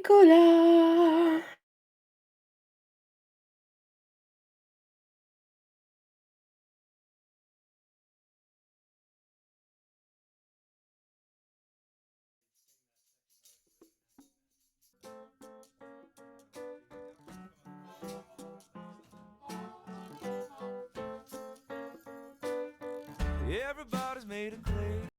Eccola! Everybody's made of clay.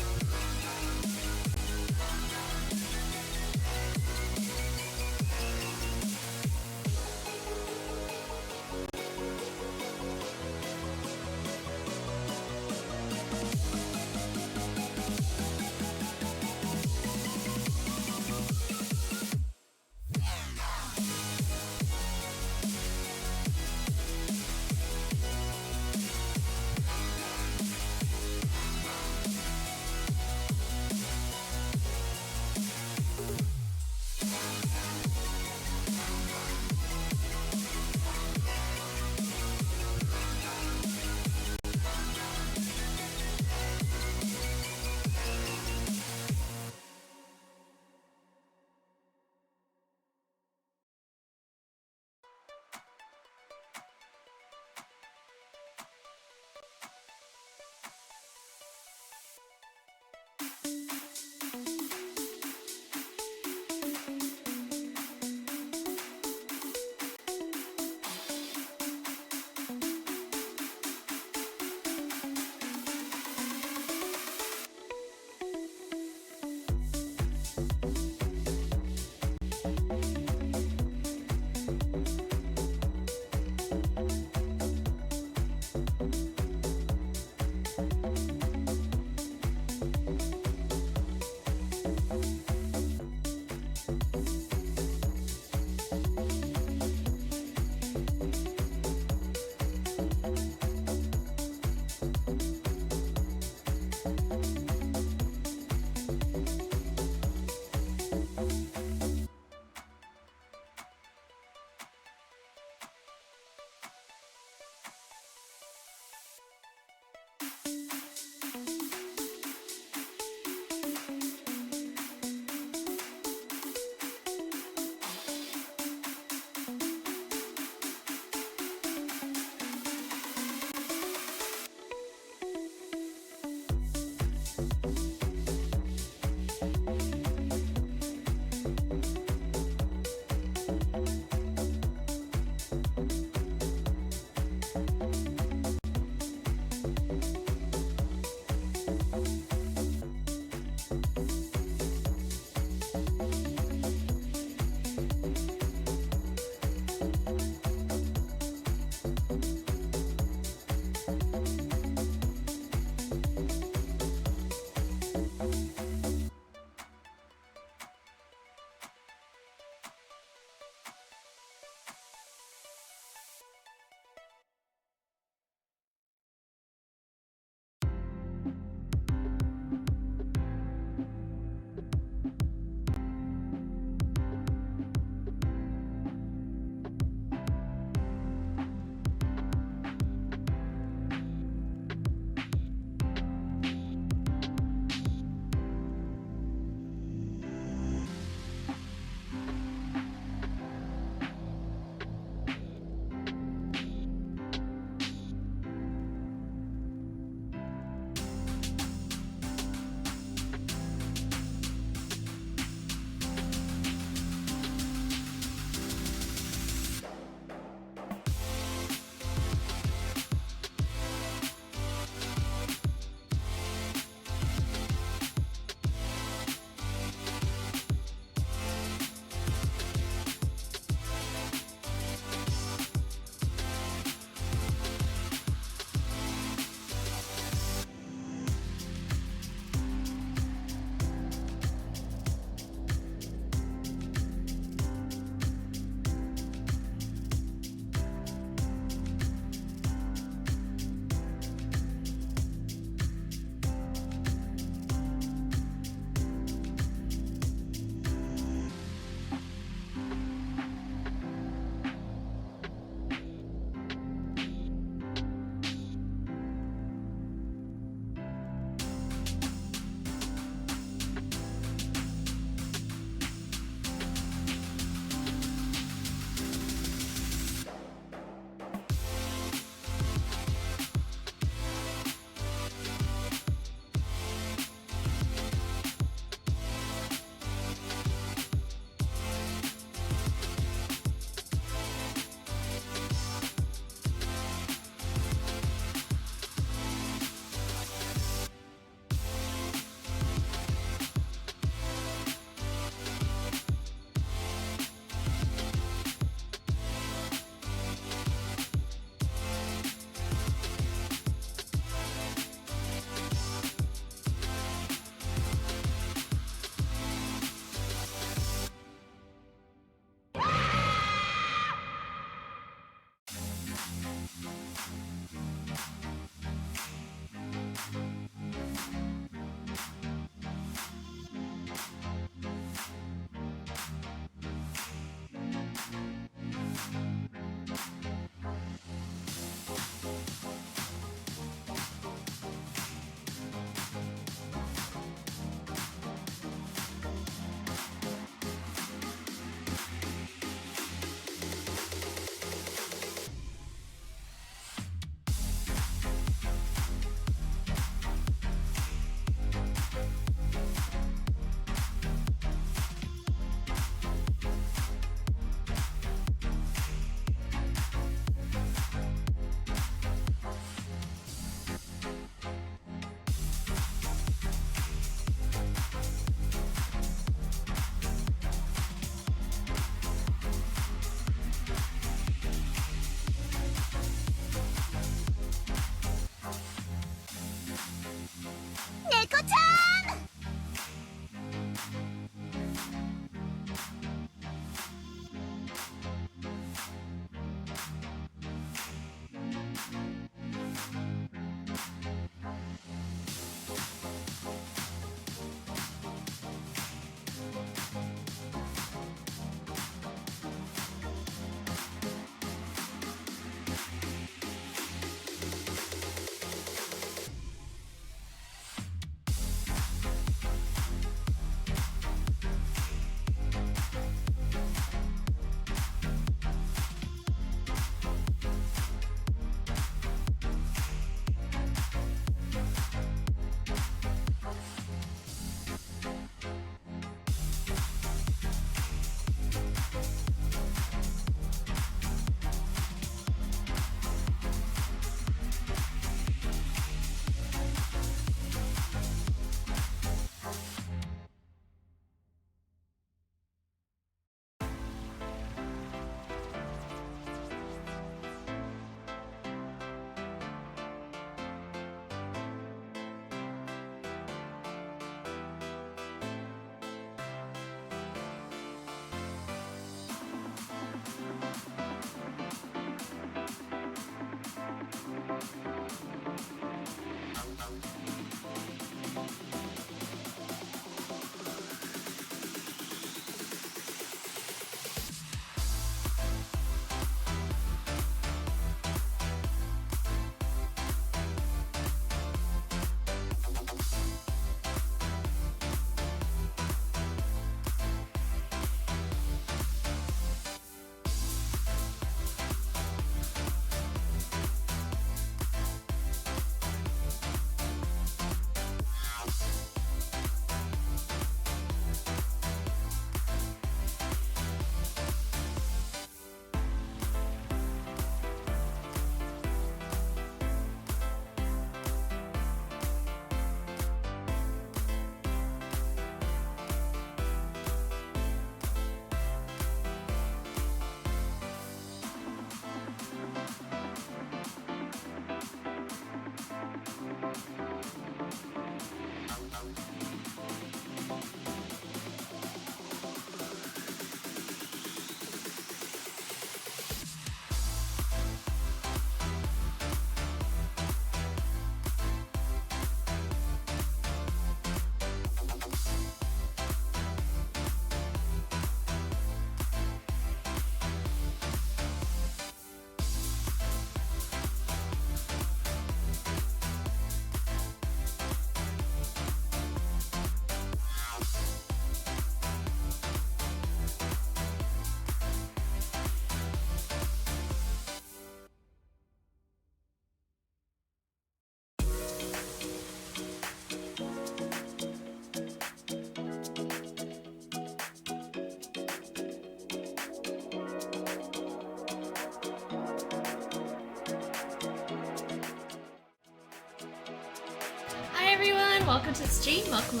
Welcome to the stream. Welcome.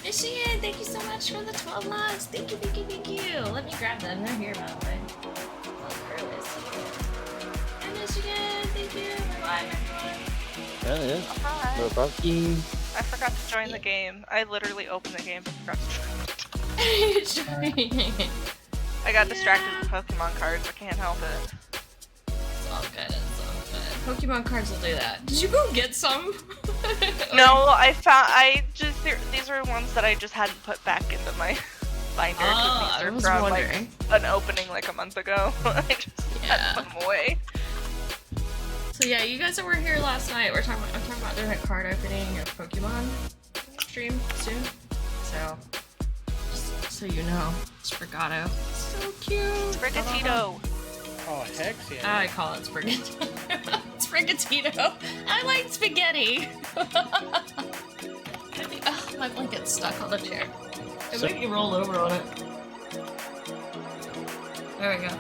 Michigan, thank you so much for the 12 logs. Thank you. Let me grab them. They're here, by the way. Hi, Michigan. Thank you. Bye, everyone. Yeah. Hi. No problem. I forgot to join the game. I literally opened the game but forgot to join it. I got distracted with Pokemon cards. I can't help it. It's all good. Pokemon cards will do that. Did you go get some? No, these are ones that I just hadn't put back into my binder. Oh, I was from, wondering. Like, an opening like a month ago. I just had to put them away. So yeah, you guys that were here last night, I'm talking about doing a card opening or Pokemon stream soon. So, just so you know, Sprigato. So cute. Sprigatito. Oh, heck yeah. I call it Sprigatito. Sprigatito. I like spaghetti. Oh, my blanket's stuck on the chair. It made me roll over on it. There we go.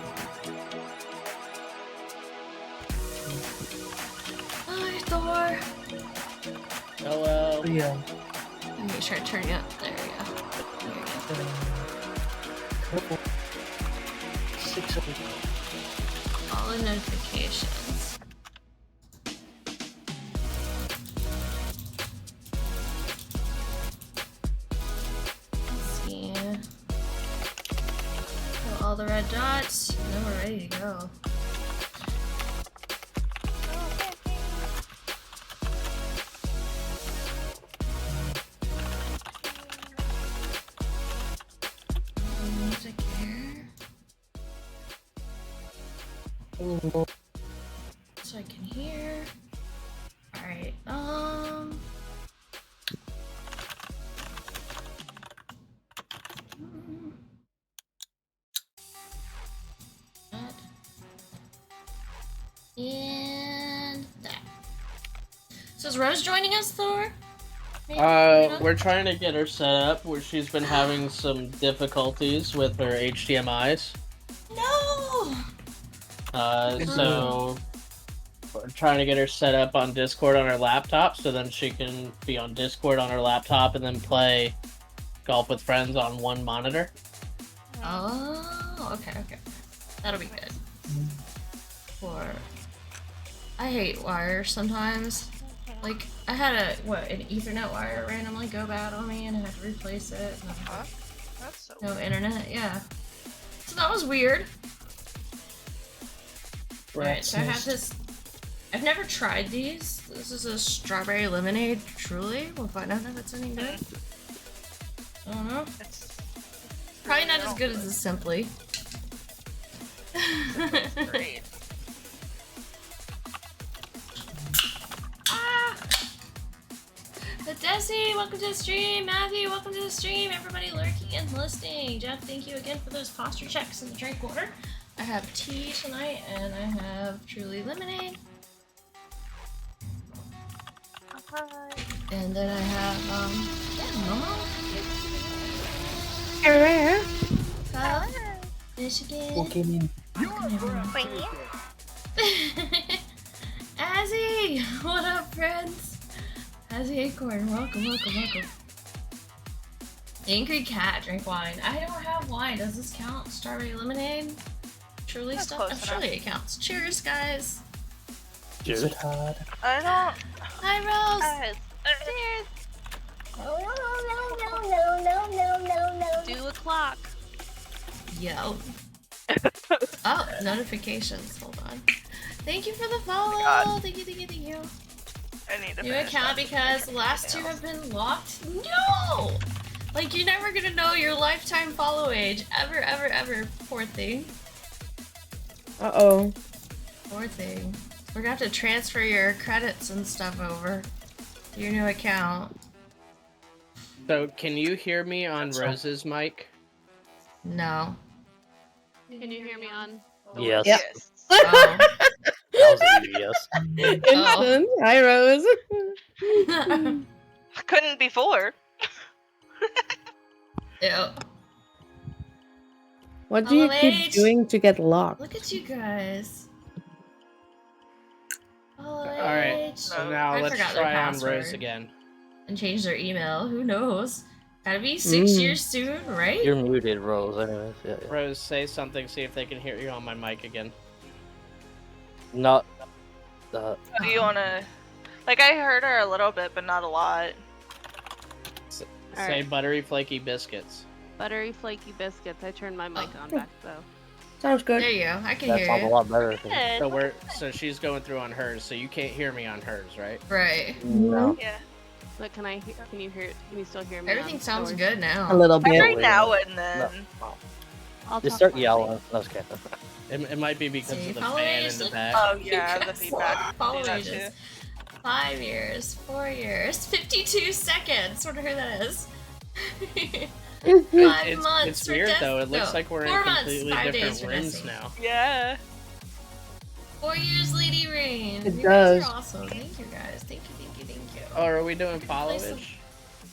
Hi, Thor. Hello. Yeah. Let me make sure I turn you up. There we go. Couple. 6 of them. All the notifications. all the red dots. Now we're ready to go. Music here. So I can hear. Alright, that. And that. So is Rose joining us, Thor? Maybe? We're trying to get her set up where she's been having some difficulties with her HDMIs. No! So we're trying to get her set up on Discord on her laptop so then she can be on Discord on her laptop and then play Golf with Friends on one monitor. Oh, okay. That'll be good. For I hate wires sometimes. Like I had an Ethernet wire randomly go bad on me and I had to replace it. That's so No internet, yeah. So that was weird. Alright, so I have this. I've never tried these. This is a strawberry lemonade, truly. We'll find out if it's any good. I don't know. It's Probably not as good as the Simply. great. Ah! But Desi, welcome to the stream. Matthew, welcome to the stream. Everybody lurking and listening. Jeff, thank you again for those posture checks and the drink water. I have tea tonight and I have Truly lemonade. And then I have Mama. Michigan. Walking in. Azzy! What up, friends? Azzy Acorn, welcome. Angry Cat, drink wine. I don't have wine. Does this count? Strawberry lemonade? Truly That's stuff? close Oh, surely it counts. Cheers, guys. Cheers. Hard. I don't. Hi, Rose. Cheers. Do a clock. Yo. Oh, notifications. Hold on. Thank you for the follow. God. Thank you. I need to New finish account that. because the last two have been locked? No! Like, you're never gonna know your lifetime follow age. Ever. Poor thing. Uh-oh. Poor thing. We're gonna have to transfer your credits and stuff over to your new account. So can you hear me on That's Rose's mic? No. Can you hear me on? Yes. Yep. Yes. Oh. That was an easy yes. Instant. Hi, Rose. Couldn't before. Ew. What do you Hello, keep Age. doing to get locked? Look at you guys. Alright, so No. now I let's forgot their try on password. Rose again. And change their email. Who knows? Gotta be 6 Mm. years soon, right? You're muted, Rose. Anyways, yeah. Rose, say something, see if they can hear you on my mic again. Not. Do you wanna? Like I heard her a little bit, but not a lot. Say Alright. buttery flaky biscuits. Buttery flaky biscuits. I turned my mic Oh. on back though. Sounds good. There you go. I can That hear sounds a you. lot better. So she's going through on hers, so you can't hear me on hers, right? Right. No. Yeah. But can I? Can you hear? Can you still hear me? Everything on sounds yours? good now. A little bit. Every wait, now wait. and then. I'll Just talk start more. yelling. No, just kidding. It might be because See, of the follow fan age, in the look- back. Oh You yeah, the guys feedback. follow Do that ages. too. 5 years, 4 years, 52 seconds. Wonder who that is. 5 It's, months. it's for weird Des- though. It looks no, like we're 4 in months, completely 5 days different for rooms Nessie. now. Yeah. 4 years, Lady Rain. It You does. guys are awesome. Thank you guys. Thank you. Oh, are we doing Play follow some- age?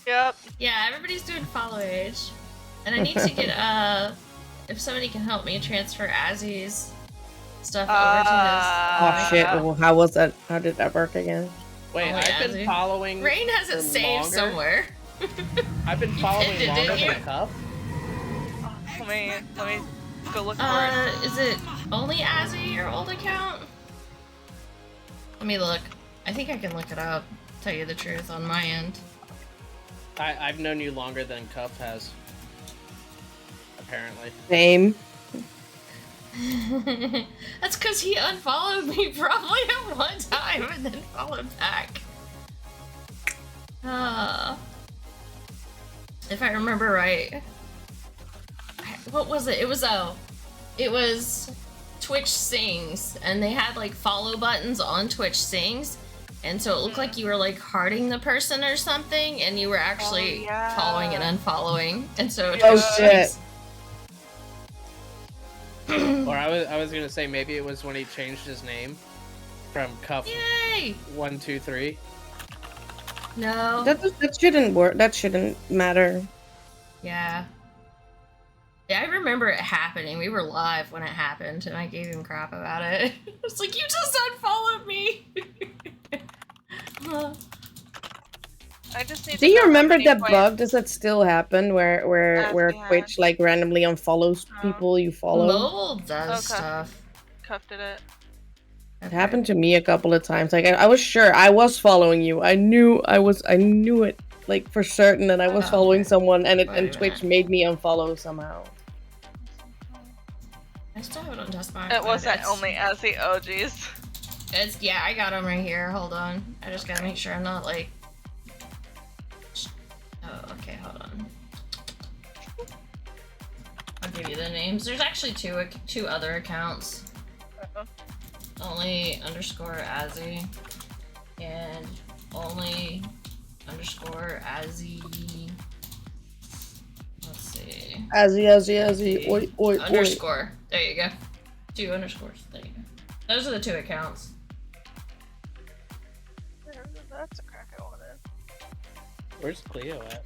Yep. Yeah, everybody's doing follow age. And I need to get, if somebody can help me transfer Azzy's stuff over to Oh his. shit! Well, how was that? How did that work again? Wait, Oh, I've yeah, been dude. following. Rain has it for saved longer. somewhere. I've been You following pinned it, longer didn't than you? Cuff. Let me go look for it. Is it only Azzy, your old account? Let me look. I think I can look it up. Tell you the truth on my end. I've known you longer than Cuff has. Apparently. Same. That's because he unfollowed me probably at one time and then followed back. If I remember right. What was it? It was Twitch Sings, and they had like follow buttons on Twitch Sings, and so it looked like you were like hearting the person or something, and you were actually following and unfollowing, and so Oh Twitch shit. Sings- Or I was gonna say maybe it was when he changed his name from Cuff Yay! 123. No. That shouldn't work. That shouldn't matter. Yeah. Yeah, I remember it happening. We were live when it happened, and I gave him crap about it. It's like, you just unfollowed me! I just need Do to you know how remember many that points- bug? Does that still happen where yeah. Twitch like randomly unfollows people you follow? Mole does Okay. stuff. Cuff did it. It happened to me a couple of times. Like I was sure I was following you. I knew it like for certain that I was Oh, following okay. someone, and Wait a Twitch minute. made me unfollow somehow. I still have it on Dustbox. It but wasn't it's- only as the OGs. It's yeah, I got them right here. Hold on. I just gotta make sure I'm not like. Oh, okay. Hold on. I'll give you the names. There's actually two other accounts. Only underscore Azzy and only underscore Azzy. Let's see. Azzy, oi. Underscore. There you go. 2 underscores. There you go. Those are the 2 accounts. That's a crack I wanted. Where's Cleo at?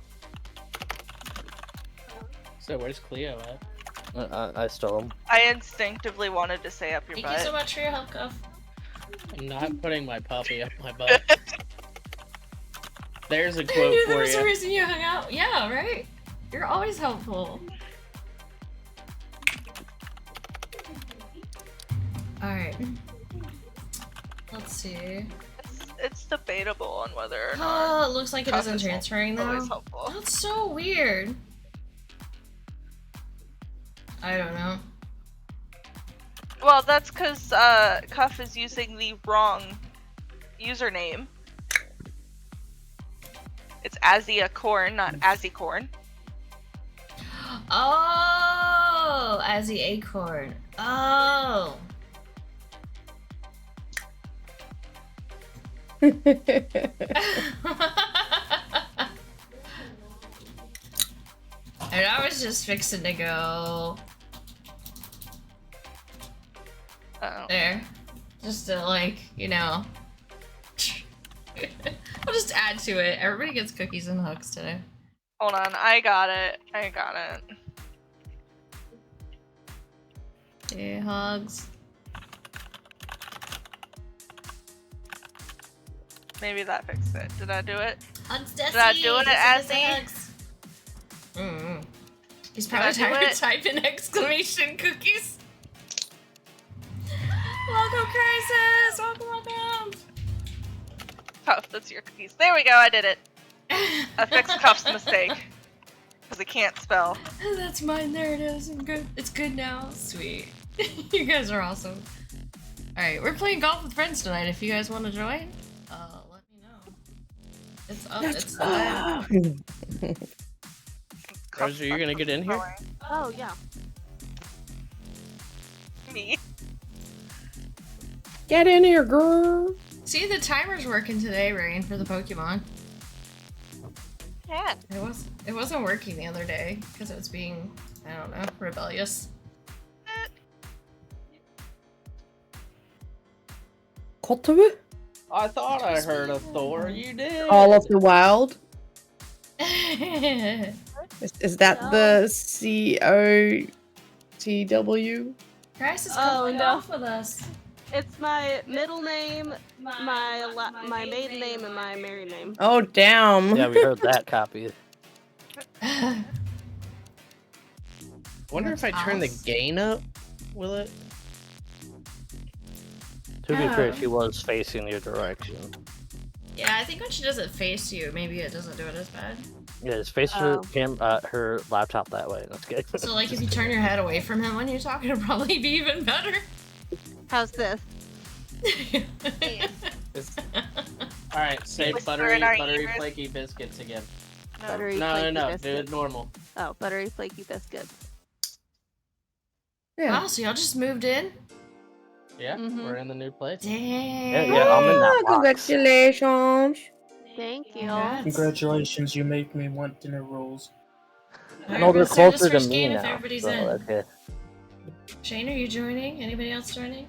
So where's Cleo at? I stole him. I instinctively wanted to say up your Thank butt. you so much for your help, Cuff. I'm not putting my puppy up my butt. There's a I quote knew for there was a you. reason you hung out. Yeah, right? You're always helpful. Alright. Let's see. It's debatable on whether or not. Oh, it looks like it Cuff isn't is transferring always though. helpful. That's so weird. I don't know. Well, that's because Cuff is using the wrong username. It's Azia Corn, not Azzy Corn. Oh, as the acorn. Oh. And I was just fixing to go Uh-oh. there. Just to, like, you know. I'll just add to it. Everybody gets cookies and hooks today. Hold on, I got it. Okay, hugs. Maybe that fixed it. Did I do it? Hugs, Did I do it, Azzy? Mm-hmm. He's Did probably I do tired of it? typing exclamation cookies. Welcome, Crisis! Welcome. Cuff, that's your cookies. There we go, I did it. I fixed Cuff's mistake. Because he can't spell. That's mine. There it is. I'm good. It's good now. Sweet. You guys are awesome. Alright, we're playing golf with friends tonight. If you guys want to join, let me know. It's up. It's live. Roger, you gonna get in here? Oh yeah. Me. Get in here, girl. See, the timer's working today, Rain, for the Pokemon. Yeah. It wasn't working the other day because it was being, I don't know, rebellious. Kotaru? I thought I heard a Thor. You did. All of the Wild. Crisis Is that the COTW? come Oh, play no. golf with us. It's my middle name, my maiden name, and my married name. Oh, damn. Yeah, we heard that copy. Wonder if I turn the House. gain up, will it? To be fair, Yeah. she was facing your direction. Yeah, I think when she does it face you, maybe it doesn't do it as bad. Yeah, just face her her laptop that way. That's good. So like if you turn your head away from him when you're talking, it'll probably be even better. How's this? Alright, say Whisper buttery, in our buttery ears. flaky biscuits again. Buttery No, flaky do biscuits. it normal. Oh, buttery flaky biscuits. Yeah. Oh, so y'all just moved in? Yeah, Mhm. we're in the new place. Dang. Yeah, I'm in that Ah, box. congratulations. Thank you. Congrats. Congratulations, you make me want dinner rolls. Alright, No, they're let's start this closer to first me game now. if everybody's So, in. okay. Shane, are you joining? Anybody else joining?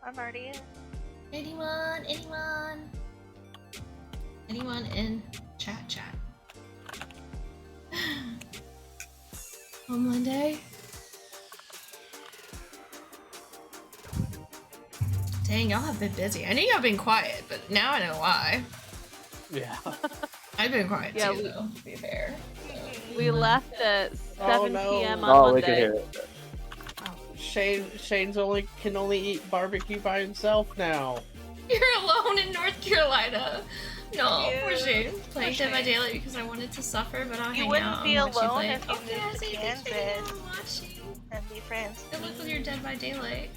I'm already in. Anyone? Anyone? Anyone in chat? On Monday? Dang, y'all have been busy. I knew y'all been quiet, but now I know why. Yeah. I've been quiet Yeah, too, though, to be fair. We left at 7 no. p.m. on Oh, we Monday. could hear it. Shane's can only eat barbecue by himself now. You're alone in North Carolina. No, Ew. poor Shane. Playing Poor Dead by Shane. Daylight because I wanted to suffer, but I'll You hang wouldn't out be and watch you alone play. if you Oh, moved yeah, to so you can Kansas. hang out and watch you. And be friends. Good luck with your Dead by Daylight.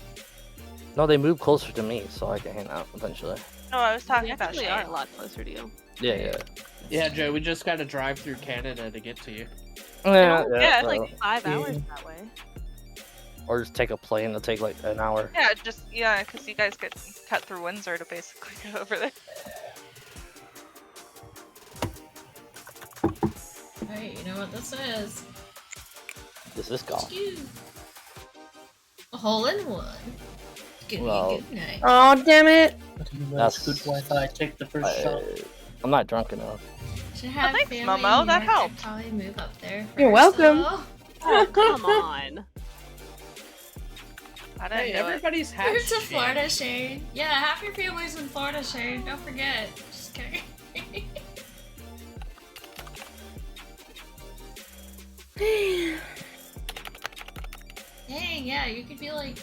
No, they moved closer to me, so I can hang out eventually. No, I was talking We about actually Shane. are a lot closer to you. Yeah. Yeah, Joe, we just gotta drive through Canada to get to you. Yeah, yeah, so- Like 5 Yeah. hours that way. or just take a plane. It'll take like an hour. Yeah, because you guys get cut through Windsor to basically go over there. Hey, you know what this is? This is golf. Phew. A hole in one. Give Well- me a good night. Oh, damn it. But you That's- good Wi-Fi. Take the first shot. I'm not drunk enough. Should have thanks, family Momo, in that New York, helped. I'd probably move up there. You're first, welcome. though. Oh, come on. I didn't Hey, know it. everybody's Move hatched. to Florida, Shane. Yeah, half your family's in Florida, Shane. Don't forget. Just kidding. Dang, yeah, you could be like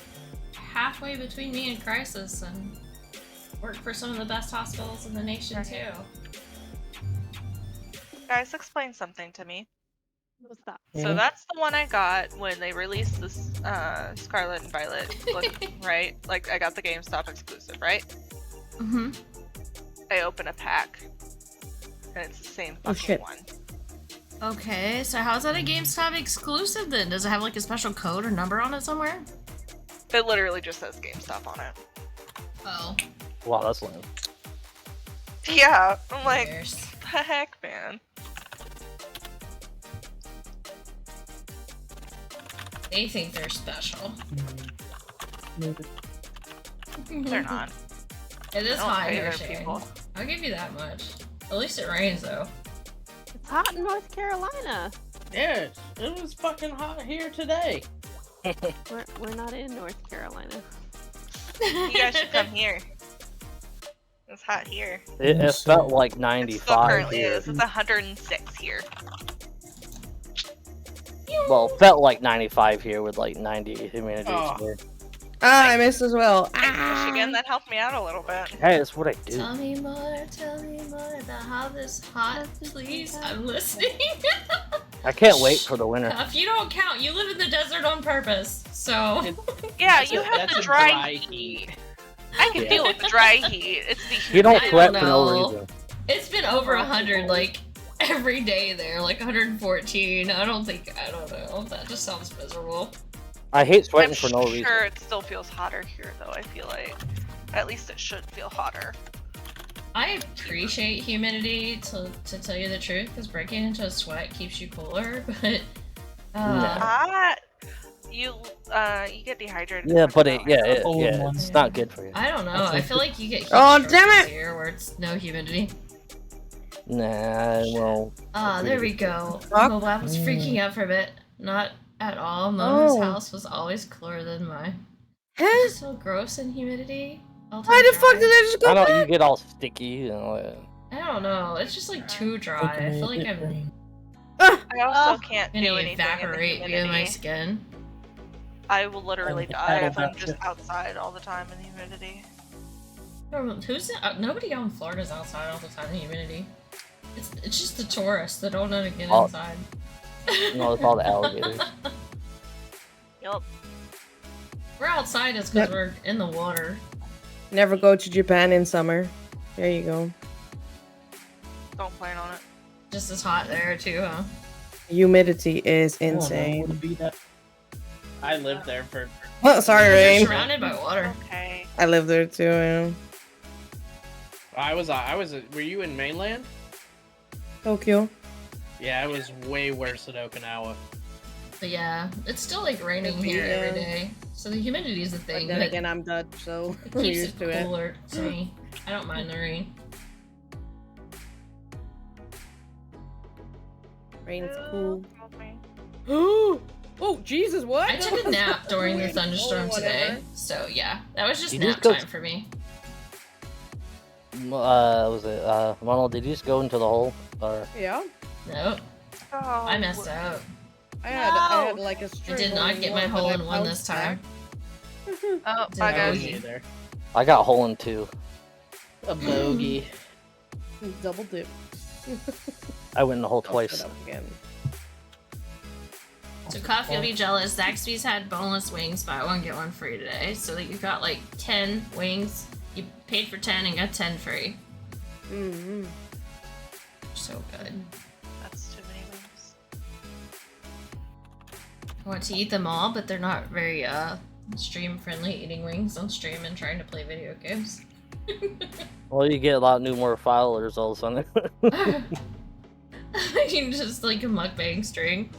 halfway between me and Crisis and work for some of the best hospitals in the nation too. Guys, explain something to me. What's that? So that's the one I got when they released this Scarlet and Violet book, right? Like I got the GameStop exclusive, right? Mm-hmm. I open a pack, and it's the same Oh, fucking shit. one. Okay, so how's that a GameStop exclusive then? Does it have like a special code or number on it somewhere? It literally just says GameStop on it. Oh. Wow, that's lame. Yeah, I'm like, There's- the heck, man. They think they're special. They're not. It is I don't hot pay here, their Shane. people. I'll give you that much. At least it rains though. It's hot in North Carolina. Yeah, it was fucking hot here today. We're not in North Carolina. You guys should come here. It's hot here. It felt like It still 95 currently here. is. It's 106 here. Well, felt like 95 here with like 90 humidity. Oh. here. Ah, I missed as well. Thanks, Ah. Michigan. That helped me out a little bit. Hey, that's what I do. Tell me more about how this hot, please. I'm listening. I can't wait for the winter. If you don't count, you live in the desert on purpose. So Yeah, That's you a- have that's the a dry dry heat. I can deal with the dry heat. It's the You don't I sweat don't for no know. reason. it's been over 100 like every day there, like 114. I don't know. That just sounds miserable. I hate I'm sweating for no sure reason. it still feels hotter here, though. I feel like at least it should feel hotter. I appreciate humidity to tell you the truth, because breaking into a sweat keeps you cooler, but You get dehydrated. Yeah, after but that. it's not good for you. I don't know. That's I like feel like you get heat Oh, strokes damn it! here where it's no humidity. Nah, well, Ah, there we go. Fuck. Moab was freaking out for a bit. Not at all. Mona's Oh. house was always cooler than mine. Huh? It's so gross in humidity. All Why time the fuck dry. did I just go I know back? you get all sticky, you know. I don't know. It's just like too dry. I feel like I'm Ah, I also can't do gonna anything evaporate in the via my humidity. skin. I will literally the die cattle if I'm gotcha. just outside all the time in the humidity. Nobody out in Florida's outside all the time in humidity. It's just the tourists that don't know to get Oh. inside. No, it's all the alligators. Yup. We're outside is because we're in the water. Never go to Japan in summer. There you go. Don't plan on it. Just as hot there too, huh? Humidity is Oh, no, insane. wouldn't be that. I lived there for. Oh, sorry, You're Rain. surrounded by water. Okay. I live there too. Yeah. I was. Were you in mainland? Tokyo. Yeah, it was way worse at Okinawa. But yeah, it's still like raining Could be, here every yeah. day. So the humidity is a But thing. then But again, I'm Dutch, so it I'm keeps used it to it. cooler to me. I don't mind the rain. Rain's cool. Okay. Oh, Jesus, what? I took a nap during the thunderstorm Oh, today. whatever. So yeah, that was just You nap just go- time for me. Was it Ronald? Did you just go into the hole? Or Yeah. Nope, Oh, I messed up. I had No. like a I straight did not get my hole in one this time. Oh, Did bye I guys. bogey? Either. I got hole in 2. A bogey. Double dip. I went in the hole I'll twice. sit up again. So Coffee, you'll be jealous. Zaxby's had boneless wings, buy one get one free today. So that you got like 10 wings. You paid for 10 and got 10 free. Mm-hmm. So good. That's too many wings. I want to eat them all, but they're not very stream friendly eating wings on stream and trying to play video games. Well, you get a lot new more followers all of a sudden. You can just like a mukbang string.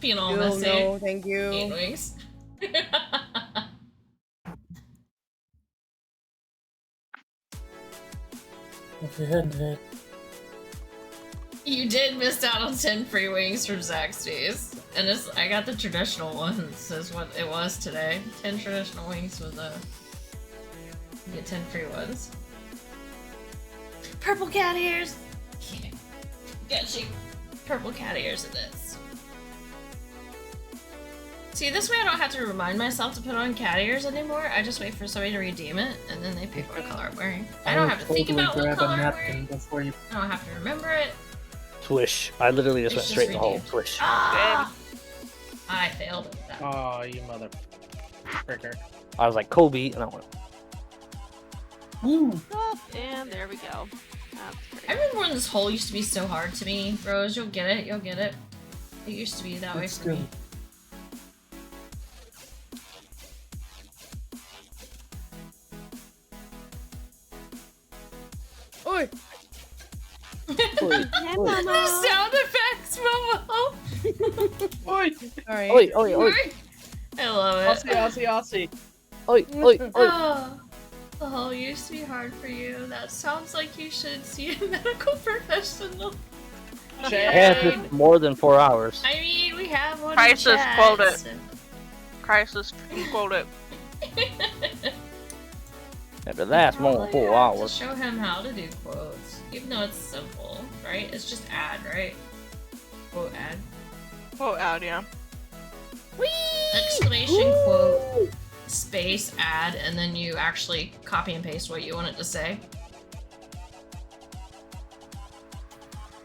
Being all Oh, messy. no, thank Eating you. wings. If you had that. You did miss out on 10 free wings from Zaxby's. And I got the traditional ones, is what it was today. 10 traditional wings with you get 10 free ones. Purple cat ears! Yeah. Got you. Purple cat ears it is. See, this way I don't have to remind myself to put on cat ears anymore. I just wait for somebody to redeem it, and then they pick what color I'm wearing. I don't have to think about what grab color a I'm napkin wearing. before you. I don't have to remember it. Swish. I literally just It's went straight in the hole. redeemed. Swish. Ah! I failed at that. Oh, you mother fricker. I was like Kobe, and I went. Woo! And there we go. That's I pretty. remember when this hole used to be so hard to me. Rose, you'll get it. You'll get it. It used to be that way It's for me. good. Oi! Hey, Mama. Sound effects, Momo! Oi! Alright. Oi, oi, oi, I love it. Aussie. oi, oi, oi. Oh, the hole used to be hard for you. That sounds like you should see a medical professional. Yeah, it's been more than 4 hours. I mean, we have one. Crisis in chat, quote it. so- Crisis, quote it. If it lasts more than 4 To hours. show him how to do quotes, even though it's simple, right? It's just add, right? Quote add. Quote out, yeah. Exclamation quote space add, and then you actually copy and paste what you want it to say.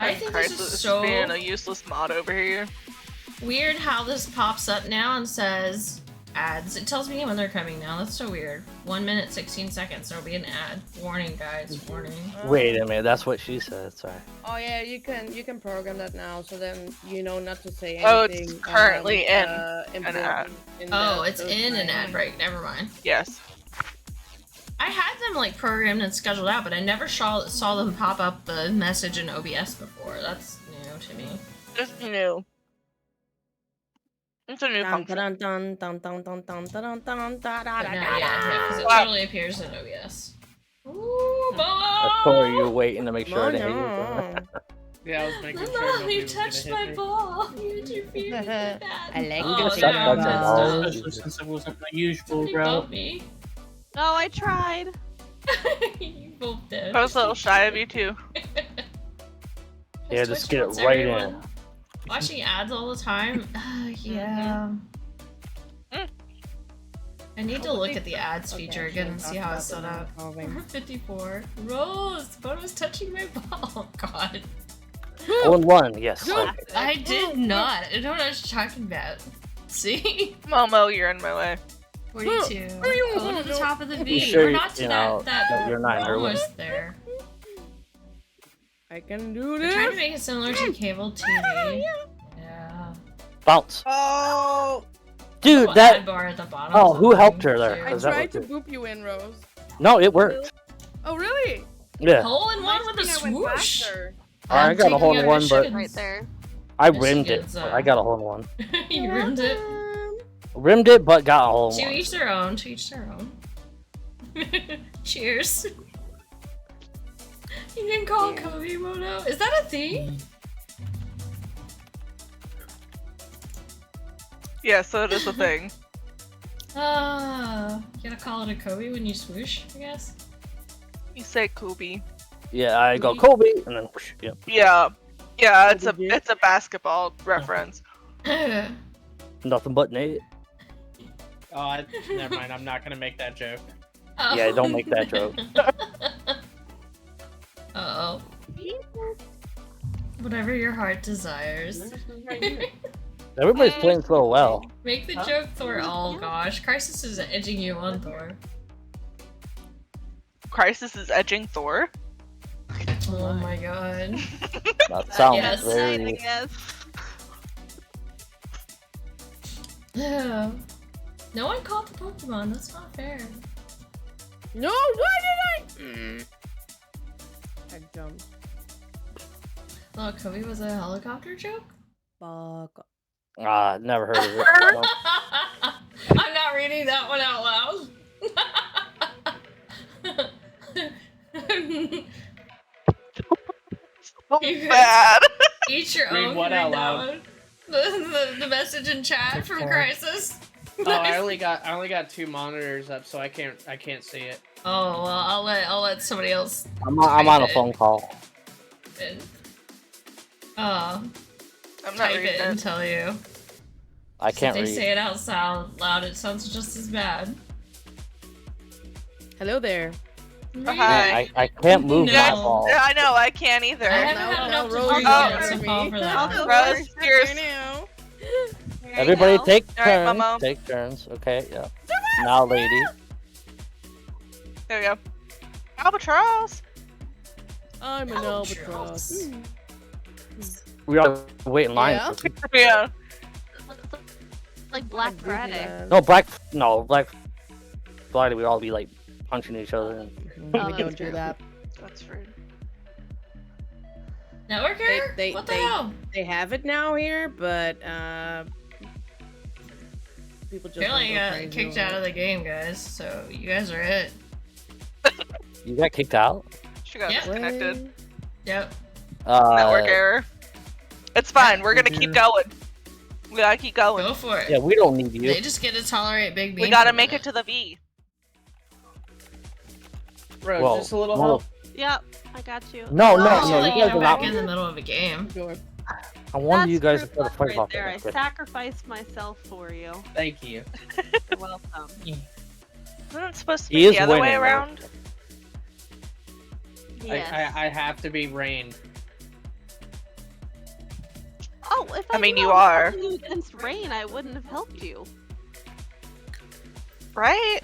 I think this Crisis is so being a useless mod over here. weird how this pops up now and says ads. It tells me when they're coming now. That's so weird. 1 minute, 16 seconds. There'll be an ad. Warning, guys. Warning. Wait a minute, that's what she said. Sorry. Oh yeah, you can program that now, so then you know not to say anything. Oh, it's currently in important ad. in Oh, that- it's those in an times. ad break. Never mind. Yes. I had them like programmed and scheduled out, but I never saw them pop up the message in OBS before. That's new to me. It's new. It's a new Dun, function. dun, dun, dun, dun, dun, dun, dun, dun, da, da, But da, now, da, yeah, because it Wow. totally appears in OBS. Ooh, That's Momo! Tori, you're waiting to make sure I didn't hit you. da. Yeah, I was making sure. Momo, nobody you was gonna touched hit my me. ball. You interfered with that. I like Oh, to now suck I'm on messed balls. up. Especially since it wasn't my usual Somebody route. bump me. Oh, I tried. You both did. I was a little shy of you too. Yeah, Twitch just get it wants right everyone in. Watching ads all the time. Yeah. Mm. I need to look at the ads feature again and see how it's set up. Number 54. Rose! Bono's touching my ball. Oh god. 0-1, yes. Okay. I did not. I don't know what I was talking about. See? Momo, you're in my way. 42. Go to the top of the V. You sure We're not to you know that you're not in her way? almost there. I can do We're this. trying to make it similar to cable TV. Yeah. Bounce. Oh! Dude, Little that. ad bar at the bottom Oh, of who the helped thing, her there? too. I 'Cause that tried to was boop you in, Rose. No, it worked. Oh, really? Yeah. Hole in one with a swoosh. I got a hole in one, but Right there. I Yes, she rimmed it. gets, I got a hole in one. You rimmed it. Rimmed it, but got a hole in To one. each their own. To each their own. Cheers. You can call Kobe Mono. Is that a thing? Yeah, so it is a thing. You gotta call it a Kobe when you swoosh, I guess. You say Kubi. Yeah, I go Kobe, and then whoosh, yep. Yeah. Yeah, it's a basketball reference. Nothing but Nate. Oh, never mind. I'm not gonna make that joke. Yeah, don't make that joke. Uh-oh. Whatever your heart desires. Everybody's playing so well. Make the joke, Thor. Oh gosh, Crisis is edging you on Thor. Crisis is edging Thor. Oh my god. That sounds Yes. very. No one called the Pokemon. That's not fair. No, why did I? I jumped. Oh, Kobe was a helicopter joke? Fuck. Never heard of it. No. I'm not reading that one out loud. So You guys- bad. Each your Read own. what Read out that loud? one. The message in chat from Crisis. Oh, I only got 2 monitors up, so I can't see it. Oh well, I'll let somebody else. I'm on a phone call. I'm not Type reading it and it. tell you. I can't If they read. say it out loud, it sounds just as bad. Hello there. Hi. Yeah, I can't move No. my ball. Yeah, I know, I can't either. I haven't had No, enough Rosie, to I'll do go to fall for I'll that. go Rose, first. cheers. Everybody take All right, turns. Momo. Take turns. Okay, yeah. Now, lady. There we go. Albatross. I'm an Albatross. albatross. We all wait in line. Yeah. For... Yeah. Like Black Friday. No, Black Friday. We all be like punching each other. And... We Oh, don't that's do true. that. That's rude. Network error? they- What the they- hell? They have it now here, but people just Apparently don't you go got crazy kicked over out it. of the game, guys. So you guys are it. You got kicked out. She got Yeah. disconnected. Yep. Network error. It's fine. We're gonna keep going. We gotta keep going. Go for it. Yeah, we don't need you. They just get to tolerate Big Bean. We gotta for a make it minute. to the V. Rose, Well, just a little well, help. Yep, I got you. No, Oh, no, so no. like You guys you're are back not. in the middle of a game. Sure. I wanted That's you guys to proof put a love fight right about there. I that. sacrificed myself for you. Thank you. You're welcome. Isn't it supposed to He be is the other way winning, though. around? Yes. I have to be Rain. Oh, if I mean, knew you I was are. helping you against Rain, I wouldn't have helped you. Right?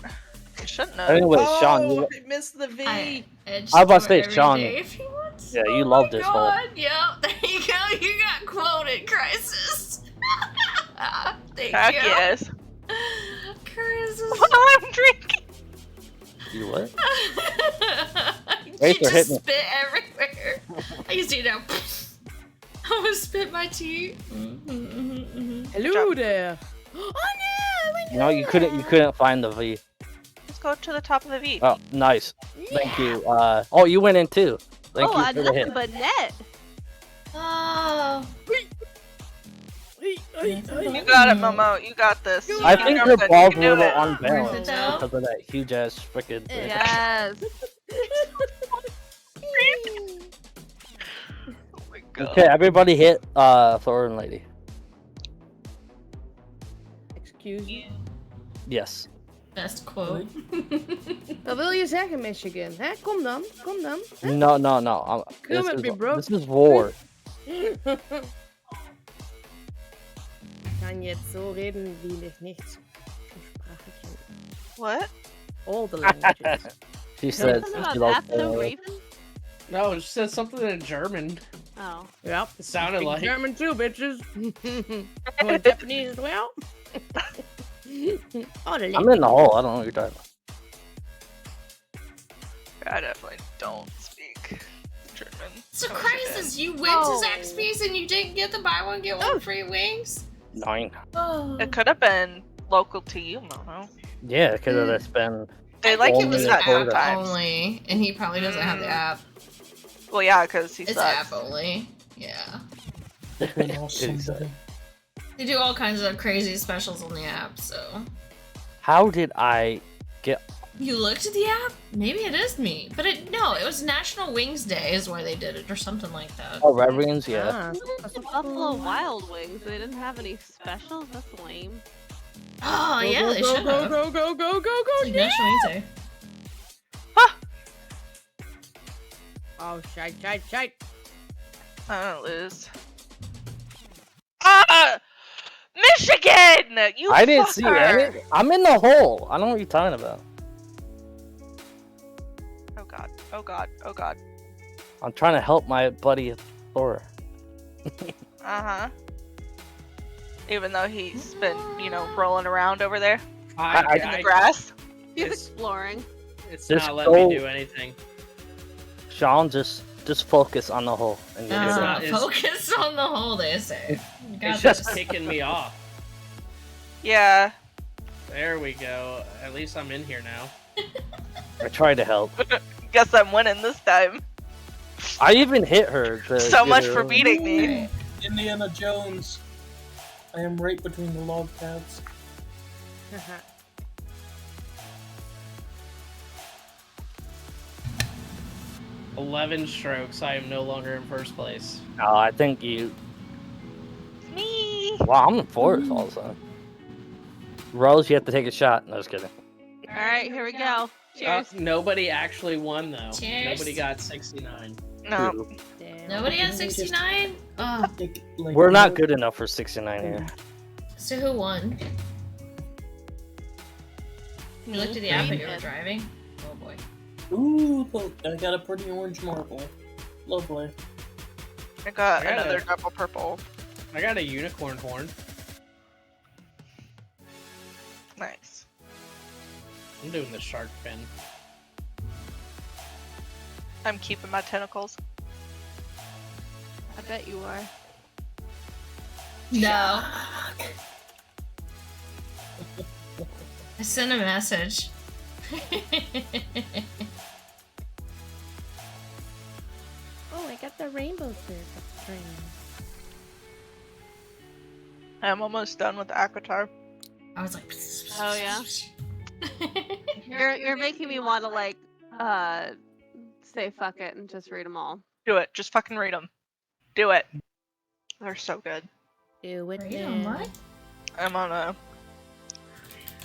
You shouldn't have. Anyway, Sean, Oh, you, I missed the V. I edged I was about to Thor say, every Sean, day if he wants. yeah, you Oh love my this whole- God. Yep, there you go. You got quoted, Crisis. Thank Heck you. yes. Crisis. I'm drinking. you what? You Racer just hit me. spit everywhere. I can see it now. I almost spit my tea. Hello there. Oh no! No, you couldn't find the V. Let's go to the top of the V. Oh, nice. Thank you. Oh, you went in too. Thank Oh, you I for the nothing hit. but net. Oh. You got it, Momo. You got this. I You think got her this. balls You were a can do little it. unbalanced Worth it, though? because of that huge ass freaking thing. Yes. Oh my God. Okay, everybody hit Thor and Lady. Excuse you. Yes. Best quote. Wat wil je zeggen, Michigan? Hè? Kom dan. Hè? No. Come with me, bro. This is war. Kan je het zo reden wie ligt niet Sprache kennt? What? All the languages. She said Something she about likes that, though, Raven? No, it said something in German. Oh. Yep. It sounded Speak like. German too, bitches. Oh, Japanese as well. Oh, the I'm in the hole. I don't know what you're talking about. I definitely don't speak German. So I wish I did. crisis, you went Oh. to Zaxby's and you didn't get the buy one get one free wings? 9. Oh. It could have been local to you, Momo. Yeah, because it's been. They I like think it it was was an that app sometimes. only, and he probably doesn't have the app. Well, yeah, because he It's sucks. app only. Yeah. Fucking awesome, Exactly. buddy. They do all kinds of crazy specials on the app, so. How did I get? You looked at the app? Maybe it is me. But no, it was National Wings Day is why they did it, or something like that. Oh, Reverends, yeah. Buffalo Wild Wings. They didn't have any specials. That's lame. Oh, yeah, they should have. go, It's yeah! National Wings Day. Oh, shite. I don't lose. Ah! Michigan! You I didn't see fucker! it. I'm in the hole. I don't know what you're talking about. Oh god, oh god, oh god. I'm trying to help my buddy Thor. Uh-huh. Even though he's been, rolling around over there in the grass. He's It's- exploring. It's Just not letting me go- do anything. Sean, just focus on the hole. And you'll It's get not- it. it's- Focus on the hole, they say. You got It's just this. kicking me off. Yeah. There we go. At least I'm in here now. I tried to help. Guess I'm winning this time. I even hit her. To So get much her for over. beating me. Indiana Jones. I am right between the log pads. 11 strokes. I am no longer in first place. No, I think you. Me. Wow, I'm in fourth all of a sudden. Rose, you have to take a shot. No, just kidding. Alright, here we go. Cheers. Nobody actually won though. Cheers. Nobody got 69. No. Damn. Nobody has 69? Oh, We're not good enough for 69 here. so who won? You looked at the app that you were Raven. driving? Oh boy. Ooh, look, I got a pretty orange marble. Lovely. I got I got another it. double purple. I got a unicorn horn. Nice. I'm doing the shark fin. I'm keeping my tentacles. I bet you are. No. I sent a message. Oh, I got the rainbow string. I'm almost done with the Aquatar. I was like, Oh, yeah? You're making me want to say fuck it and just read them all. Do it. Just fucking read them. Do it. They're so good. Do it Wait, on what? I'm on a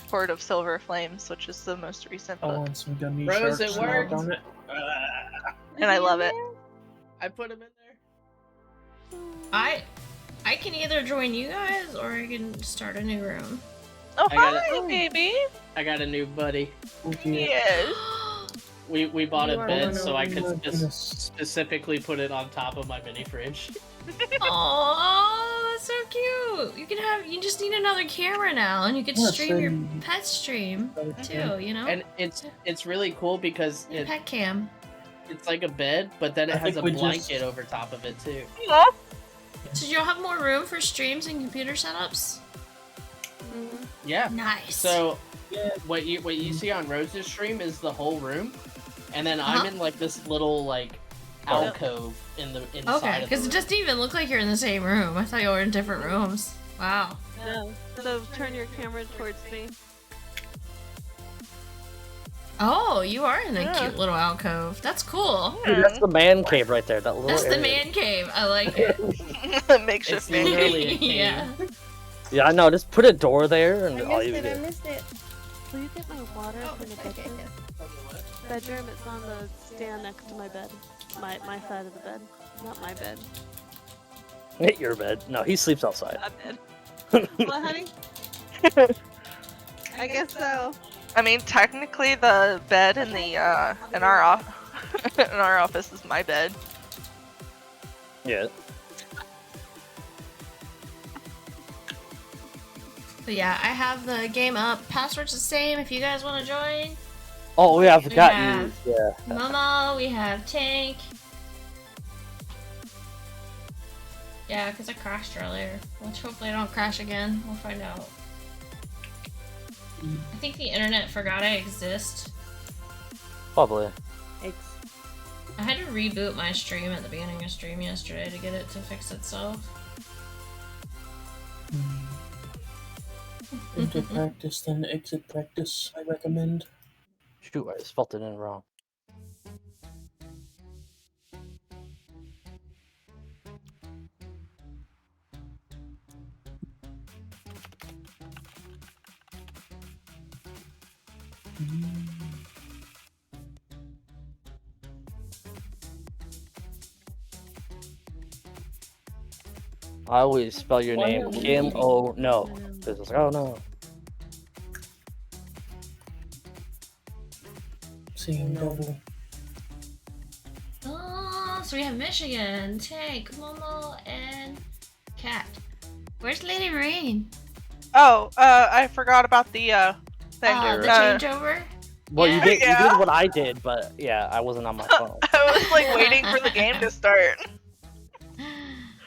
Horde of Silver Flames, which is the most recent I book, want some gummy Rose, sharks it now, worked. don't it? and I love it. I put him in there. I can either join you guys or I can start a new room. Oh, I got hi, baby. I got a new buddy. Yes. We bought a You are bed one so I of could my goodness. specifically put it on top of my mini fridge. Oh, that's so cute. You just need another camera now, and you can Yeah, stream your same. pet stream too. You know, And it's really cool because Your pet cam. it's like a bed, but then it I has a think we blanket just- over top of it too. Aw. So you'll have more room for streams and computer setups. Yeah. Nice. So Yeah. what you see on Rose's stream is the whole room, and then Uh-huh. I'm in like this little like alcove in the inside. okay, of the because it room. doesn't even look like you're in the same room. I thought you were in different rooms. Wow. No. So turn your camera towards me. Oh, you are in a Yeah. cute little alcove. That's cool. Dude, that's the man cave right there. That little That's the area. man cave. I like it. Makeshift It's man cave. literally a cave. Yeah. Yeah, I know. Just put a door there, and I all missed you it, I do. missed it. Will you get my water from the bedroom? Bedroom, it's on the stand next to my bed. My side of the bed. Not my bed. Hit your bed. No, he sleeps outside. My bed. What, honey? I guess so. I mean, technically, the bed in the in our office is my bed. Yeah. But yeah, I have the game up. Password's the same if you guys want to join. Oh yeah, I forgot you. have- Yeah. Momo, we have Tank. Yeah, because I crashed earlier. Which hopefully I don't crash again. We'll find out. I think the internet forgot I exist. Probably. I had to reboot my stream at the beginning of stream yesterday to get it to fix itself. Enter practice, then exit practice, I recommend. Shoot, I spelled it in wrong. I always spell your name Kim. Oh no. Because it's like, oh no. Seeing double. Oh, so we have Michigan, Tank, Momo, and Cat. Where's Lady Rain? Oh, I forgot about the thing. The changeover? Well, Yeah. you did Yeah. what I did, but yeah, I wasn't on my phone. I was like waiting for the game to start.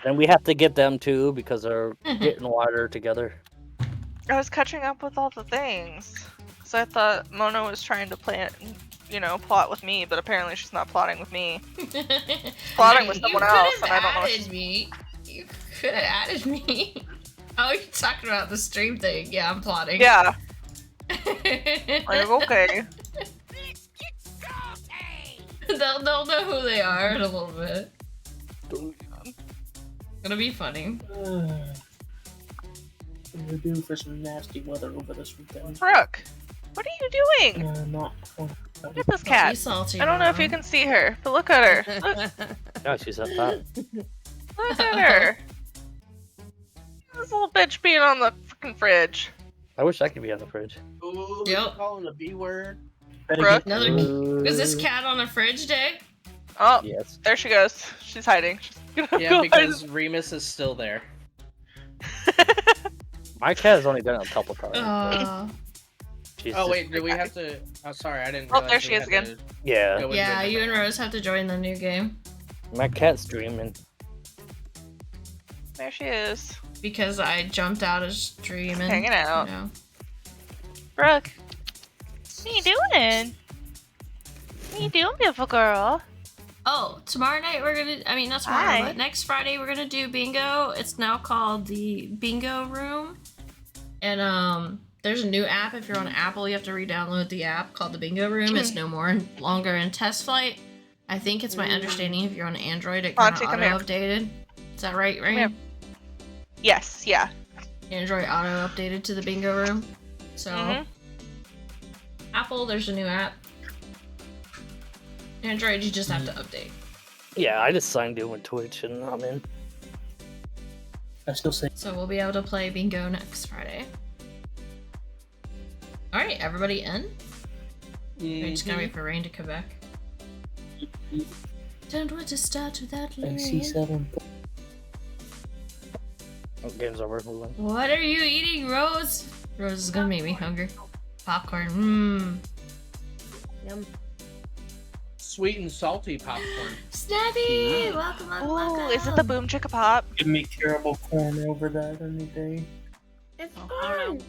And we have to get them too because they're getting water together. I was catching up with all the things. So I thought Mona was trying to plot with me, but apparently she's not plotting with me. Plotting with someone else, and I don't know. Added me. You could have added me. Oh, you're talking about the stream thing. Yeah, I'm plotting. Yeah. Like, okay. They'll know who they are in a little bit. Gonna be funny. We're due for some nasty weather over this weekend. Brooke, what are you doing? Not. Look at this Don't be cat. salty, I don't know if you Mom. can see her, but look at her. Look, Yeah, she's up top. look at her. This little bitch being on the freaking fridge. I wish I could be on the fridge. Ooh, Yep. calling the B word. Brooke. Another. Is this cat on a fridge day? Oh, Yes. there she goes. She's hiding. She's gonna Yeah, go because Remus is still there. My cat has only done it a couple times. She's Oh just- wait, do we have to? Oh, sorry, I didn't. Oh, realize there we she is had again. to Yeah. go with Yeah, the you and number. Rose have to join the new game My cat's dreaming. There she is. because I jumped out of stream and Hanging out. You know. Brooke. What are you doing? What are you doing, beautiful girl? Oh, tomorrow night we're gonna. I mean, not tomorrow, Hi. but next Friday we're gonna do bingo. It's now called the Bingo Room, and there's a new app. If you're on Apple, you have to re-download the app called the Bingo Room. It's no longer in test flight. I think it's my understanding if you're on Android, it kind of Auntie, come here. auto-updated. Is that right, here. Rain? Yes, yeah. Android auto-updated to the Bingo Room. So, Mhm. Apple, there's a new app. Android, you just have to update. Yeah, I just signed in with Twitch and I'm in. I still say So we'll be able to play bingo next Friday. Alright, everybody in? We're just gonna wait for Rain to come back. Don't want to start without I Rain. see 7. Oh, game's over. Move on. What are you eating, Rose? Rose is gonna make me hungry. Popcorn. Mmm. Yum. Sweet and salty popcorn. Snappy! Welcome, welcome, Ooh, welcome. is it the Boom Chicka Pop? Give me terrible corn over that any day. It's I don't fine. know.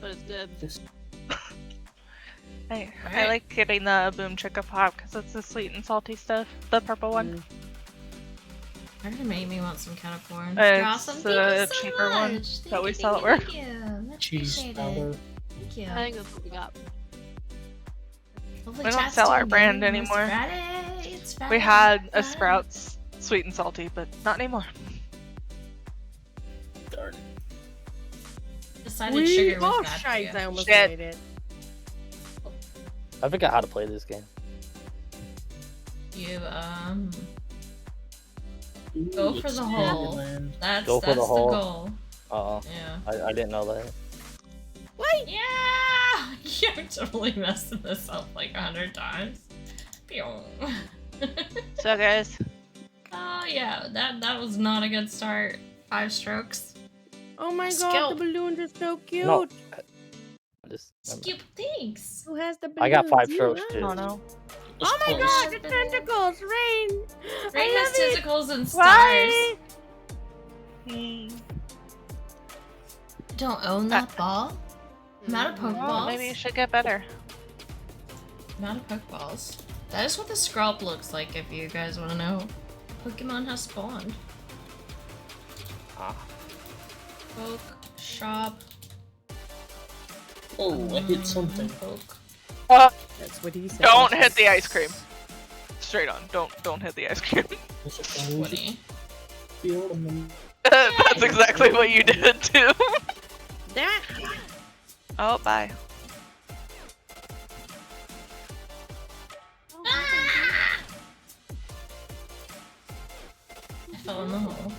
But it's good. Just I Alright. like getting the Boom Chicka Pop because it's the sweet and salty stuff. The purple one. You're gonna make me want some kind of corn. It's You're awesome. the Thank you so cheaper one much. that Thank we you, sell at thank work. you, thank you. Much cheese appreciated. powder. Thank you. I think that's what we got. Hopefully We don't chat's sell our doing brand good. anymore. It's Friday. It's Friday. We had a Friday. Sprouts sweet and salty, but not anymore. Darn. Decided sugar was bad for shite, I you. almost Shit. made it. I forgot how to play this game. You go for the hole. Candyland. That's Go for that's the the hole. goal. Yeah, Yeah. I didn't know that. Yeah! You're totally messing this up like 100 times. Pew. So guys, Oh yeah, that was not a good start. 5 strokes. Oh my Skill. god, the balloons are so cute. No. I just Skip, thanks. Who has the balloons? I got 5 You, strokes huh? too. oh no. Oh my Close. god, the tentacles, Rain! Rain I has love it. tentacles and stars. Why? Hmm. Don't own that ball. I'm out of Well, Pokeballs. maybe you should get better. I'm out of Pokeballs. That is what the Scrub looks like if you guys want to know. Pokemon has spawned. Ah. Poke, shop. Oh, I hit something. Poke. That's what he said. Don't hit the ice cream. Straight on. Don't hit the ice cream. Is it a music 20. field and then That's exactly what you did too. Damn it. Oh, bye. I fell in the hole.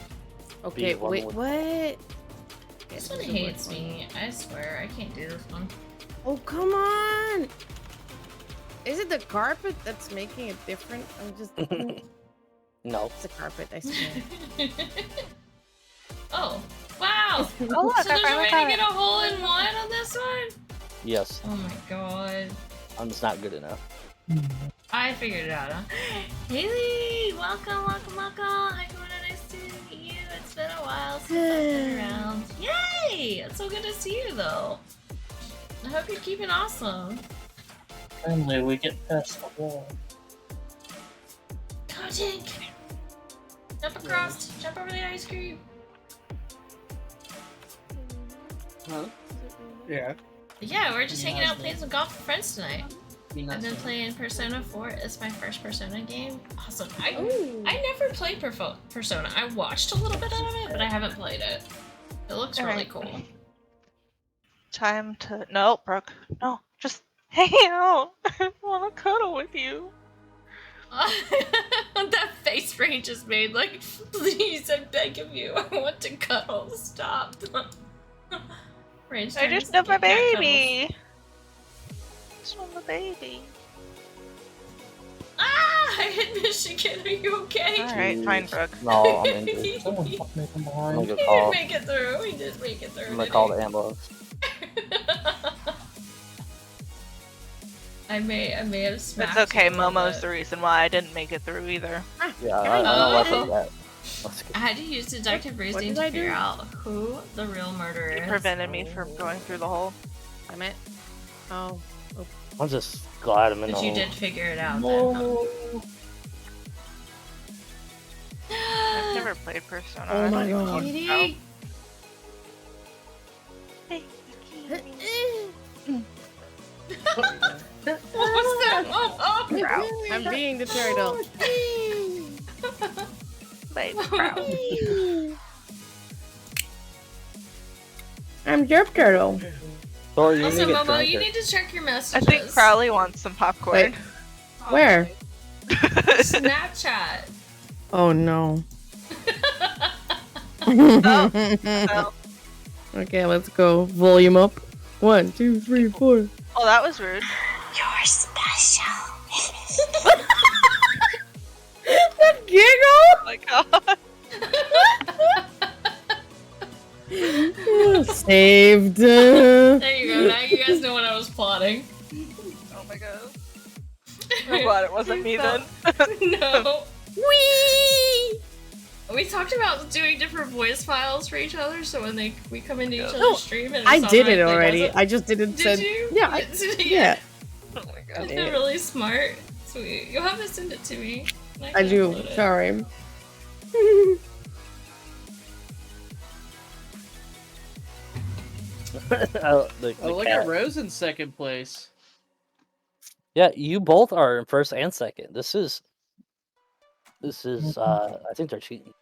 Okay, Be one wait, with- what? This one hates me. I swear, I can't do this one. Oh, come on! Is it the carpet that's making it different? I'm just. No. It's the carpet, I swear. Oh, wow! Oh look, So I there's a finally way got to it. get a hole in one on this one? Yes. Oh my god. I'm just not good enough. I figured it out, huh? Haley! Welcome, welcome, welcome! Hi, Kona, nice to meet you. It's been a while since I've been around. Yay! It's so good to see you, though. I hope you're keeping awesome. finally we get past the wall. Go, Tink! Jump across! Jump over the ice cream! Huh? Yeah. Yeah, we're just hanging out playing some golf with friends tonight. Be I've nice been to playing Persona 4. It's my first Persona game. Awesome. I Ooh. never played Persona. I watched a little bit of it, but I haven't played it. It looks really Alright. cool. Time to. No, Brooke. No, just hang out. I want to cuddle with you. That face Rain just made, like, please, I beg of you, I want to cuddle. Stop. Rain's I trying just to love my get cat cuddles. baby. Just want my baby. Ah! I hit Michigan. Are you okay? Alright, fine, Brooke. No, I'm injured. Someone fucked me from I'm behind. gonna He go didn't call. make it through. He didn't make it through. I'm gonna did call he? the ambulance. I may have smacked. It's okay, you a little Momo's bit. the reason why I didn't make it through either. Yeah, I know what Oh. that. Let's go. I had to use deductive reasoning did I to figure do? out who the real murderer It is. prevented me from going through the hole. Damn it. Oh. I'm just glad I'm in the But you hole. did figure it out No. then, I've huh? never played Persona. Oh I my don't god. even Katie! What was that? Oh, I'm being the turtle. know. Baby Proud. I'm Derp Turtle. Thor, you Also, need to get Momo, drunk you here. need to check your I messages. think Crowley wants some popcorn. Wait. Where? Snapchat. Oh no. Oh. Okay, let's go. Volume up. 1, 2, 3, 4. Oh, that was rude. You're special. The giggle? Oh my god. Saved. There you go. Now you guys know what I was plotting. Oh my god. I'm glad it wasn't me then. No. Whee! We talked about doing different voice files for each other, so when we come into each other's No, stream and I it's did it automatically already. does it. I just didn't Did send. you? Yeah, I- yeah. Oh my god. Isn't that really smart? Sweet. You'll have to send it to me. and I can do. upload it. Sorry. The Oh, look cat. at Rose in second place. Yeah, you both are in first and second. This is. I think they're cheating.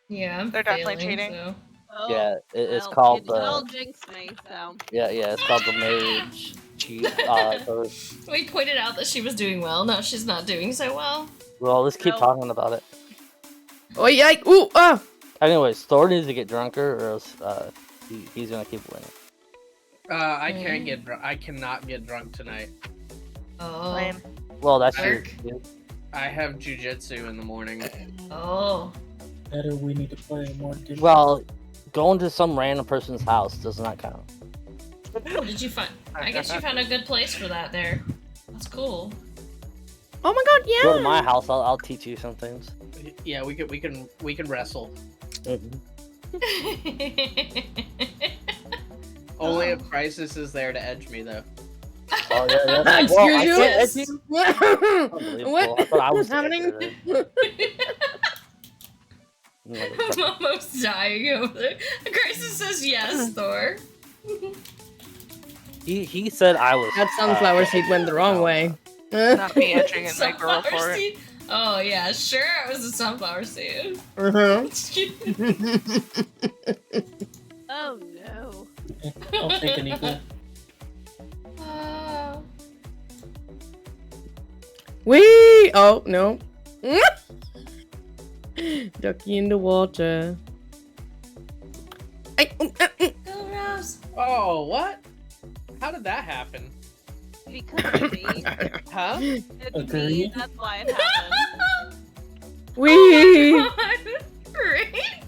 Yeah, I'm They're definitely failing, cheating. So. Oh, Yeah, it's well, called you all the. jinxed me, so. Yeah, it's called the Mage So, We pointed out that she was doing well. No, she's not doing so well. well, let's keep No. talking about it. Oh yeah! Ooh! Ah! Anyways, Thor needs to get drunker, or else he's gonna keep winning. I can't get drunk. I cannot get drunk tonight. Oh. Lame. Well, that's your. Dark. I have jujitsu in the morning. Oh. Better, we need to play more. Disney. Well, going to some random person's house does not count. Did you find? I guess you found a good place for that there. That's cool. Oh my god! Go to Yeah! my house. I'll teach you some things. Yeah, we can wrestle. Mhm. Only if Crisis is there to edge me though. Oh yeah, yeah. Excuse Well, I you? can't edge you. Unbelievable. What? I thought I was What's happening? I'm almost dying over there. Crisis says yes, Thor. He said I was. That sunflower seed went the wrong way. Not me edging in my girl Sunflower for it. seed? Oh yeah, sure. It was a sunflower seed. Uh-huh. Oh no. I'll take an eagle. Wee! Oh no. Ducky in the water. Go, Rose. Oh, what? How did that happen? Because of me. Huh? It's Agree. me, that's why it happened. Wee! Right?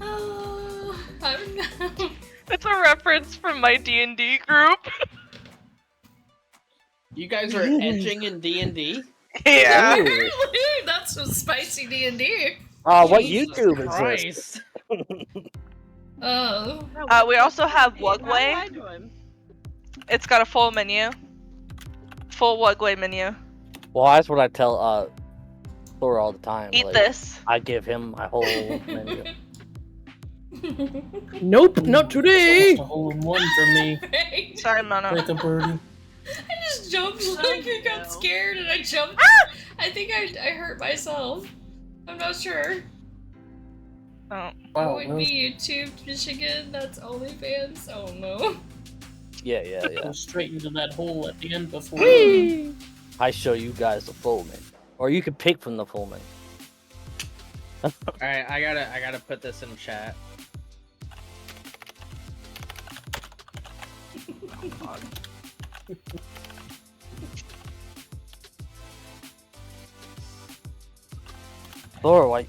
Oh, I don't know. It's a reference from my D&D group. You guys are edging in D&D? Yeah. Ooh. That's some spicy D&D. What Jesus YouTube is Christ. this? Oh. We also have How did I Wugway. join? It's got a full menu. Full Wugway menu. Well, that's what I tell Thor all the time. Eat like, this. I give him my whole menu. Nope, not today. Almost a hole in one for me. Right? Sorry, Mono. Like a birdie. I just jumped like I got no. scared and I jumped. I think I hurt myself. I'm not sure. Oh. It Wow, would Rose be YouTube Michigan. That's OnlyFans. Oh no. Yeah. goes straight into that hole at the end before. Wee! I show you guys the full menu, or you can pick from the full menu. Alright, I gotta put this in chat. Thor, like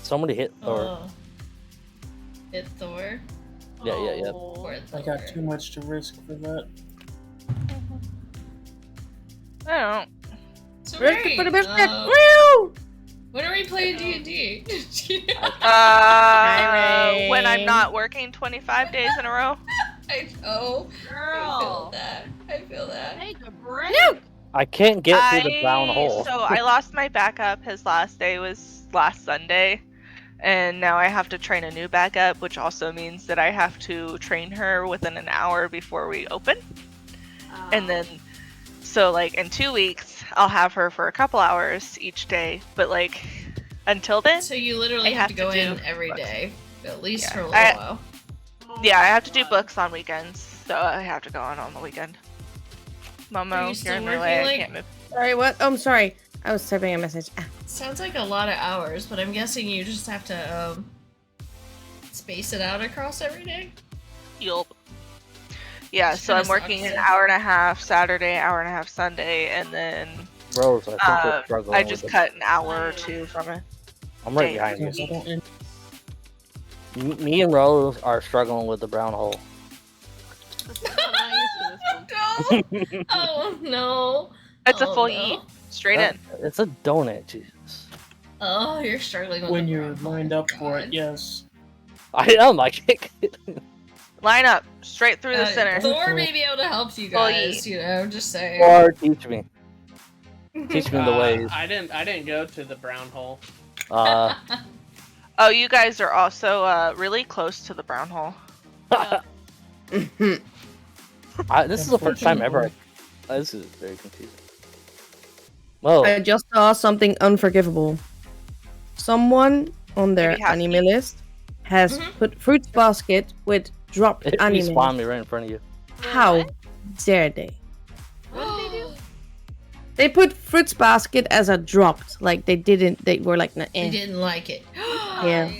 somebody hit Thor. Oh. Hit Thor. Yeah. Oh. Poor I got Thor. too much to risk for that. I don't. So Risk it great. for the biscuit. Uh, Woo! when are we playing D&D? When I'm not working 25 days in a row. I know. I feel Girl. that. I feel that. Take a break. I can't get through the brown hole. So I lost my backup. His last day was last Sunday. And now I have to train a new backup, which also means that I have to train her within an hour before we open. And then, so like in 2 weeks, I'll have her for a couple hours each day. But like, until then, So you literally I have to have go to in do every books. day, at least Yeah. for a little while. yeah, I have to do books on weekends. So I have to go on the weekend. Are Momo, you you're still in my working, way. like- I can't move. Sorry, what? Oh, I'm sorry. I was typing a message. Ah. Sounds like a lot of hours, but I'm guessing you just have to space it out across every day. Yup. Yeah, Which so I'm kinda working sucks. an hour and a half Saturday, hour and a half Sunday, and then Rose, I think you're struggling. I just with cut an hour or two from it. it. I'm right behind Because I you. don't end Me and Rose are struggling with the brown hole. I'm not used to this one. No! Oh no! It's a Oh, full no. eat, straight in. It's a donut, Jesus. Oh, you're struggling with when the you're brown hole. lined up for it, God. yes. I am. I can't get it. Line up, straight through the center. Thor may be able to help you Full guys, eat. you know, just saying. Or teach me. Teach me the ways. I didn't go to the brown hole. Oh, you guys are also really close to the brown hole. This is the first time ever. This is very confusing. Whoa. I just saw something unforgivable. Someone on their Maybe have anime list has Mhm. put fruits basket with dropped It anime. respawned me right in front of you. How dare they? What did they do? They put Fruits Basket as a dropped. Like they didn't. They were like, nah, I eh. didn't like it. Yeah.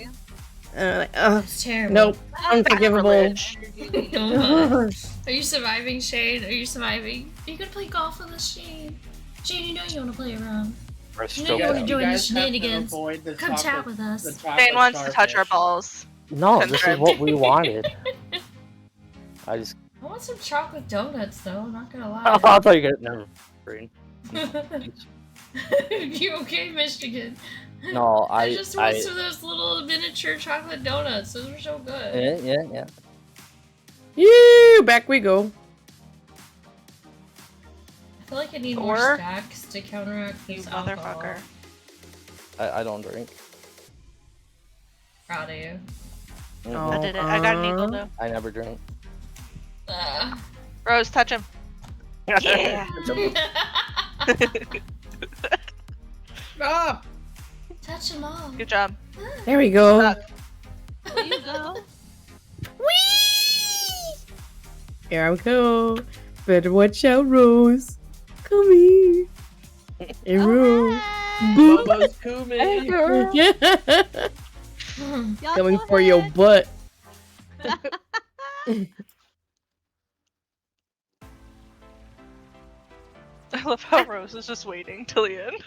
Like, It's terrible. nope. Unforgivable. Sacrilege. Are you surviving, Shane? Are you surviving? Are you gonna play golf with us, Shane? Shane, you know you wanna play around. First You know stroke. you wanna down. join the guys have to shenanigans. avoid the Come chat chocolate- with the us. chocolate Shane wants to touch our starfish. balls. No, this is what we wanted. I just. I want some chocolate donuts, though. I'm not gonna I lie. thought you got never. Brain. You okay, Michigan? No, I just want I. some of those little miniature chocolate donuts. Those are so good. Yeah. Yeah, back we go. I feel like I need more Or- stacks to counteract You this alcohol. motherfucker. I don't drink. Proud of you. Mhm. I did it. I got an eagle Uh-huh. though. I never drink. Rose, touch him. Yeah. Ah! Touch them all. Good job. There we go. There you go. Here I go. Better watch out, Rose. Come here. Hey, Rose. Boop. Momo's Kumi. Yeah. Y'all Coming go for your ahead. butt. I love how Rose is just waiting till the end.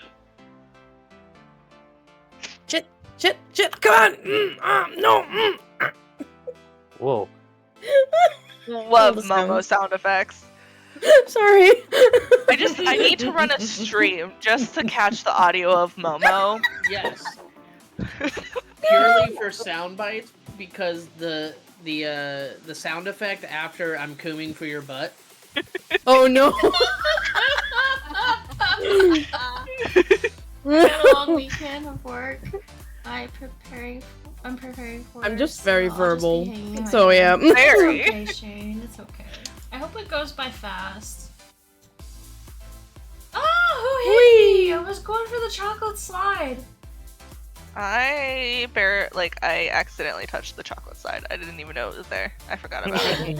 Shit, come on. No. Whoa. Love the Momo sound effects. Sorry. I need to run a stream just to catch the audio of Momo. Yes. Purely for sound bites, because the sound effect after I'm cooming for your butt. Oh no. I had a long weekend of work. I'm preparing for. I'm it, just so very I'll just be verbal. hanging out So here. yeah. It's Very. okay, Shane. It's okay. I hope it goes by fast. Oh, who hit me? I was going for the chocolate slide. I accidentally touched the chocolate side. I didn't even know it was there. I forgot about it.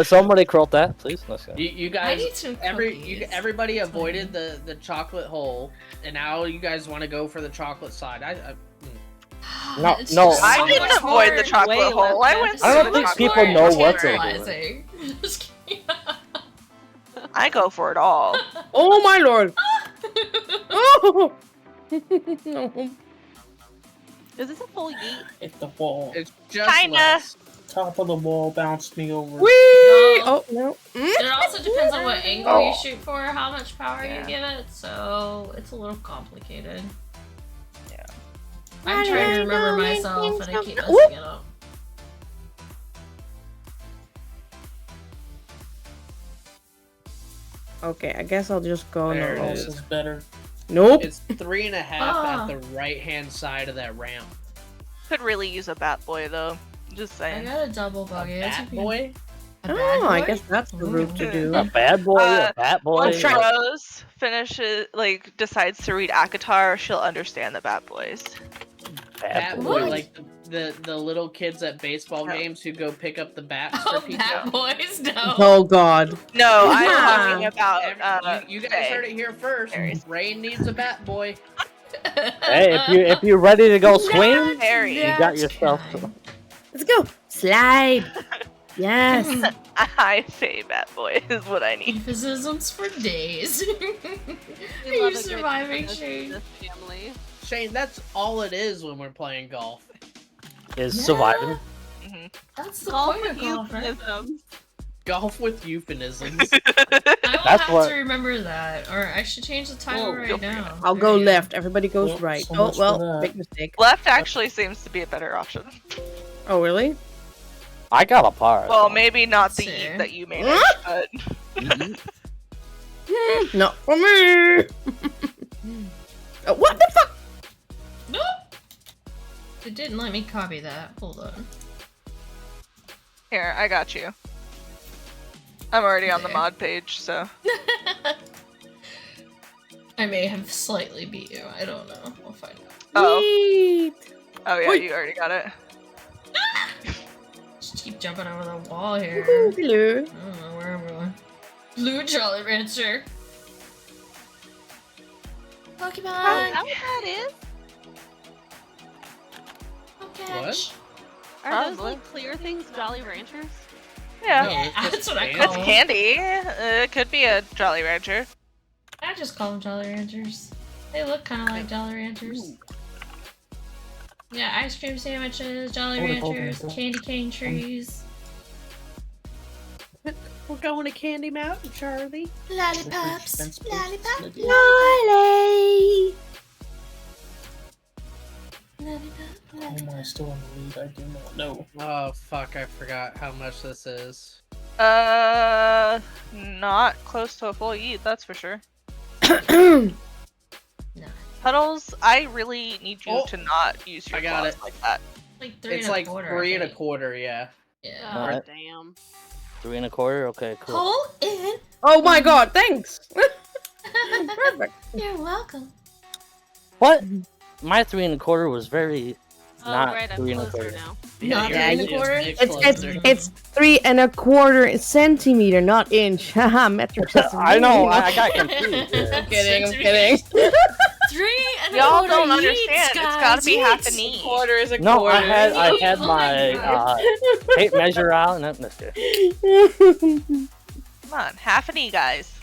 Somebody curl that, please. Let's go. You I guys, need some cookies. everybody avoided the chocolate hole, and now you guys want to go for the chocolate side. No, It's no. just I so didn't much avoid the more- chocolate way hole. less I went I don't through the think much people chocolate more know what they're doing. tantalizing. Just kidding. I go for it all. Oh my lord. Oh. No. Is this a full yeet? Hit the wall. It's just Kinda. less. Top of the wall bounced me over. Whee! Oh no. It also depends on what angle you Oh. shoot for, how much power Yeah. you give it, so it's a little complicated. Yeah. I'm trying to remember myself and I keep messing Whoop. it up. Okay, I guess I'll just go There it normal. Else is better. Nope. It's 3.5 Ah. at the right hand side of that ramp. Could really use a bat boy though. Just I saying. got a double A buggy. bat boy? A bad Oh, I boy? guess that's the route to do. A bad boy, a bat boy. Once try- Rose finishes, decides to read Akatar, she'll understand the Bat Boys. Bad Bat boy. boy, What? like the little kids at baseball No. games who go pick up the bats Oh, for people. bad boys, no. Oh god. No, I'm Yeah. talking about. You guys Faye. heard it here first. Aries. Rain needs a bat boy. Hey, if you're ready to go swing, Very. you got yourself. Let's go. Slide. Yes. I say Bat Boy is what I need. Euphemisms for days. We Are love you a good surviving, euphemism in Shane? this family. Shane, that's all it is when we're playing golf. Is Yeah. surviving. Mhm. That's the Golf point with of golf, right? euphemisms. Golf with euphemisms. I will That's have what- to remember that, or I should change the title Whoa, right you'll now. I'll There go you left. Everybody goes Yep, right. so Oh much for well, that. big mistake. Left actually seems to be a better option. Oh really? I got a par. Well, maybe not the Fair. Eve that you managed, but Not for me. What the fuck? Nope. It didn't let me copy that. Hold on. here, I got you. I'm already on the There. mod page, so. I may have slightly beat you. I don't know. We'll find out. Oh, Yeet. oh yeah, Wait. you already got it. keep jumping over the wall here. Hello. I don't know where I'm going. Blue Jolly Rancher. Oh, is Pokemon. that what that is? Okay. What? Are those Probably. like clear things Jolly Ranchers? Yeah. No, it's just That's what I candy. call It's them. candy. It could be a Jolly Rancher. I just call them Jolly Ranchers. They look kind of like Jolly Ranchers. Yeah, ice cream sandwiches, Jolly I would've called them Ranchers, that. candy cane trees, We're going to Candy Mountain, Charlie. lollipops, Expensive. lollipop, Maybe. Lolly. lollipop, How lollipop. am I still in the lead? I do not know. Oh fuck! I forgot how much this is. Not close to a full eat, that's for sure. No. Puddles, I really need you Oh, to not use your I got claws it. like that. Like three It's and a like quarter. three I and a think. quarter. Yeah. Yeah. Oh, Alright. damn. 3 1/4. Okay, cool. Hole in. Oh my god, thanks. Perfect. You're welcome. What? My 3 1/4 was very Oh, not right, I'm 3 closer 1/4. now. Not you're 3 and a just quarter? big It's closer. it's 3 1/4 centimeter, not inch. Haha, metric system. I know. I got confused. I'm Yeah. kidding. I'm kidding. 3 and a Y'all quarter don't yeets, understand. It's guys, gotta be half yeets. an eat. Quarter is a No, quarter. I had Oh my my God. tape measure out, and that missed it. Come on, half an E, guys.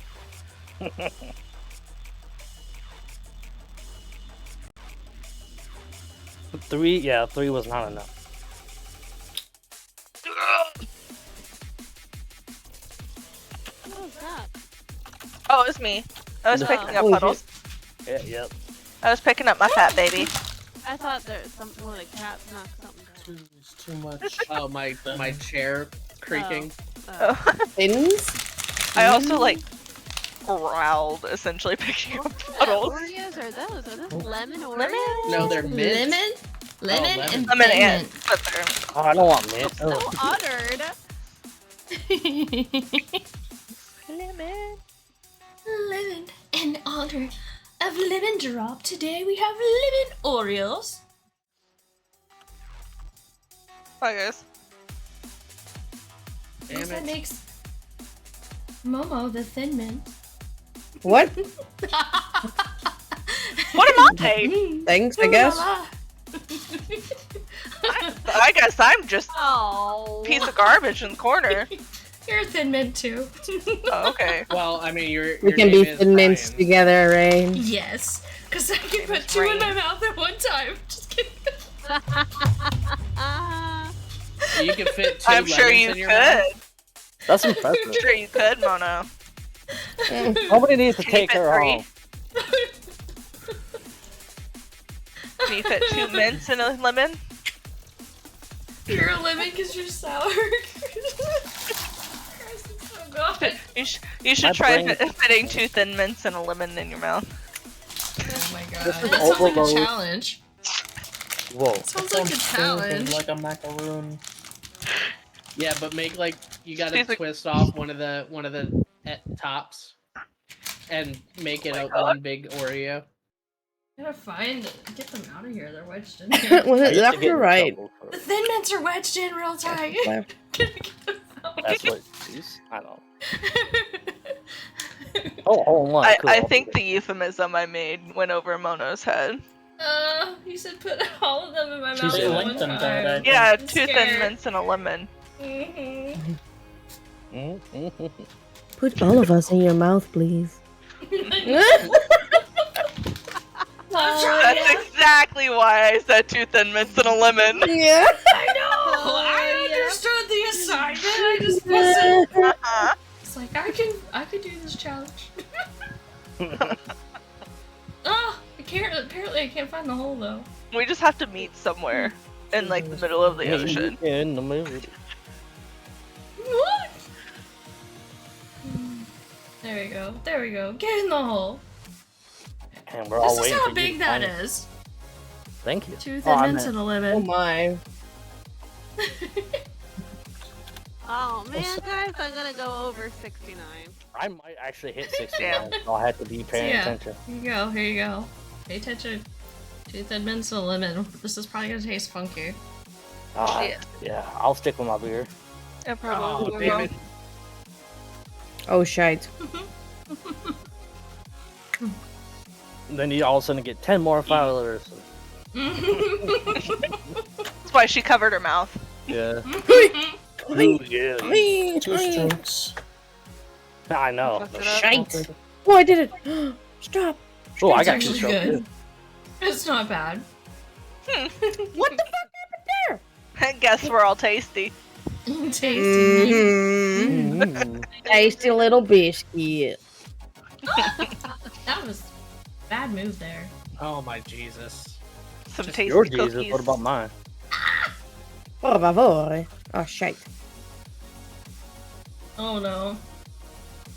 3, yeah, 3 was not enough. What was that? Oh, it was me. I was No. picking up Holy puddles. Yeah, yep. I was picking up my fat baby. I thought there was something with a cat knocked something down. It's too much. Oh my chair creaking. Oh. Thins? I also like growled essentially picking up What puddles. Oreos are those? Are those Oh. lemon Oreos? Lemon? No, they're mint. Lemon, lemon, lemon. and Lemon thin and mint. but they're Oh, I don't want mint. So Ugh. uttered. lemon. Lemon. In honor of Lemon Drop, today we have lemon Oreos. Bye guys. Because Damn that it. makes Momo the Thin Mint. What? What am I? Thanks, I guess. I guess I'm just a Oh. piece of garbage in the corner. You're a Thin Mint too. Oh, okay. Well, I mean, We your can name be is thin mints Ryan. together, Rain. Yes, because I can Name put is 2 in my Rain. mouth at one time. Just kidding. You can fit 2 I'm sure lemons you in your mouth. could. That's I'm impressive. sure you could, Mono. Nobody needs to Can you take fit her 3? home. Can you fit 2 mints in a lemon? You're a lemon because you're sour. Christ, it's so good. You should My try brain- fitting 2 thin mints and a lemon in your mouth. Oh my god. This is That sounds like a overload. challenge. Whoa. Sounds like a challenge. Like a macaroon. Yeah, but make like you gotta She's like- twist off one of the tops and make it my a God. one big Oreo. Get them out of here. They're wedged in here. Was I it used to left get or in right? trouble for The it. Thin Mints are wedged in real tight. Left. That's what. Jeez, I don't. Oh, hold on. I think the euphemism I made went over Mono's head. You said put all of them in my mouth She's at They one linked them time. that, Yeah, I'm 2 scared. thin mints and a lemon. Mhm. Put all of us in your mouth, please. I'm trying. That's exactly why I said 2 thin mints and a lemon. Yeah. I know. I understood the assignment. I just wasn't. Uh-huh. It's like I could do this challenge. Oh, I can't. Apparently, I can't find the hole though. We just have to meet somewhere in like the middle of the ocean. In the movie. What? There we go. There we go. Get in the hole. And we're all This is waiting how for you big to that find it. is. Thank you. 2 Oh, thin I mints meant- and a Oh lemon. my. Oh man, guys, I'm gonna go over 69. I might actually hit 69, so I'll have to be paying Yeah. attention. Here you go. Here you go. Pay attention. 2 thin mints and a lemon. This is probably gonna taste funky. Ah, Yeah. yeah, I'll stick with my beer. It probably Oh, will. damn it. Oh shite. And then you all of a sudden get 10 more followers. That's why she covered her mouth. Yeah. Ooh, yeah. Two strokes. I know. Fucked it up. Shite. Oh, I did it. Stop. Oh, I It's got 2 actually strokes. good. too. It's not bad. What the fuck happened there? I guess we're all tasty. Tasty. Mm-hmm. Mm. Tasty little biscuit. That was bad move there. Oh my Jesus. Some Just tasty Your cookies. Jesus, what about mine? Por favor. Oh shite. Oh no.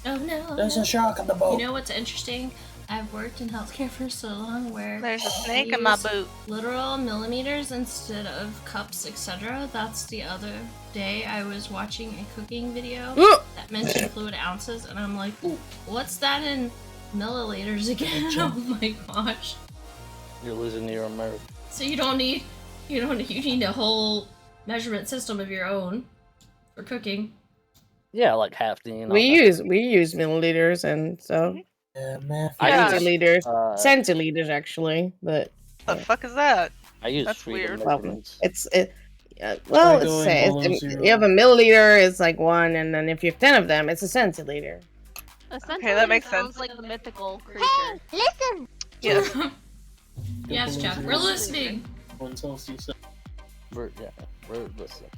Oh no. There's a shark on the boat. You know what's interesting? I've worked in healthcare for so long where There's a snake in my use boot. literal millimeters instead of cups, etc. That's the other day I was watching a cooking video Ugh. that mentioned fluid ounces, and I'm like, what's that in milliliters again? Oh my gosh. You're losing your America. So you need a whole measurement system of your own for cooking. Yeah, like hafting. We use milliliters and so Yeah, math. I Yeah. use, centiliters, uh, actually, but The fuck is that? I use That's freedom weird. measurements. well, Try going below it's zero. you have a milliliter, it's like 1, and then if you have 10 of them, it's a centiliter. Essentially, that makes sounds sense. like the mythical creature. Yes. Yes, below Jeff, zero. we're listening. 1 Celsius. We're listening.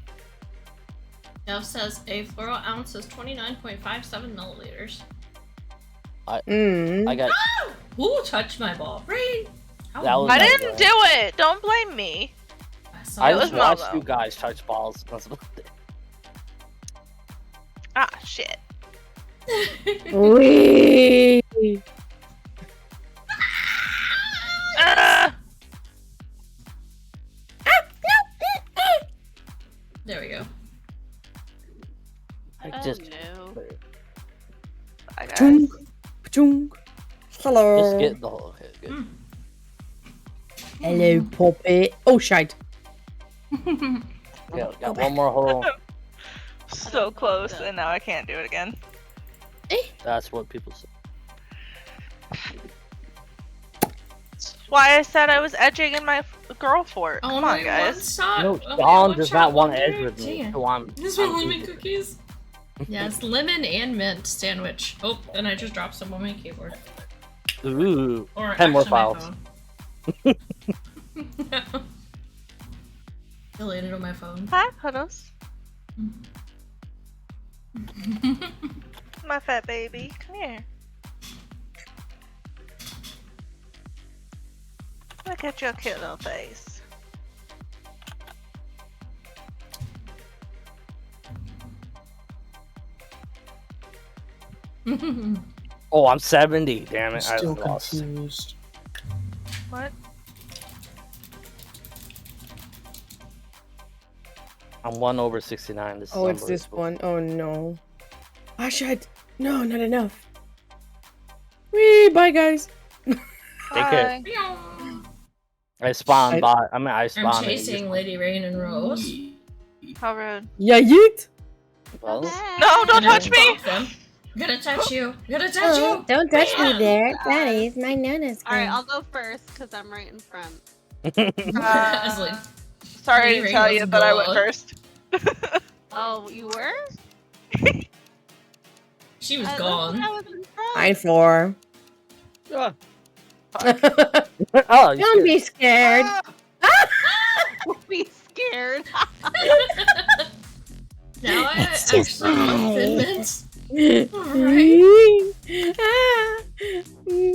Jeff says a floral ounce is 29.57 milliliters. Mm. I got Who touched my ball? Rain! How That was- I That's didn't right. do it. Don't blame me. I saw I It was just watched Malvo. you guys touch balls. That's about it. Ah, shit. Wee. Ah! There we go. I Oh just no. Bye, guys. Chung, chung. Hello. just get the whole. Okay, good. Hello, puppet. Oh shite. Yeah, got one more hole. So close, and now I can't do it again. That's what people say. That's why I said I was edging in my girl fort. Oh Come my on, guys. One shot. No, oh, Dawn one does shot not want to wonder. edge with me, Dang it. so I'm. This one I'm lemon choosing. cookies. Yes, lemon and mint sandwich. Oh, and I just dropped some on my keyboard. Ooh, Or 10 more actually my files. phone. Deleted on my phone. Hi, Puddles. My fat baby. Come here. Look at your cute little face. Oh, I'm 70. Damn I'm it, I still lost. confused. What? I'm 1 over 69. This is Oh, it's this unbelievable. one. Oh no. Ah shite. No, not enough. Wee. Bye, guys. Take care. Hi. I spawned I- bot. I mean, I I'm spawned. it. chasing Lady Rain and Rose. How rude. Yeah, yeet. Well, No, don't I'm touch me! I'm gonna touch you. I'm gonna touch you. Don't touch me there. That is my nana's. Alright, I'll go first because I'm right in front. It's like, Sorry Lady to tell Rain you was that I went gold. first. Oh, you were? she was I gone. was in front. I 4. oh, you Don't be scared. Don't be scared. Now I That's so actually love funny. Thin Mints.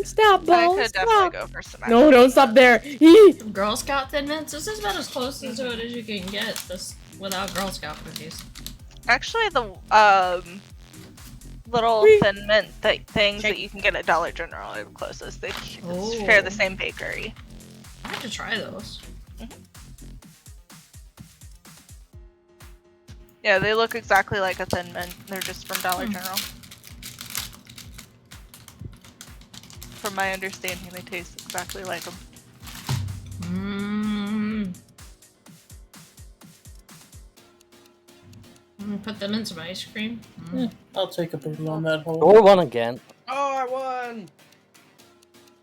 Stop, I balls. could Stop. definitely go for some. No, don't stop there. Eee. Girl Scout Thin Mints. This is about as close to it as you can get this without Girl Scout cookies. Actually, the little Whee! thin mint things Shake. that you can get at Dollar General are the closest. They Oh. share the same bakery. I have to try those. Yeah, they look exactly like a thin mint. They're just from Dollar General. From my understanding, they taste exactly like them. Mmm. put them in some ice cream. Yeah, I'll take a booty on that hole. Or one again. Oh, I won!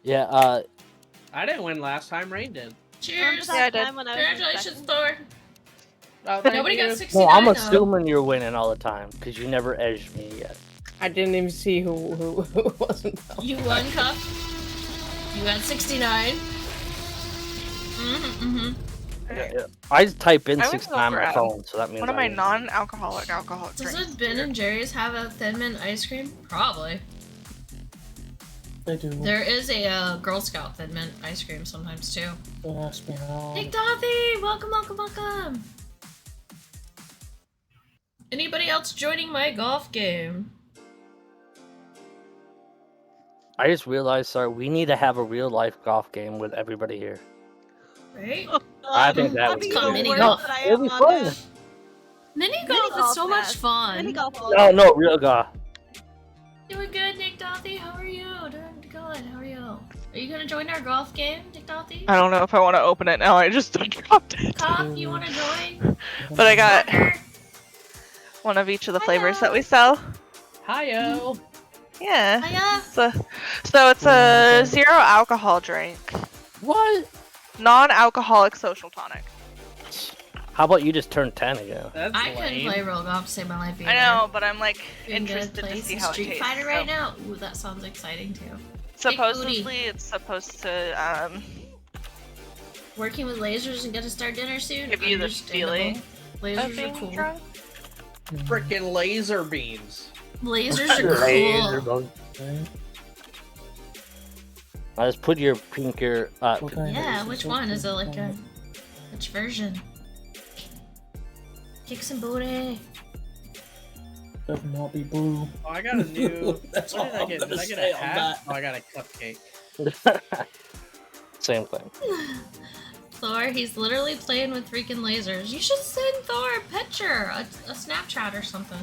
Yeah, I didn't win last time. Rain did. Cheers! Yeah, I did. Congratulations, Thor. Oh, thank Nobody you. got 69 no, I'm though. assuming you're winning all the time because you never edged me yet. I didn't even see who wasn't. You won, Cup. You got 69. Yeah. I type in I would 69 on go my grab phone, so that means One of I my win. non-alcoholic Does drinks. it Ben and Jerry's have a Thin Mint ice cream? Probably. They do. There is a Girl Scout Thin Mint ice cream sometimes too. Pass me on. Nick Dothy! Welcome, welcome, welcome! Anybody else joining my golf game? I just realized, sorry, we need to have a real life golf game with everybody here. Right? I think that I'd would be be called the mini worst golf. that I It'll am be on fun. this. Mini Mini golf is golf, so much yes. fun. Mini golf. No, real golf. Doing good, Nick Dothy. How are you? Doing good. How are you? Are you gonna join our golf game, Nick Dothy? I don't know if I want to open it now. I just dropped it. Cop, you wanna join? But I got Parker? one of each of the flavors that we sell. Hi-yo. Yeah. Hiya. So it's a zero alcohol drink, What? non-alcoholic social tonic. How about you just turn 10 again? That's I couldn't lame. play real golf to save my life either. I know, but I'm like Doing good. interested to Play see some how it Street tastes. Fighter right now. Ooh, that sounds exciting too. Supposedly, it's supposed to Working with lasers and get to start dinner soon. give you the Understandable. feeling of Lasers are being cool. drunk. Frickin' laser beams. Lasers are cool. I just put your pinker. What kind Yeah, of- which one is it? Like a which version? Kick some booty. Better not be blue. Oh, I got a new. That's What did all I get? I'm Did gonna I get say a on hat? that. Oh, I got a cupcake. Same thing. Thor, he's literally playing with freaking lasers. You should send Thor a picture, a Snapchat or something.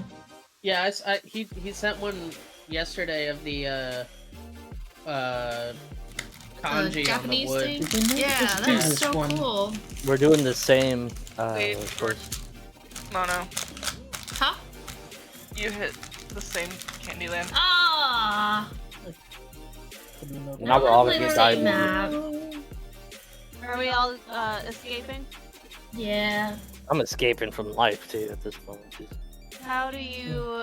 Yeah, he sent one yesterday of the kanji Japanese on the thing? wood. Did they make Yeah, this that's this so one? cool. We're doing the same. Wait, first. Mono, Huh? you hit the same Candyland. Ah! Now we're all gonna Play get the same diabetes. map. Are we all escaping? Yeah. I'm escaping from life too at this point. How do you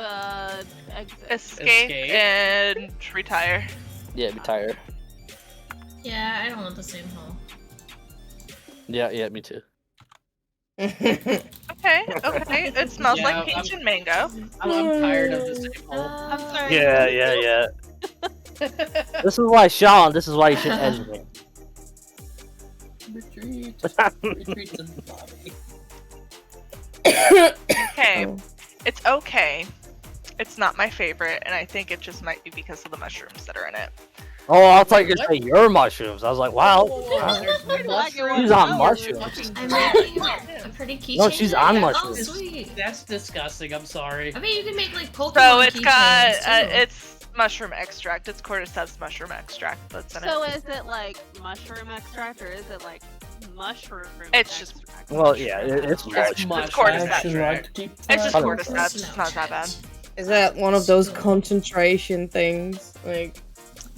exit? Escape, Escape. and retire. Yeah, be tired. Yeah, I don't want the same hole. Yeah, me too. Okay. It smells Yeah, like peach and mango. I'm tired of the same hole. I'm sorry. Yeah. This is why, Sean. This is why you should edge me. Retreat. Retreat to the lobby. Okay. It's okay. It's not my favorite, and I think it just might be because of the mushrooms that are in it. Oh, I thought you were saying your mushrooms. I was like, wow. There's mushrooms. She's on Oh, mushrooms. I'm making a pretty keychain. No, she's on Oh, mushrooms. sweet. That's disgusting. I'm sorry. I mean, you can make like Pokemon So it's got keychains, too. it's mushroom extract. It's cordyceps mushroom extract that's in So it. is it like mushroom extract or is it like mushroom? It's just- extract? Well, yeah, it's It's mushroom. I cordyceps. actually like deep It's just fried cordyceps. It's not that bad. Is that one of those concentration things? Like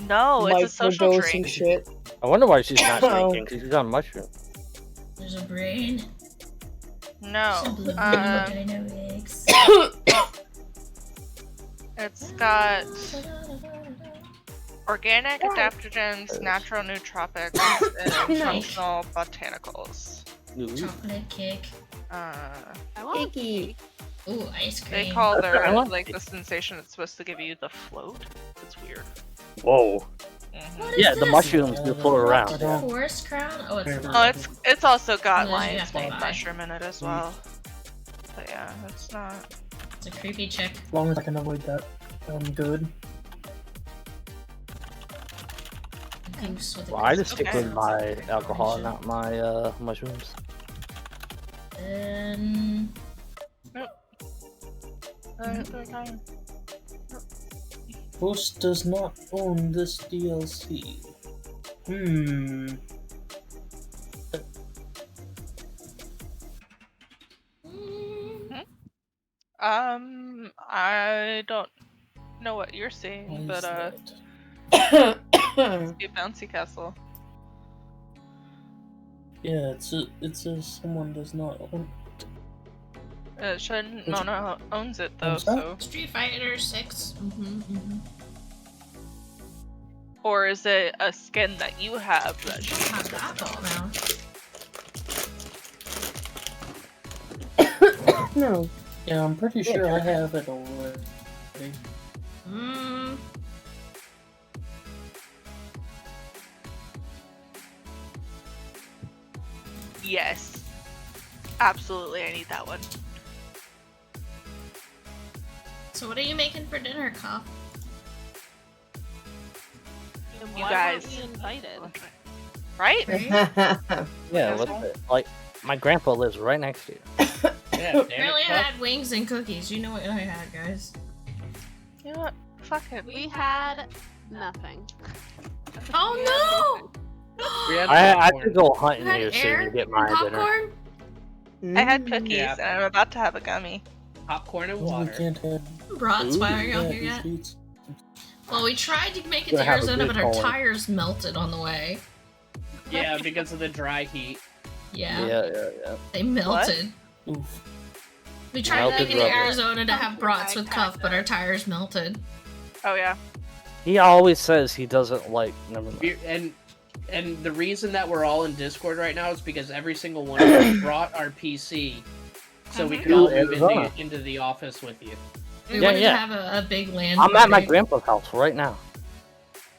No, it's a social microdosing drink. shit? I wonder why she's not Oh. drinking because she's on mushrooms. There's a brain. No. Some blue dino eggs. It's got organic adaptogens, natural nootropics, and functional botanicals. Ooh. Chocolate cake. I want Icky. Ooh, ice They cream. call I their like like it. the sensation it's supposed to give you the float. It's weird. Whoa. Mhm. What is Yeah, the this? mushrooms do float around. Forest crown? Oh, it's Favorite. Oh, it's also got Yeah, you lion's have to mane buy. mushroom in it as well. But yeah, it's not. It's a creepy chick. As long as I can avoid that, I'm good. Goose with a Well, I goose. just stick Okay. with my alcohol, not my mushrooms. Then Ghost does not own this DLC. I don't know what you're seeing, Why but is that? see bouncy castle. Yeah, it says someone does not own. Shen Which- Nona owns it though, I'm sorry? so. Street Fighter 6. Or is it a skin that you have that she How did that go now? No. Yeah, I'm pretty sure I have it already. Mm. Yes. Absolutely, I need that one. So what are you making for dinner, Cuff? And You why guys- weren't we invited? Right? Right? Yeah, Asshole. what the, like my grandpa lives right next to you. Yeah, damn Apparently it, I Puff. had wings and cookies. You know what I had, guys. You know what? Fuck it. We had nothing. Oh We no! had I popcorn. could go You hunting had here soon air to get and my dinner. popcorn? I had cookies, Yeah. and I'm about to have a gummy. Popcorn and Well, we water. can't have Brats, why aren't y'all yeah, here these yet? sweets. Well, we tried to make it Gonna to have a Arizona, good but our calling. tires melted on the way. Yeah, because of the dry heat. Yeah, Yeah. they melted. Oof. We tried to Melted make it to rubber. Arizona to have brats with Cuff, but our tires melted. Oh yeah. He always says he doesn't like. Never mind. And the reason that we're all in Discord right now is because every single one of us brought our PC so we could all move Arizona. into the office with you. We Yeah, wanted yeah. to have a big land I'm at my party. grandpa's house right now.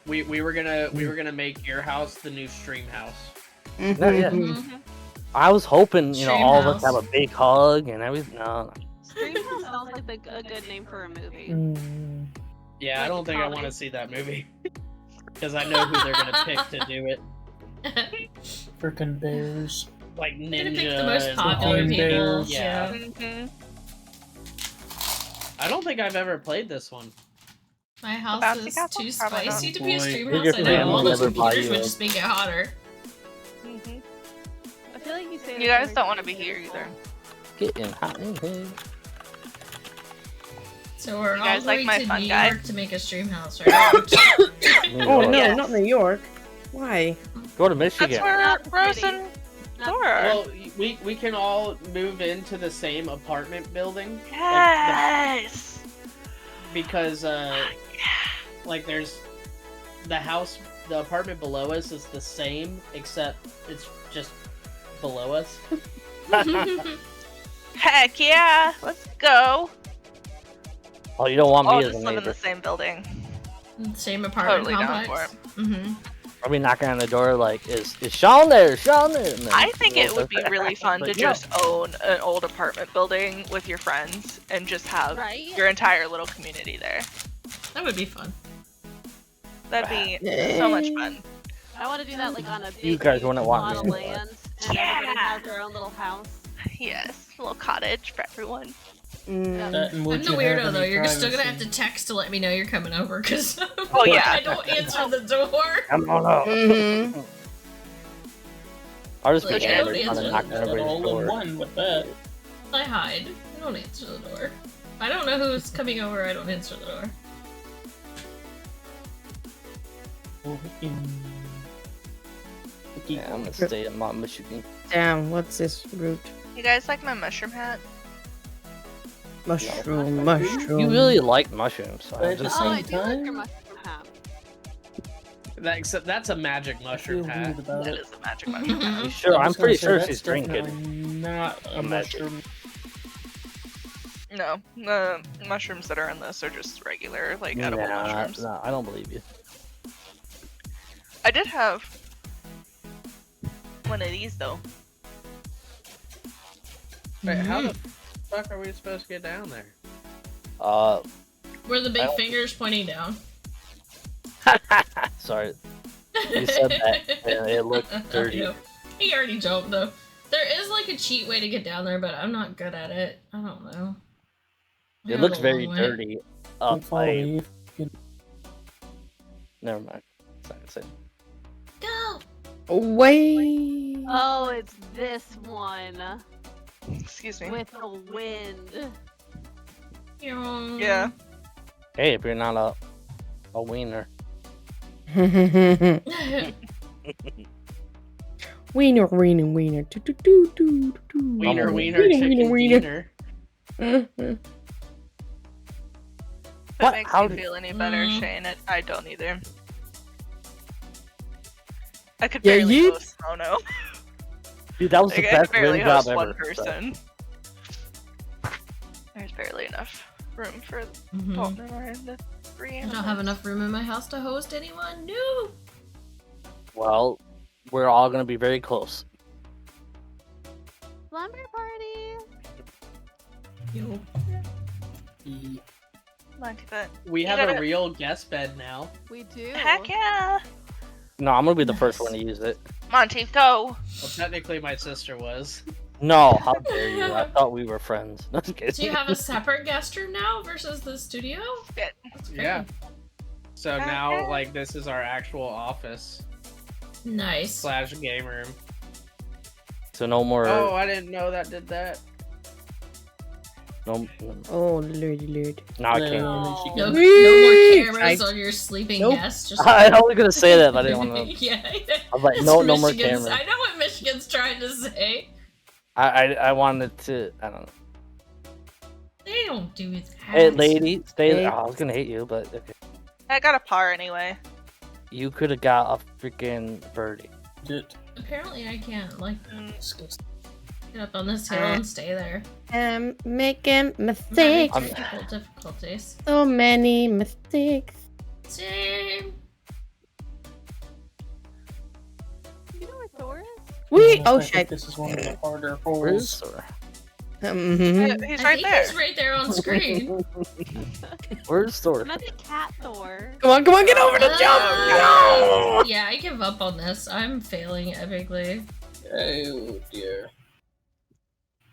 We were gonna make your house the new stream house. Yeah. Mhm. I was hoping, you know, Stream all of us house. have a big hug and everything. No. Stream House sounds like a good name for a movie. Mm, Yeah, I Like don't think I Tommy. want to see that movie because I know who they're gonna pick to do it, frickin' bears. like Gonna Ninja. pick the most and- popular Flying people. bears. Yeah. Mm-hmm. I don't think I've ever played this one. My house Bouncy is Castle? too Probably not. spicy to be a Boy, stream your house. I know family all those never buy computers you would a- just make it hotter. Mm-hmm. I feel like you say You this guys every don't time want to be you say here it. either. Getting hot in here. So we're You all guys like going my to fun New guy? York to make a stream house, right? Oh no, Yes. not New York. Why? Go to That's Michigan. where Not Rose pretty. and Not Dora are. Well, we can all move into the same apartment building. Yes. Because like there's the house, the apartment below us is the same except it's just below us. Heck yeah. Let's go. Oh, you don't want All me as just a live in neighbor. the same building. Same apartment Totally down complex. for Mm-hmm. I'll be knocking on the door like, is Sean there? Sean there? And then I think it we'll would be just- really fun to But yeah. just own an old apartment building with your friends and just have Right? your entire little community there. That would be fun. That'd be so much fun. I want to do that like on a big You guys wouldn't want plot me of to do land, and Yeah. everybody has their own little house. Yes, a little cottage for everyone. Mm. That and would I'm the you have weirdo though. any You're still gonna have privacy? to text to let me know you're coming over because Oh, yeah. I don't answer the door. Come on up. Mhm. I'll just be Like, I hammered don't trying to answer knock on the everybody's All in door. one with that. I hide. I don't answer the door. If I don't know who's coming over, I don't answer the door. Oh, Yeah, I'm gonna stay in my Michigan. Damn, what's this root? You guys like my mushroom hat? Mushroom, mushroom. You really like mushrooms. So But I'm at the just, Oh, same I do like your time, mushroom hat. Except that's a magic I feel mushroom hat. weird about That it. is a magic mushroom hat. you sure? I'm just pretty gonna sure say she's that's drinking. definitely not a Magic. mushroom. No, the mushrooms that are in this are just regular, like edible mushrooms. Nah, I don't believe you. I did have one of these though. Wait, how the fuck are we supposed to get down there? Where the I big don't- finger's pointing down. Sorry. You said that, and it looked dirty. Yeah. He already jumped though. There is like a cheat way to get down there, but I'm not good at it. I don't know. I It got looks a very long way. dirty. Don't follow I me. never mind. Sorry, say. Go! Wait. Oh, it's this one Excuse me. with the wind. Yeah. Hey, if you're not a wiener. Wiener, wiener, wiener. Do, do, do, do, do. Wiener, Wiener, wiener, chicken wiener. wiener. If it What? makes How you did- feel any better, Mm. Shane, I don't either. I could Yeah, barely you- host Mono. Dude, that was Like, the I could best barely rim job host ever. one so. person. There's barely enough room for Mhm. Dalton and I and the three I animals. don't have enough room in my house to host anyone. No. Well, we're all gonna be very close. Slumber party. Yo. Like that. We You have gotta- a real guest bed now. We do. Heck yeah! No, I'm gonna be the first one to use it. Monty, go! Well, technically, my sister was. No, how dare you? I thought we were friends. No, just kidding. So you have a separate guest room now versus the studio? Yeah. That's great. Yeah. So now, like, this is our actual office Nice. / game room. So no more. Oh, I didn't know that did that. No. Oh, lordy, lord. Now I can't. No, Oh. no more Whee! cameras I- on your sleeping Nope. guests. Just I was gonna say that, but I didn't want to. yeah. I was like, It's no more Michigan's- cameras. I know what Michigan's trying to say. I wanted to. I don't know. They don't do that. Hey, lady, stay. Hey. Oh, I was gonna hate you, but okay. I got a par anyway. You could have got a freaking birdie. Did. Apparently, I can't like Disgusting. get up on this hill and stay there. Making I'm mistakes. having technical difficulties. So many mistakes. Same. You know where Thor is? Wee! I Oh, think shit. This is one of the harder Where's holes. Thor? He's I right think there. he's right there on screen. Where's Thor? I meant the cat Thor. Come on, get over the jump! No! Yeah, I give up on this. I'm failing epically. Oh dear.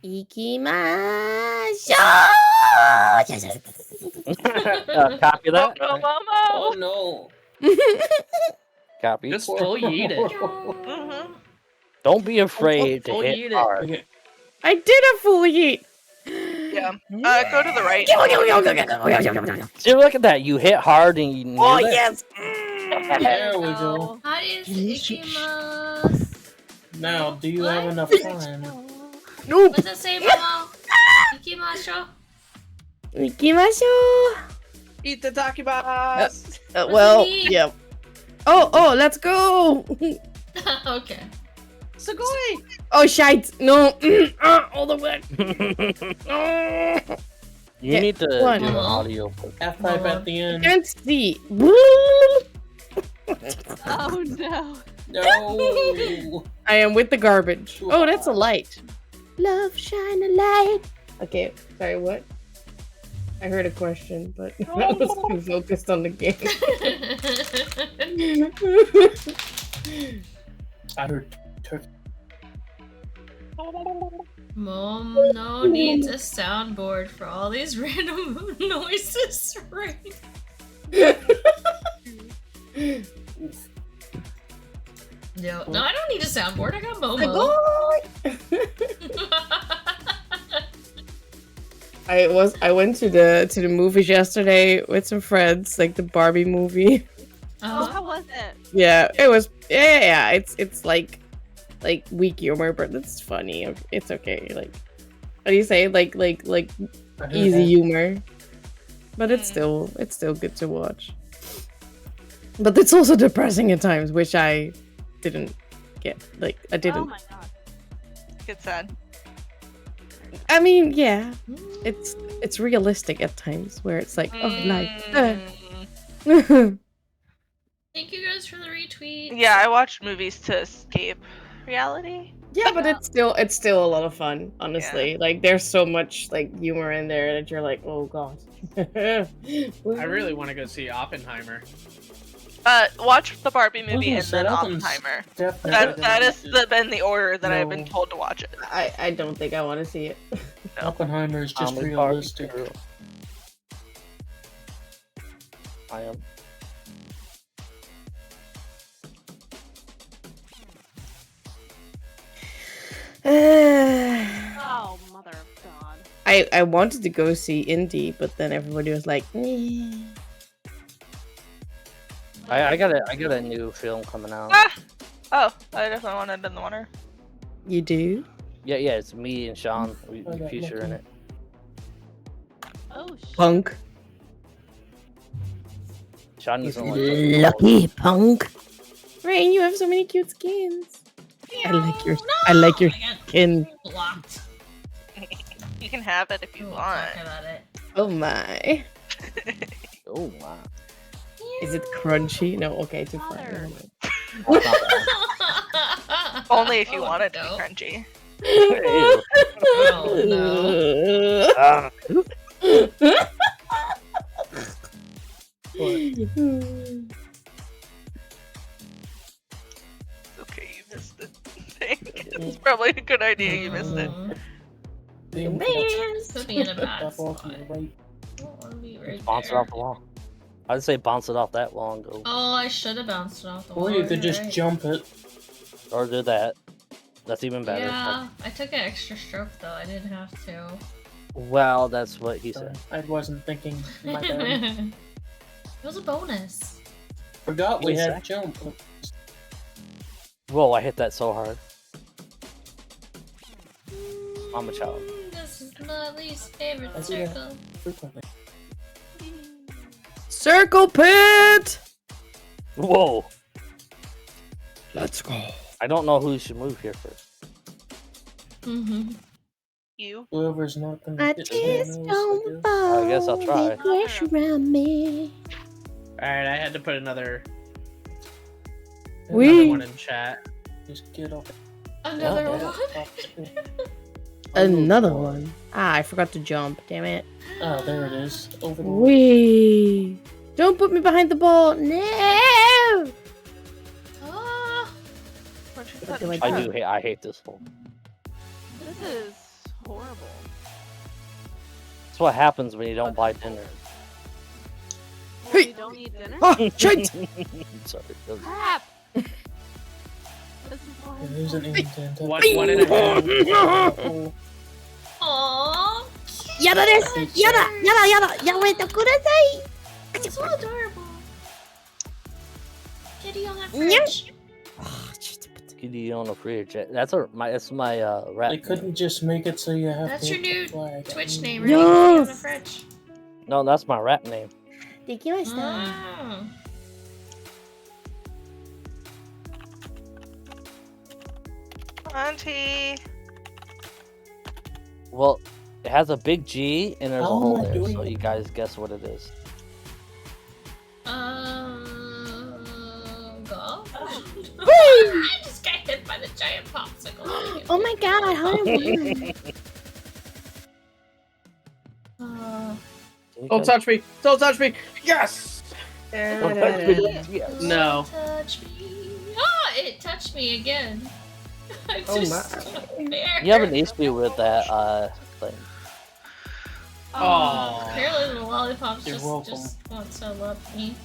Ikimashou! Copy that. Momo, Oh Momo! no. Copy. Just full yeet it. Mhm. Don't be afraid Full to yeet hit it. hard. Okay. I did a full yeet! Yeah. Go to the right. See, look at that. You hit hard and you. Oh, nailed it. yes! There we go. Adios, ikimasu. Now, do you have What? enough time? Nope! What's that say, Momo? Ikimasho? Ikimashou! Eat the takibas! Well, mean? yeah. Oh, let's go! Okay. Sugoi! Oh, shite! No! All the way! You Yeah, need to one. do an audio. Half pipe at the end. Can't see. Oh no. No. I am with the garbage. Oh, that's a light. Love, shine a light. Okay, sorry, what? I heard a question, but I was too focused on the game. I heard turkey. Momo needs a soundboard for all these random noises, right? No, I don't need a soundboard. I got Momo. I went to the movies yesterday with some friends, like the Barbie movie. Oh, how was it? Yeah, it was. Yeah. It's like weak humor, but it's funny. It's okay. Like, how do you say? Like I heard easy that. humor, but it's still good to watch. But it's also depressing at times, which I didn't get. Like, I Oh didn't. my god. Get sad. I mean, yeah, it's realistic at times where it's like, oh, life. Mm. Thank you guys for the retweet. Yeah, I watch movies to escape reality. Yeah, but it's still a lot of fun, honestly. Like, there's so much like humor in there that you're like, oh god. I really want to go see Oppenheimer. Watch the Barbie movie and Set then up and Oppenheimer. definitely That has gonna been the order that I've been No. told to watch it. I don't think I want to see it. Oppenheimer is just Family Party realistic. Girl. I am. Oh, mother of God. I I wanted to go see Indie, but then everybody was like, "Eh." I got a new film coming out. Ah! Oh, I definitely wanted in the water. You do? Yeah, it's me and Sean. We I got feature in lucky. it. Oh shit. Punk. Sean doesn't like Lucky punk. Rain, you have so many cute skins. I like your skin. Blocked. You can have it if you We'll want. talk about it. Oh my. Oh wow. Is it crunchy? No, okay, too far. Father. Never mind. That's not bad. Only if you Oh, want it to no. be crunchy. Ew. Oh, no. Ah. Okay, you missed it. It's probably a good idea you missed it. Damn, Put me in a bad Step off spot. to the right. I don't want to be right Bounce it there. off the wall. I'd say bounce it off that wall and go. Oh, I should have bounced it off the wall. Or you could you're just right. jump it. Or do that. That's even better. Yeah, I took an extra stroke though. I didn't have to. Well, that's what he Sorry, said. I wasn't thinking. My bad. It was a bonus. Forgot we had Exactly. jump. Whoa, I hit that so hard. I'm a child. This is my least favorite I see that. circle. Frequently. Circle pit! Whoa. Let's go. I don't know who should move here first. Mm-hmm. You? Whoever's not gonna I hit just someone else, don't guess. fall. I guess I'll try. They crash around me. Alright, I had to put another We- one in chat. Just get off. Another Yeah, one. Another one. Ah, I forgot to jump. Damn it. Oh, there it is. Over the Wee. Don't put me behind the ball. No. Ah, Where'd you What put do I it? do? I hate this hole. This is horrible. That's what happens when you don't buy dinner. Well, Hey. you don't eat dinner? Oh, shit. Sorry. that was- Crap! This is Yeah, there's an indent. One and a half. Oh, Aww. Yada this. Yada, yada, yada. Yada kudasai. It's so adorable. Kitty on that Yeah. fridge. Kitty on the fridge. That's my rap. they couldn't just make it so you have That's to your hit the new flag. Twitch I name, mean, right? Kitty on the Yes. fridge. name. No, that's my rap name. Ah. Auntie. Well, it has a big G and there's a How am hole I there, doing so it? you guys guess what it is. Golf? I just got hit by the giant popsicle. Oh my god, how do I You Don't guys- touch me! Don't touch me! Yes! Don't touch me. Yes. No. Touch me. Oh, it touched me again. I Oh just there. You have an issue with that thing. Oh, Aw. apparently the lollipops You're welcome. just want to love me.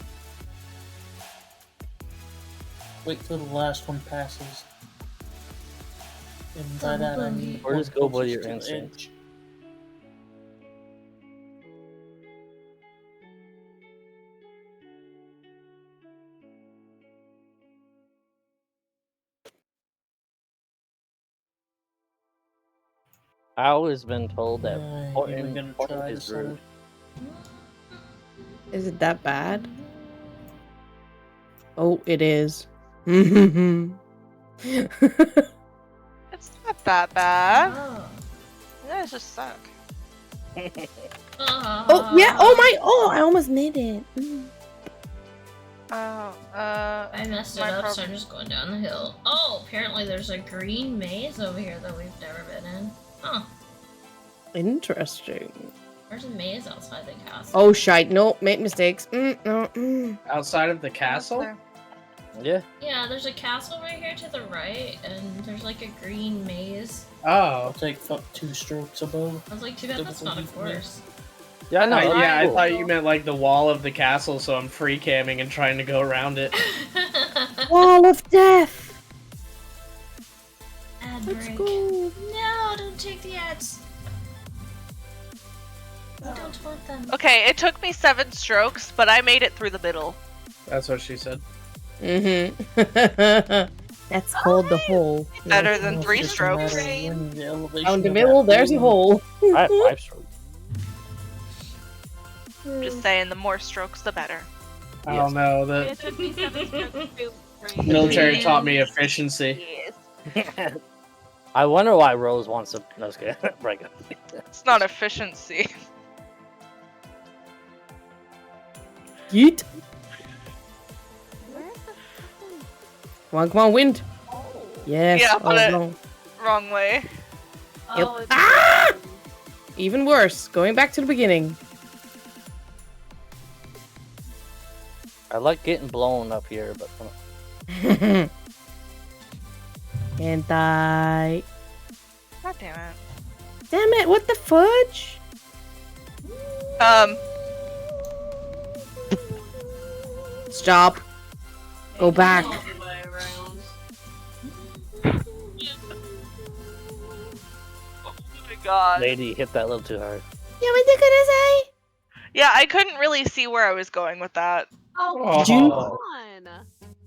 Wait till the last one passes. And by that I mean. Or just one go by closest your to the instincts. edge. I always been told that Yeah, you Portland, were gonna Portland try is to rude. Is it that bad? Oh, it is. Oh It's not that bad. Oh. You guys just suck. yeah. Oh my. Oh, I almost made it. Mm. Oh, I messed it My up, so problem- I'm just going down the hill. Oh, apparently there's a green maze over here that we've never been in. Huh. Interesting. There's a maze outside the castle. Oh shite! No, make mistakes. No. Outside of the castle? Yeah. Yeah, there's a castle right here to the right, and there's like a green maze. I'll Oh. take 2 strokes above. I was like, too bad that's not a course. Yeah, I know. that's Yeah, I cool. thought you meant like the wall of the castle, so I'm free camming and trying to go around it. Wall of death. Ad Let's break. go. No, don't take the ads. them. Okay, it took me 7 strokes, but I made it through the middle. That's what she said. Mm-hmm. That's called the hole. Better than 3 Just a strokes. matter of when the elevation Out in the of middle, that there's a balloon- hole. I have 5 strokes. Just saying, the more strokes, the better. I don't know. The It took me 7 strokes to brain. military taught me efficiency. Yes. I wonder why Rose wants to. No, just kidding. Break it. It's not efficiency. Yeet. Where's the fucking... Come on, wind. Yes. Yeah, oh, but no. Wrong way. Yep. Oh, it's Ah! Even worse. Going back to the beginning. I like getting blown up here, but Can't die. God damn it. Damn it, what the fudge? Stop. Go back. Oh my god. lady hit that a little too hard. Yeah, I couldn't really see where I was going with that. Oh, Dude. come on.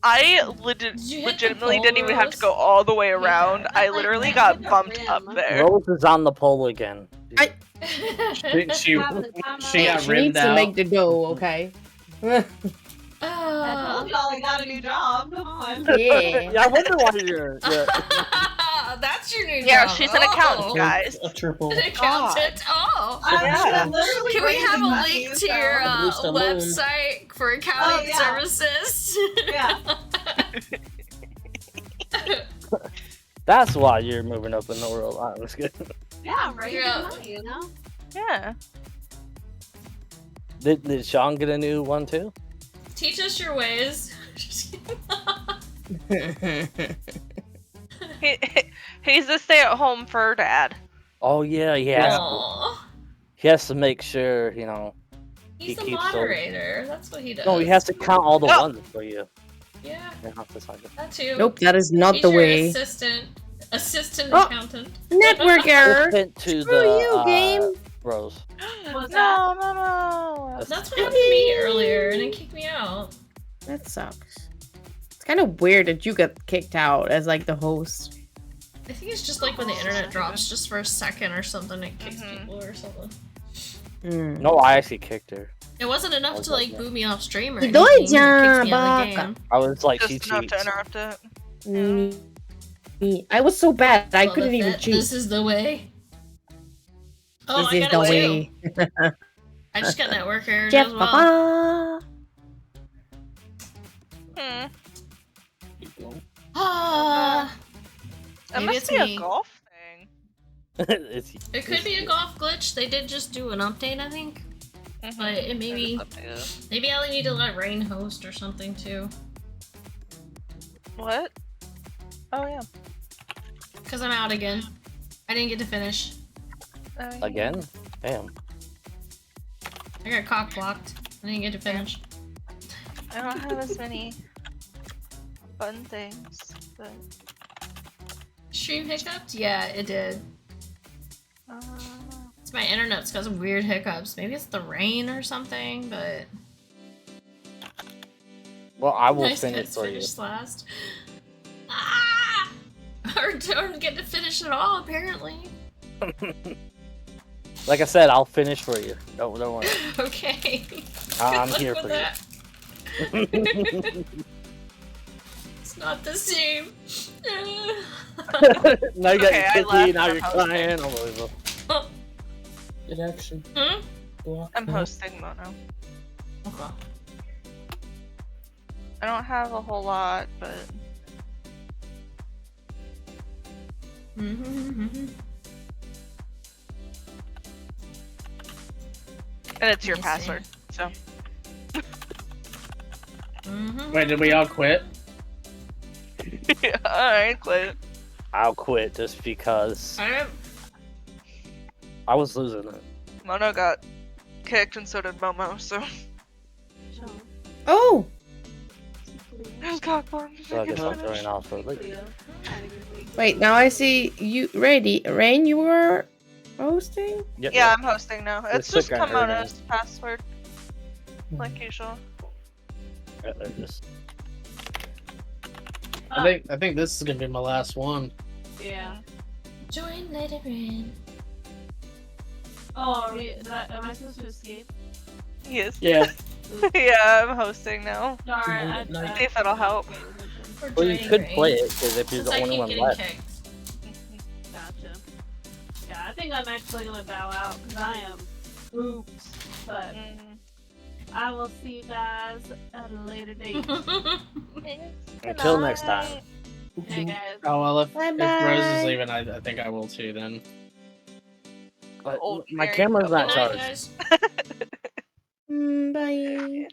I Did you hit the legitimately pole, didn't even have to Rose? go all the way around. Yeah. I literally got bumped up there. Rose is on the pole again. She Having the time of she my got She rimmed needs to out. make the dough, okay? Oh. y'all got a new job. Come on. Yeah. I wonder why you're. That's your new Yeah, job. she's an accountant, Oh. guys. A triple. An accountant. Oh. Yeah. Can we have a link to your At least I'm willing. website for accounting services? Yeah. That's why you're moving up in the world. I was good. Yeah, right. Yeah. You know? Yeah. Did Sean get a new one too? Teach us your ways. Just kidding. He's the stay-at-home fur dad. Oh yeah, he has. Aw. He has to make sure, you know. He's He the keeps those- moderator. That's what he does. No, he has to count all the Oh. ones for you. Yeah, Yeah, that's not good. that too. Nope, that is not He's the your way. assistant Oh. accountant. Network error. Sent to Screw the you, game. Rose. What's No, no, no. That's what happened to me earlier, and it kicked me out. That sucks. It's kind of weird that you got kicked out as like the host. I think it's just like when the internet drops just for a second or something, it kicks Mhm. people or something. Mm. No, I actually kicked her. It wasn't enough was to like like that. boot me off stream or You anything. do It it, kicks me out of the Baka. game. I was like, she Just enough cheats. to interrupt it. I was so bad, I Well, couldn't the even fit, cheat. This is the way. Oh, This I is got the it way. too. I just got network errors Jeff as well. Papa. Hmm. Ah, It Maybe must it's be me. a golf thing. It's- it could be a golf glitch. They did just do an update, I think. But it maybe maybe I need to let Rain host or something too. What? Oh yeah. Cause I'm out again. I didn't get to finish. Again? Damn. I got cock blocked. I didn't get to finish. I don't have as many fun things, but Stream hiccups? Yeah, it did. uh, It's my internet's got some weird hiccups. Maybe it's the rain or something, but Well, I will nice finish guys for you. finished last. Ah! Or don't get to finish at all, apparently. Like I said, I'll finish for you. Don't worry. Okay. I'm Good luck here with for that. you. It's not the same. Now you got Okay, I your cookie, left. now I'm you're hosting. crying. Unbelievable. It actually Hmm? blocked I'm me. hosting Mono. Okay. I don't have a whole lot, but Mm-hmm. and it's your I see. password. So Mm-hmm. Wait, did we all quit? alright, quit. I'll quit just because I was losing it. Mono got kicked and so did Momo, so Oh, there's cockborn. So I guess I'm throwing off for a leak. wait, now I see you ready. Rain, you were hosting? Yeah, I'm hosting now. It's Just just click on her name. Kimono's password, like usual. Yeah, they're just- I think this is gonna be my last one. Yeah. Join later in. Oh, am I supposed to escape? Yes. Yeah. Yeah, I'm hosting now. Darn, At night. See if it'll help. Or Well, you joining could raid. play it because if you're Since the I only keep one getting left. kicked. Gotcha. Yeah, I think I'm actually gonna bow out because I am oops. But Mm. I will see you guys at a later date. Until next time. Hey guys. Oh well, if Rose is Bye-bye. leaving, I think I will too. Then. But Old my married camera's not Good night, charged. guys. Bye.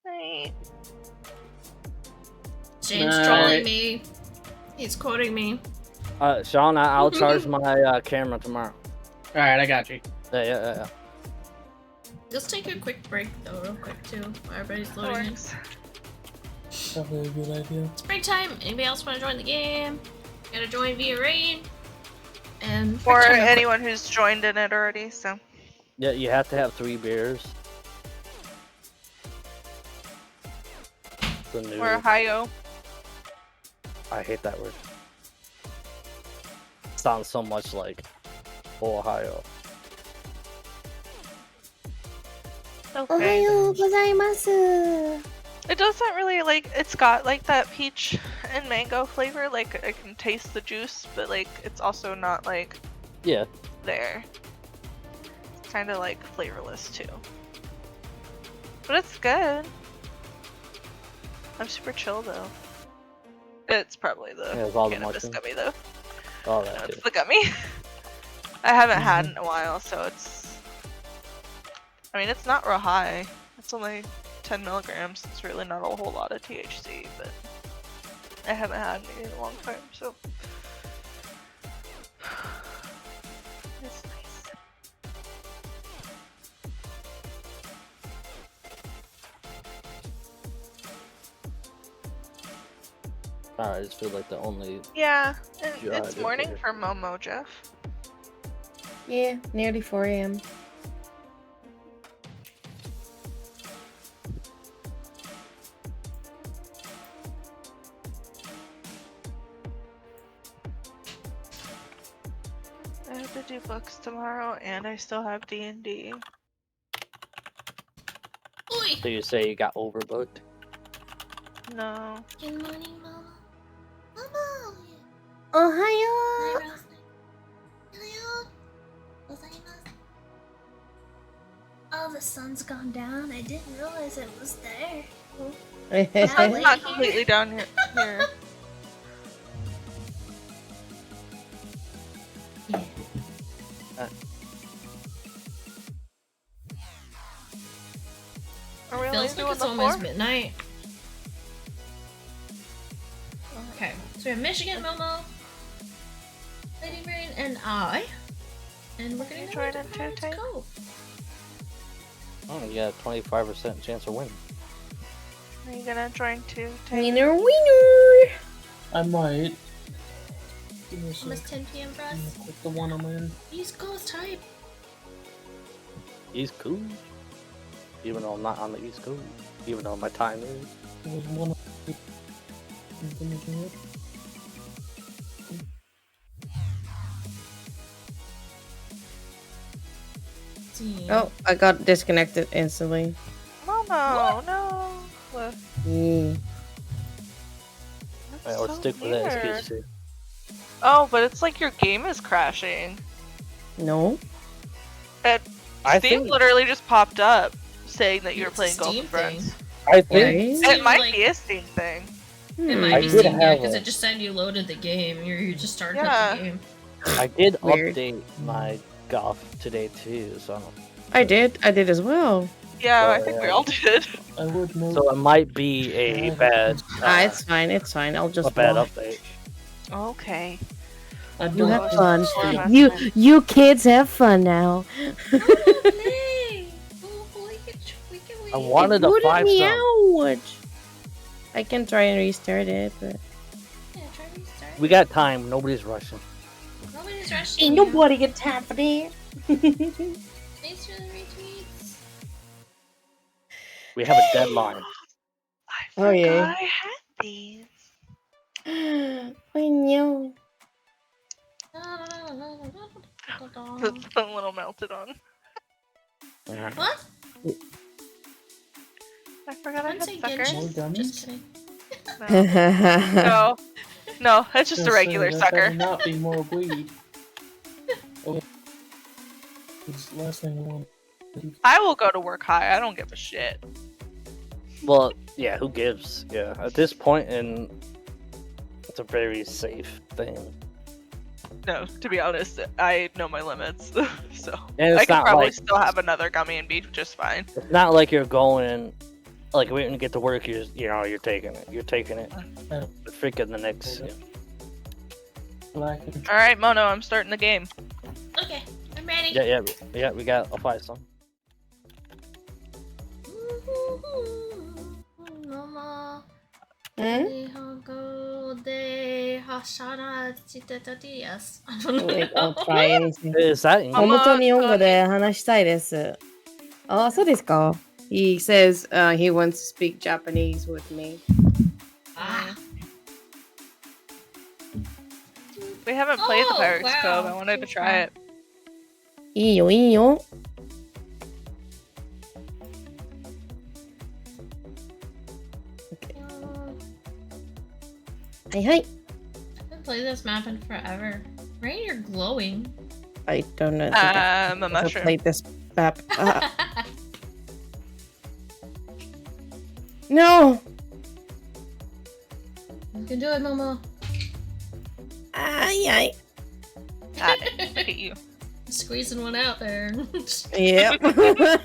Right. Shane's Night. trolling me. He's quoting me. Sean, I'll charge my camera tomorrow. All right, I got you. Yeah. Let's take a quick break though, real quick too, while everybody's loading in. Works. Probably a good idea. Springtime. Anybody else want to join the game? Gotta join via raid. And Or quick time real quick. anyone who's joined in it already, so. Yeah, you have to have 3 beers. The new. Or Ohio. I hate that word. Sounds so much like Ohio. Okay. Ohayo gozaimasu. It doesn't really like, it's got like that peach and mango flavor, like I can taste the juice, but like it's also not like Yeah. there. It's kind of like flavorless too. But it's good. I'm super chill though. It's probably the Yeah, it's all the cannabis mushroom. gummy though. All No, that it's too. the gummy. I haven't had it in a while, so it's. I mean, it's not real high. It's only 10 milligrams. It's really not a whole lot of THC, but I haven't had any in a long time, so. It's nice. I just feel like the only. Yeah, and Yeah, I it's did morning figure. for Momo, Jeff. Yeah, nearly 4 a.m. I have to do books tomorrow, and I still have D&D. Oi! So you say you got overbooked? No. Good morning, Mama. Mama! Ohayo. Hello. Oh, the sun's gone down. I didn't realize it was there. The sun's Late not here. completely down here. Are we only Feels like doing it's the almost 4? midnight. Okay, so we have Michigan, Momo, Lady Brain, and I. And we're gonna You go join into in too, Pirates Tay? Cove. Oh, you got a 25% chance of winning. Are you gonna join too? Tay? Wiener, wiener. I might. Give me a sec. Almost 10 p.m. for I'm us. gonna click the one I'm in. East Coast type. East Coast. Even though I'm not on the East Coast. Even though my time is. There was one. I'm gonna do it. Oh, I got disconnected instantly. Momo, no. That's Mm. Alright, let's so stick with that weird. SKC. Oh, but it's like your game is crashing. No. I Steam think. literally just popped up saying that you were It's a playing Golf Steam with Friends. I think. Right? It Seemed might like- be a Steam thing. It Hmm. might I be did Steam, yeah, have because a- it just said you loaded the game. You just started Yeah. up the game. I did Weird. update my golf today too, so I don't. I did as well. Yeah, I Oh, think we yeah. all did. I would know. So it might be a bad. It's fine. It's fine. I'll just a bad watch. update. Okay. I You don't have think fun. it's Yeah. Steam. You kids have fun now. Play. We can I wanted a Wouldn't 5-star. meow. I can try and restart it, but Yeah, try restart. We got time. Nobody's rushing. Nobody's Thanks, Rush. Ain't nobody got time for that. Thanks for the retweets. We have a deadline. I Oh, forgot yeah. I had these. I know. The little melted on. What? I forgot I Don't had say sucker. Genshin. More gummies? Just kidding. No. No, it's just a Gonna say, regular that sucker. better not be more weed. Oh. It's the last thing I want. I will go to work high. I don't give a shit. Well, yeah, who gives? Yeah, at this point, and it's a very safe thing. No, to be honest, I know my limits, so And I it's could not probably like still have another gummy and be just fine. it's not like you're going, like when you get to work, you're taking it. You're taking it. Freaking the next. Yeah. Black and All right, Mono, I'm starting the game. Okay, I'm ready. Yeah. We got a 5 some. Mama. Hmm? 日本語で発射してたです。I don't Wait, know. I'll try anything. Is that English? 本当に日本語で話したいです。あ、そうですか。He says he wants to speak Japanese with me. Ah. We haven't played the Oh, Pirates wow. Cove. I wanted to try it. いいよ、いいよ。はいはい。I haven't played this map in forever. Rain, you're glowing. I don't know. I'm a I've mushroom. played this map. No! You can do it, Momo. Ay, ay. Got it. Look at you. Squeezing one out there. Yep. oh,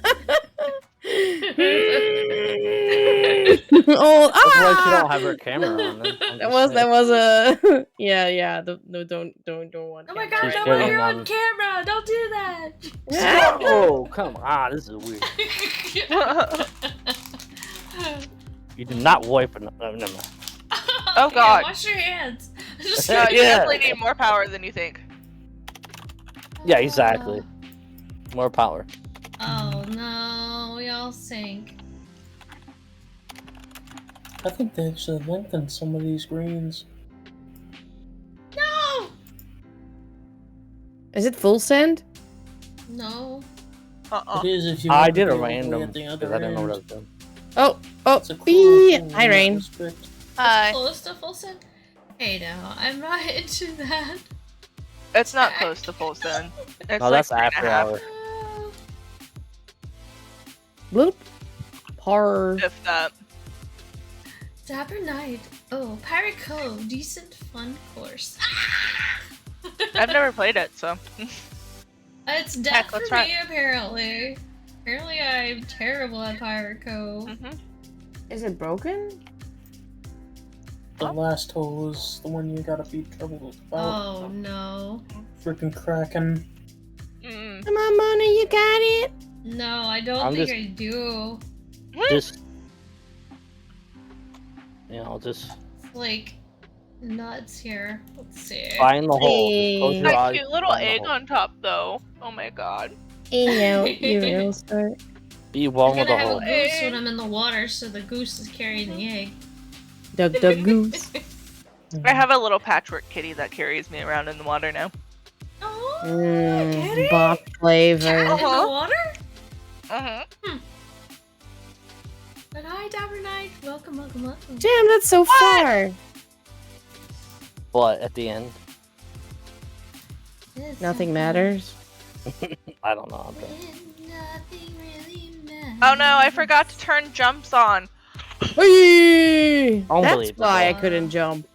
That's why she ah! don't have her camera on. Then. I'm just That saying. was a yeah. No, don't want. Oh my camera god, She's no, right kidding, you're on um, camera! Don't do that! now. Oh, come on. This is weird. You do not wipe it. No, never mind. Oh, God. Wash your hands. No, you Yeah. definitely need more power than you think. Yeah, exactly. More power. Oh no, we all sink. I think they actually lengthened some of these greens. No! Is it full send? No. It is if you I want to did be a all the way random at the because other I didn't know what I end. was doing. Oh, It's a cool bee. thing Hi, in that Rain. respect. Hi. Close to full send? Hey now, I'm not into that. It's not close to full send. It's No, like that's 3.5. after hour. Bloop. Par. If that. Dapper Knight. Oh, Pirate Cove. Decent fun course. I've never played it, so. It's death Heck, for let's try me, apparently. Apparently I'm terrible at Pirate Cove. Mhm. Is it broken? The last hole is the one you gotta be troubled about. Oh no. Freaking Kraken. Mm. Come on, Mona, you got it. No, I don't I'm think just- I do. Just, just It's like nuts here. Let's see. find the hole. Just close your That eyes. cute little find the egg hole. on top, though. Oh my god. You will start. Be one I'm with the gonna have hole. a goose when I'm in the water, so the goose is carrying the egg. Duck, duck, goose. I have a little patchwork kitty that carries me around in the water now. Oh, kitty? Bop Cat flavor. in the Uh-huh. water? Uh-huh. But hi, Dapper Knight. Welcome. Damn, that's so far. But at the end, Nothing matters. I don't know. Nothing really matters. Oh no, I forgot to turn jumps on. Whee! That's Unbelievable. why I couldn't jump.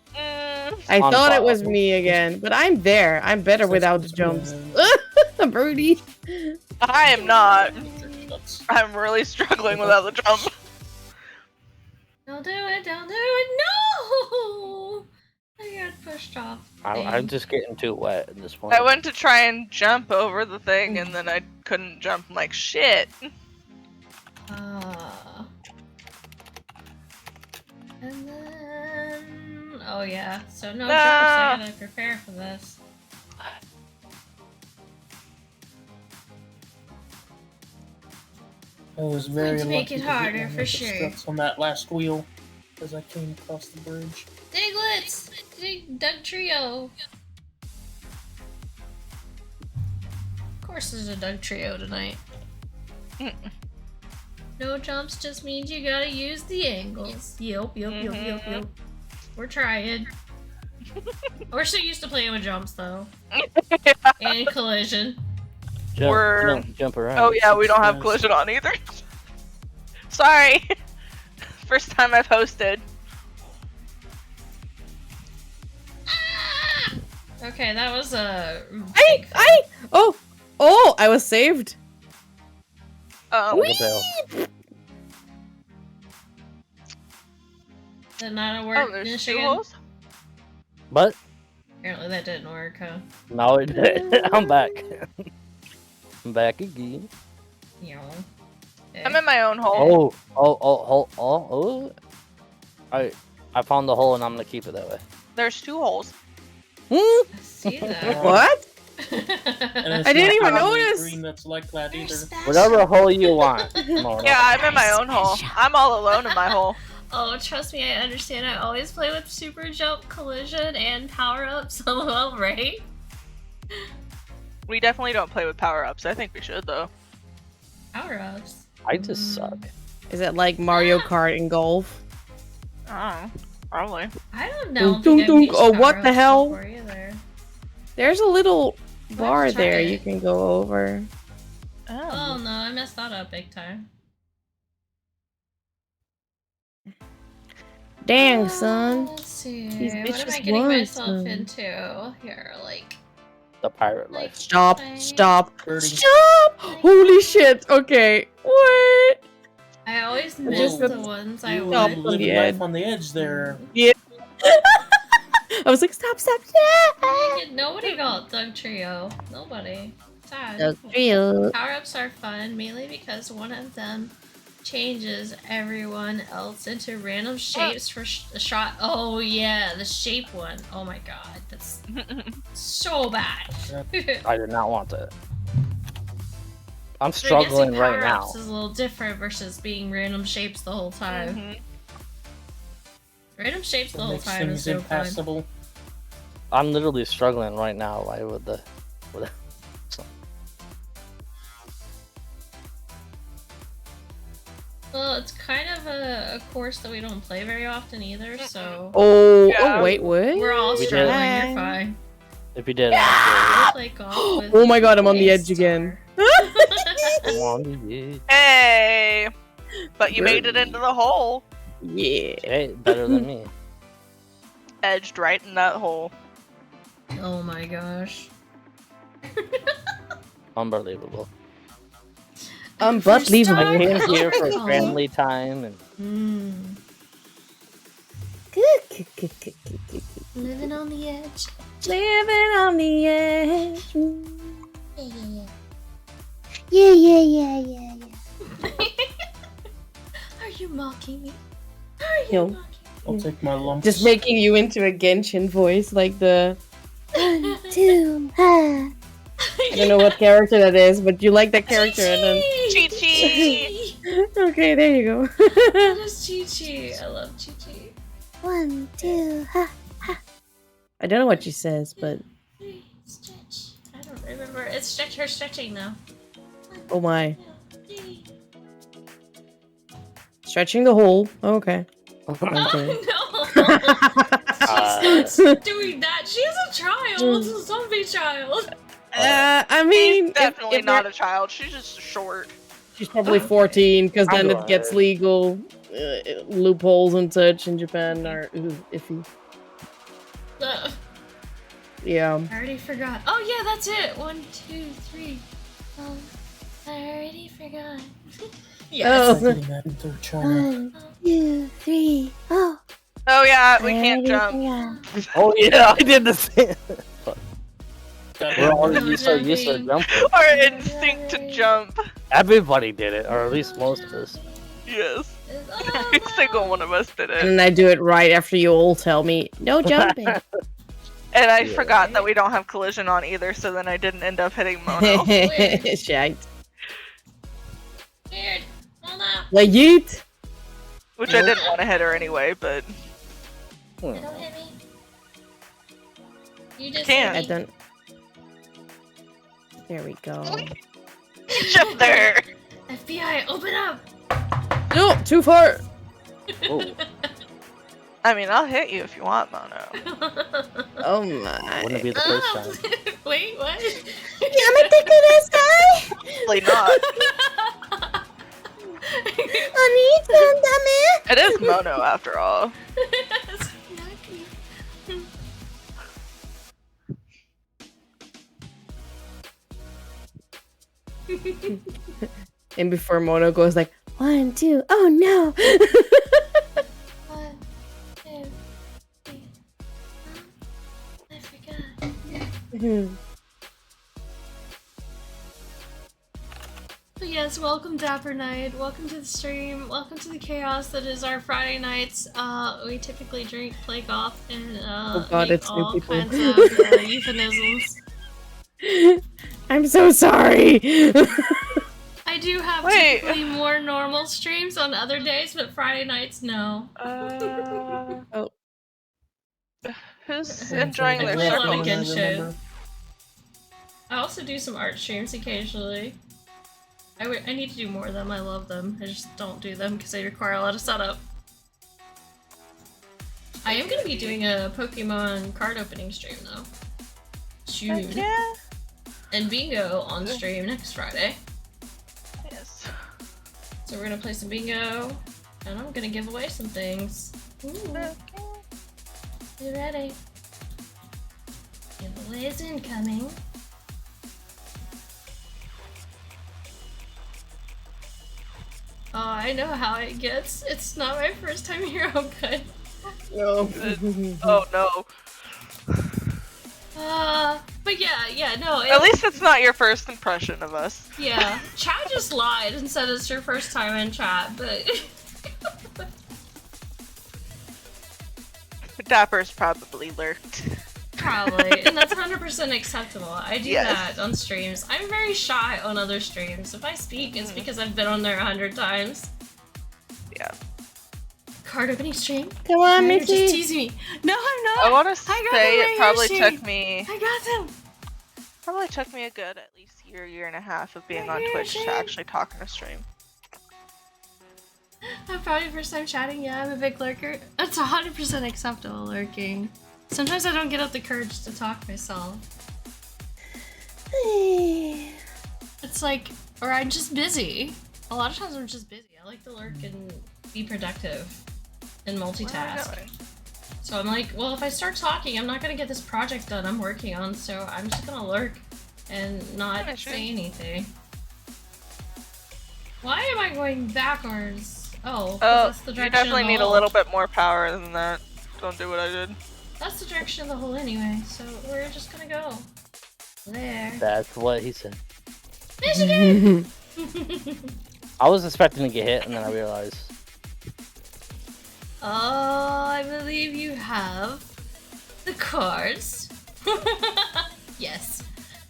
I On thought it fire. was me again, but I'm there. I'm better without the jumps. Birdie. I am not. I'm really struggling without the jump. Don't do it. No! I got pushed off. I'm just getting too wet at this point. I went to try and jump over the thing and then I couldn't jump. I'm like, shit. And then... Oh yeah, so no No. jumps, I gotta prepare for this. It was very to make lucky it to get harder, one of for the sure. struts on that last wheel as I came across the bridge. Diglets! Doug Trio! Of course there's a Doug Trio tonight. No jumps just means you gotta use the angles. Yep. We're trying. We're so used to playing with jumps though. And collision. Jump around. Oh yeah, we don't have Yes. collision on either. Sorry. First time I've hosted. Okay, that was a. Oh, I was saved. Ring a bell. Did not Oh, work, there's two Michigan. holes? But Apparently that didn't work, huh? now it did. I'm back. I'm back again. Yeah. I'm in my own hole. Oh. I found the hole and I'm gonna keep it that way. There's 2 holes. I see that. What? And it's I didn't not even probably notice. Green that's like that either. Whatever hole you want. Come on. Yeah, I'm in my own hole. I'm all alone in my hole. Oh, trust me, I understand. I always play with super jump, collision, and power-ups. LOL, right? We definitely don't play with power-ups. I think we should, though. Power-ups. I just suck. Is it like Mario Kart and golf? Oh, probably. I don't know. Dunk, think I've dunk. used Oh, what the power-ups hell? before either. There's a little bar Let's try there it. you can go over. Oh no, I messed that up big time. Dang, son. Let's see. These What am I bitches getting want myself some. into? Here, like. The pirate life. Stop, stop, Birdie. stop! Holy shit, okay. What? I always Just miss the- the ones I You Stop. want. living Yeah. life on the edge there. I was like, stop, stop, stop! Nobody got Doug Trio. Nobody. Sad. Doug Trio. Power-ups are fun, mainly because one of them changes everyone else into random shapes for a shot. Oh yeah, the shape one. Oh my god, that's so bad. I did not want that. I'm But I guess struggling in right now. power-ups is a little different versus being random shapes the whole time. Mhm. Random shapes the It whole makes time things is so fun. impassable. I'm literally struggling right now. Why with the Well, it's kind of a course that we don't play very often either, so Oh, Yeah. oh, wait, what? we're all We did. struggling. You're fine. if you did We'll play golf with Oh my god, I'm on the a edge again. I'm on the edge. Hey! But you made it into the hole. Yeah. Hey, better than me. Edged right in that hole. Oh my gosh. Unbelievable. Unbelievable. I came here for Oh. family time and Living on the edge. Living on the edge. Yeah. Are you mocking me? Are you No. mocking I'll take my lumps. Just making you into a Genshin voice, like the. me? I don't know what character that is, but you like that character. And then... Chi-Chi! Okay, there you go. That is Chi-Chi. I love Chi-Chi. 1, 2, ha. I don't know what she says, but Stretch. I don't remember. It's stretch her stretching now. oh my. Stretching the hole. Okay. Okay. Oh no! She's not doing that. She's a child. A zombie child. I mean, She's definitely if not you're- a child. She's just short. She's probably 14, because then I'm it gets glad. legal. Loopholes and such in Japan are iffy. Yeah. I already forgot. Oh yeah, that's it. 1, 2, 3. Oh, I already forgot. Yes. Oh. Getting that in third China. 1, 2, 3, oh. Oh yeah, we can't jump. oh yeah, I did the same. Got We're it. already so used to jumping. Our instinct to jump. Everybody did it, or at least most of us. Yes. Every single one of us did it. And then I do it right after you all tell me, no jumping. And I Yeah. forgot that we don't have collision on either, so then I didn't end up hitting Mono. Shite. Weird. Oh no! Like yeet. Which I didn't want to hit her anyway, but Hmm. Don't hit me. You just Can't. I hit me. don't. There we go. jump there. FBI, open up! No, too far. Oh. I mean, I'll hit you if you want, Mono. Oh my. Wouldn't it be the first Ah, time? Wait, what? Probably not. It is Mono after all. And before Mono goes like 1, 2, oh no. 1, 2, 3. I forgot. But yes, welcome Dapper Knight. Welcome to the stream. Welcome to the chaos that is our Friday nights. We typically drink, play golf, and Oh God, make it's new all people. kinds of euphemisms. I'm so sorry. I do have Wait. typically more normal streams on other days, but Friday nights, no. Oh. Who's enjoying I their play a lot of circle? Genshin. I also do some art streams occasionally. I need to do more of them. I love them. I just don't do them because they require a lot of setup. I am going to be doing a Pokemon card opening stream though. Soon. Heck yeah. And bingo on stream next Friday. Yes. So we're gonna play some bingo, and I'm gonna give away some things. Ooh, you ready? Giveaways incoming. Oh, I know how it gets. It's not my first time here. Oh, good. No. Oh no. But yeah, no. At least it's not your first impression of us. Yeah, chat just lied and said it's your first time in chat, but Dapper's probably lurked. probably, and that's 100% acceptable. I do Yes. that on streams. I'm very shy on other streams. If I speak, it's because I've been on there 100 times. Yeah. Card opening stream? Come on, You're just Missy. teasing me. No, I'm not. I want to I got say them it right probably here, took Shane. me I got them. a good at least year and a half of being Right on here, Twitch to Shane. actually talk in a stream. I'm probably first time chatting. Yeah, I'm a big lurker. It's 100% acceptable lurking. Sometimes I don't get up the courage to talk myself. It's like, or I'm just busy. A lot of times I'm just busy. I like to lurk and be productive and multitask. So I'm like, well, if I start talking, I'm not gonna get this project done I'm working on, so I'm just gonna lurk and not Yeah, sure. say anything. Why am I going backwards? Oh, 'cause Oh, that's the you direction definitely of the need a hole. little bit more power than that. Don't do what I did. That's the direction of the hole anyway, so we're just gonna go there. That's what he said. Michigan! I was expecting to get hit, and then I realized. Oh, I believe you have the cards. Yes.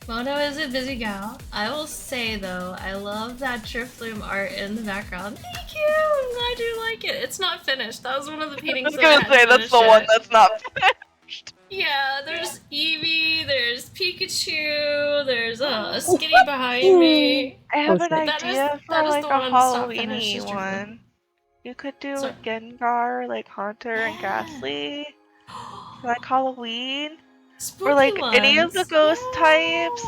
Mono is a busy gal. I will say though, I love that Drifloom art in the background. Thank you! I'm glad you like it. It's not finished. That was one of the I paintings was that I gonna hadn't say that's finished the yet. one that's not finished. Yeah, there's Eevee, there's Pikachu, there's a Skinny behind me. I have an That is- idea that for is like the a one stop finish, Halloween-y is Drifloom. one. You could do So- Gengar, like Haunter and Yeah. Ghastly, for, like Halloween. Spooky Or, like, any of the ones. ghost Yeah, types.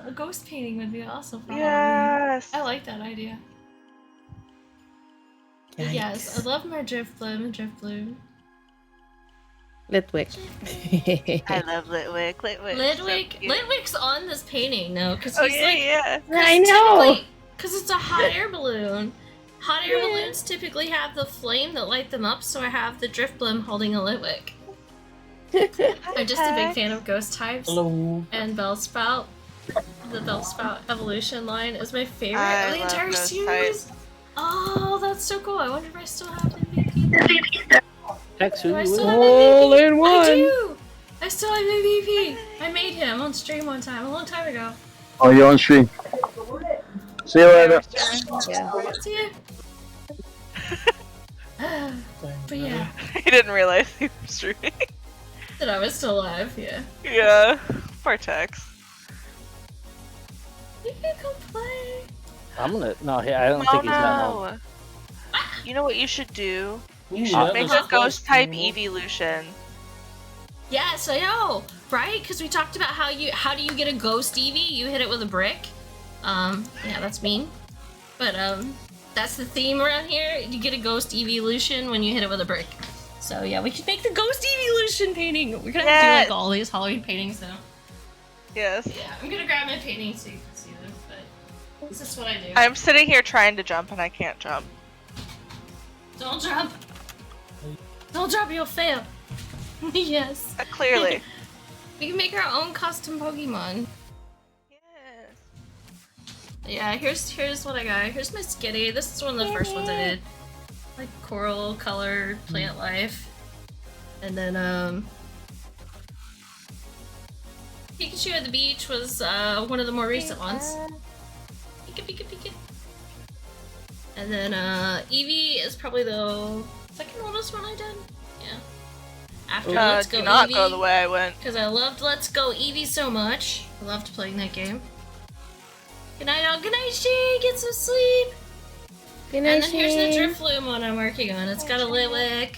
A ghost painting would be awesome for Halloween. Yes. I like that idea. But yes, I love my Drifloom. Litwick. I love Litwick. Litwick. Litwick's on this painting now because Oh he's yeah, like, yeah. I know. because it's a hot air balloon. Hot air balloons typically have the flame that light them up, so I have the Drifloom holding a Litwick. I'm just a big fan of ghost types, Hello. and Bellsprout. The Bellsprout evolution line is my favorite I of the love entire ghost series. Oh, that's so cool! I wonder if I still have MVP. Hex, who Do I you still with? have All MVP? in I one. do! I still have MVP! I made him on stream one time, a long time ago. Oh, you're on stream. See you later. Yeah. See ya. But yeah, He didn't realize he was streaming. that I was still alive. Yeah. Yeah. Poor Tex. You can come play. I'm gonna. No, I don't Oh think he's got home. no. You know what you should do? Ooh, should that Make was a close, ghost type Timo. evolution. Yes, I know, right? Because we talked about how do you get a ghost Eevee? You hit it with a brick. Yeah, that's mean. But that's the theme around here. You get a ghost evolution when you hit it with a brick. So yeah, we should make the ghost evolution painting. We're gonna have to do Yes. like all these Halloween paintings now. Yes. Yeah, I'm gonna grab my painting so you can see them. But this is what I do. I'm sitting here trying to jump and I can't jump. Don't jump. Don't jump. You'll fail. Yes. Clearly. We can make our own custom Pokemon. Yes. Yeah, here's what I got. Here's my Skitty. This is one of the first ones I did. Like coral colored plant life. And then Pikachu at the beach was one of the more recent ones. Pika Pika Pika. And then Eevee is probably the second oldest one I did. Yeah. After Let's Go do not Eevee. go the way I went. Because I loved Let's Go Eevee so much. I loved playing that game. Good night, all. Good night, Shane. Get some sleep. Good And then here's the Drifloon one I'm working on. It's got a Litwick,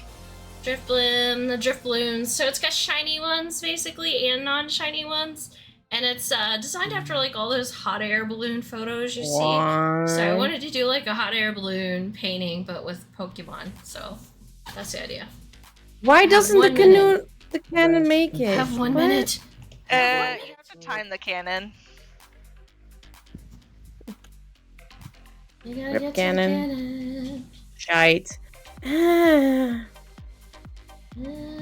Drifblim, the Drifloons. So it's got shiny ones, basically, and non-shiny ones. And it's designed after, like, all those hot air balloon photos you see. So I wanted to do, like, a hot air balloon painting, but with Pokemon. So that's the idea. Why doesn't the 1 minute. cannon make it? Have 1 What? minute. You have to time the cannon. You gotta Rip get cannon. to the cannon. Shite.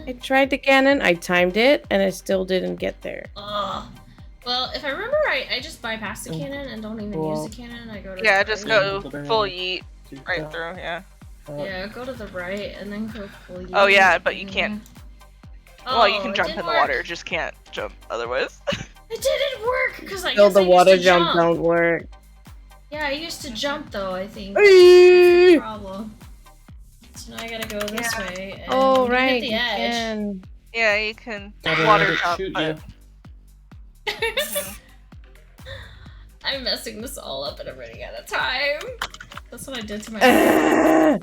I tried the cannon, I timed it, and I still didn't get there. Ugh. Well, if I remember right, I just bypass the cannon and don't even use the cannon. I go to Yeah, the just right. go full yeet right through, yeah. Yeah, go to the right and then go full yeet. Oh yeah, but you can't. Well, you Oh, can it jump in didn't the work. water, just can't jump otherwise. It didn't work because I Still, guess the I water used to jump don't work. Yeah, I used to jump though. I think that's the problem. So now I gotta go this way. And Oh, when you right, Hit the you edge. can. Yeah, you can Gotta let water it jump, shoot but I'm messing this all up and I'm running out of time. That's what I did to my.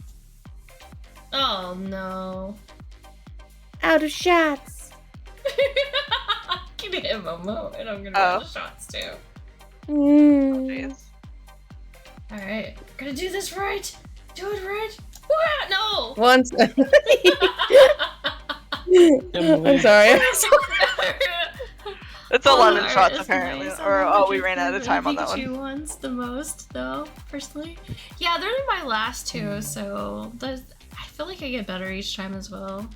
Oh no. Out of shots. Give him a moment. I'm gonna Oh. roll the shots too. Mm. Alright, gonna do this right. Do it right. What? No. Once. I'm sorry. it's 11 Alright, shots it's apparently. nice. I Or love oh, we ran out of time on that Pikachu one. ones the most though, personally. Yeah, they're my last two, so I feel like I get better each time as well.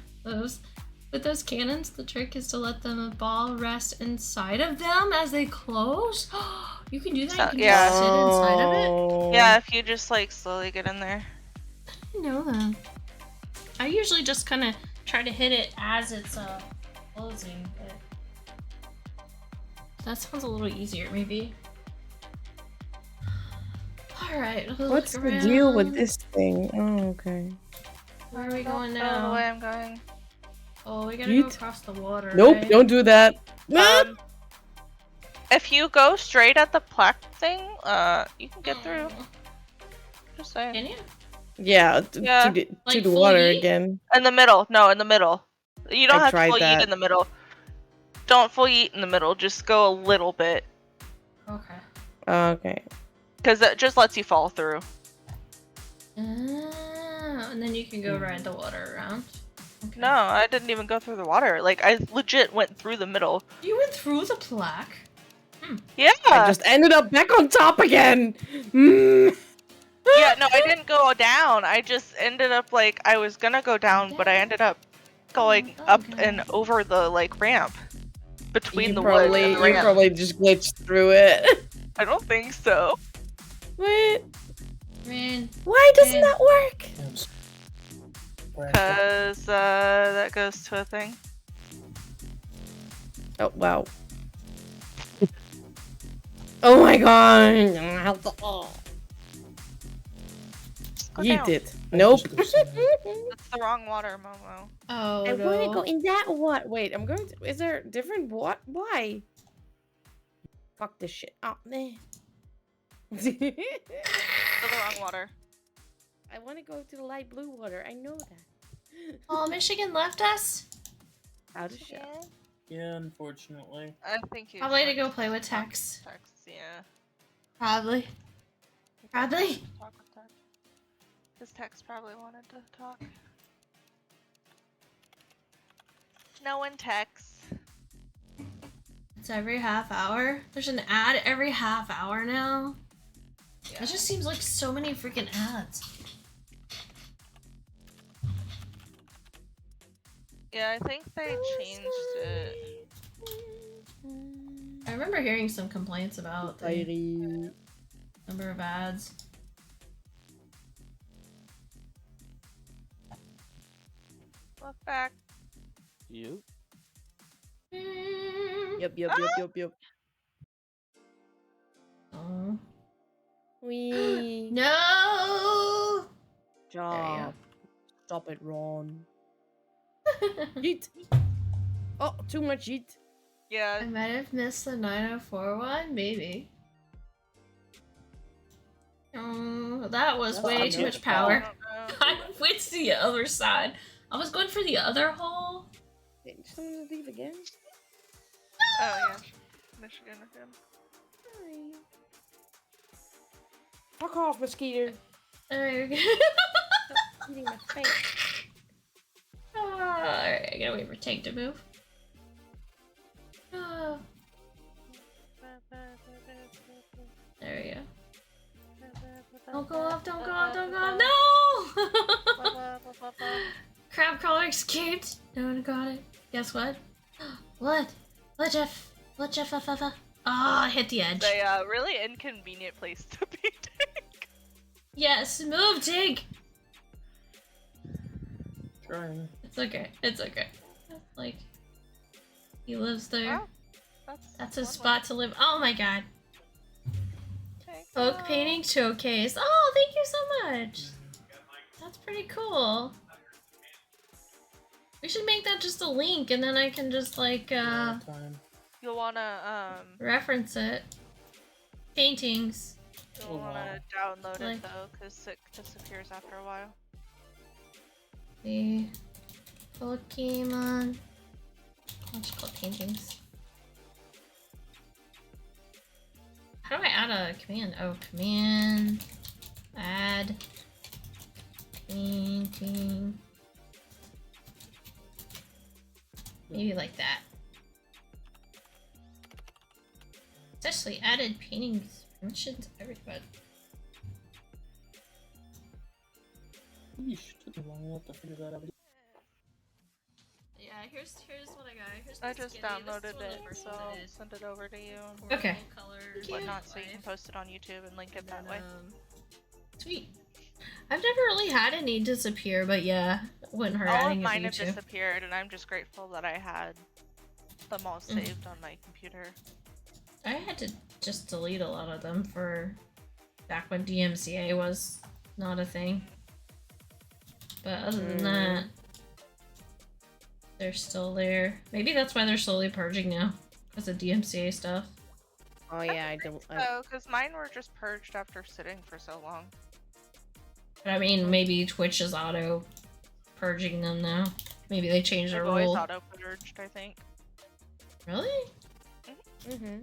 With those cannons, the trick is to let the ball rest inside of them as they close. You can do that. You can yeah. just sit inside of it. Yeah, if you just like slowly get in there. I didn't know that. I usually just kind of try to hit it as it's closing, but that sounds a little easier, maybe. All right. What's the deal with this thing? Oh, okay. Where are we going The now? way I'm going. Oh, we gotta go Yeet. across the water. Nope, right? don't do that. If you go straight at the plaque thing, you can get through. Oh. Just saying. Can you? Yeah, Yeah. to Like the full water yeet? again. In the middle. No, in the middle. You don't I have to tried full that. yeet in the middle. Don't full yeet in the middle. Just go a little bit. Okay. Okay. Because it just lets you fall through. And then you can go ride the water around. Okay. No, I didn't even go through the water. Like, I legit went through the middle. You went through the plaque. Yeah! I just ended up back on top again. Mm. Yeah, no, I didn't go down. I just ended up, like, I was gonna go down, but I ended up going up and over the, like, ramp. Between the woods and the you ramp. probably just glitched through it. I don't think so. What? Man. Why doesn't that work? Because, that goes to a thing. Oh, wow. Oh my god. Go Yeet down. it. Nope. That's the wrong water, Momo. Oh I no. want to go in that what? Wait, I'm going to. Is there different what? Why? Fuck this shit. Oh, man. Still the wrong water. I want to go to the light blue water. I know that. Oh, Michigan left us. Out of shot. Yeah, unfortunately. I think you. Probably to go play with Tex. Tex, yeah. Probably. Probably. Talk with Tex. Because Tex probably wanted to talk. No one texts. It's every half hour. There's an ad every half hour now. Yeah. It just seems like so many freaking ads. Yeah, I think they changed it. I remember hearing some complaints about the number of ads. Look back. You? Yep. Oh. Wee. No! Job. Stop it, Ron. Yeet. Oh, too much yeet. I Yeah, might have missed the 904 one, maybe. Oh, that was That's way not too good much to call. power. know. I went to the other side. I was going for the other hole. Did someone leave again? Oh yeah, Michigan again. Sorry. Fuck off, mosquito. There you go. Eating my face. Alright, I gotta wait for Tank to move. Oh, there we go. Don't go off, don't go off, don't go off. No! Crab crawler escaped. No one got it. Guess what? What? What, Jeff? What, Jeff? Ah, I hit the edge. They really inconvenient place to be. Yes, move, Tig! Trying. It's okay. It's okay. Like, he lives there. Well, That's his one spot to live. Oh my god. way. Folk painting showcase. Oh, thank you so much. That's pretty cool. We should make that just a link and then I can just like Time. You'll wanna reference it. Paintings. you'll wanna download Like- it though, cause it disappears after a while. The Pokemon. I'll just call it paintings. How do I add a command? Oh, command. Add. Painting. Maybe like that. It's actually added paintings permissions everybody. Yeesh, took me long enough to figure that out. Yeah, here's what I got. Here's I the just skinny. This is downloaded one of the it, first so ones I I'll did. send it over to you. Okay. And Thank whatnot, you. so you can post it on YouTube and link it that way. Sweet. I've never really had any disappear, but yeah, it wouldn't hurt All of adding it mine to have YouTube. disappeared, and I'm just grateful that I had them all saved on my computer. I had to just delete a lot of them for back when DMCA was not a thing. But other than that, they're still there. Maybe that's why they're slowly purging now, because of DMCA stuff. Oh yeah, I don't. Oh, because mine were just purged after sitting for so long. But I mean, maybe Twitch is auto purging them now. Maybe they changed their They've always rule. auto purged, I think. Really? Mm-hmm.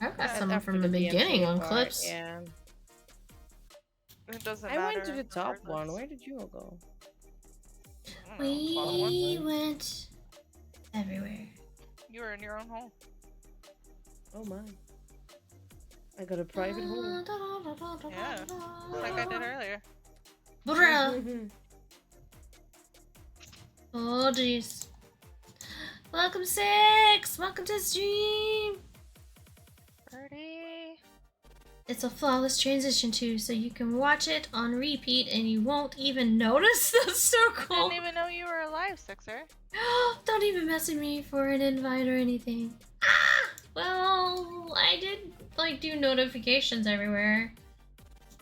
I've got some from the beginning on clips. Yeah. It doesn't I matter. went to the top regardless. one. Where did you all go? I don't know, bottom one. We went everywhere. You were in your own hole. Oh my. I got a private hole. Yeah, like I did earlier. Bruh. Oh jeez. Welcome Six! Welcome to the stream! Birdie. It's a flawless transition too, so you can watch it on repeat and you won't even notice. That's so cool. Didn't even know you were alive, Sixer. Don't even message me for an invite or anything. Ah! Well, I did like do notifications everywhere.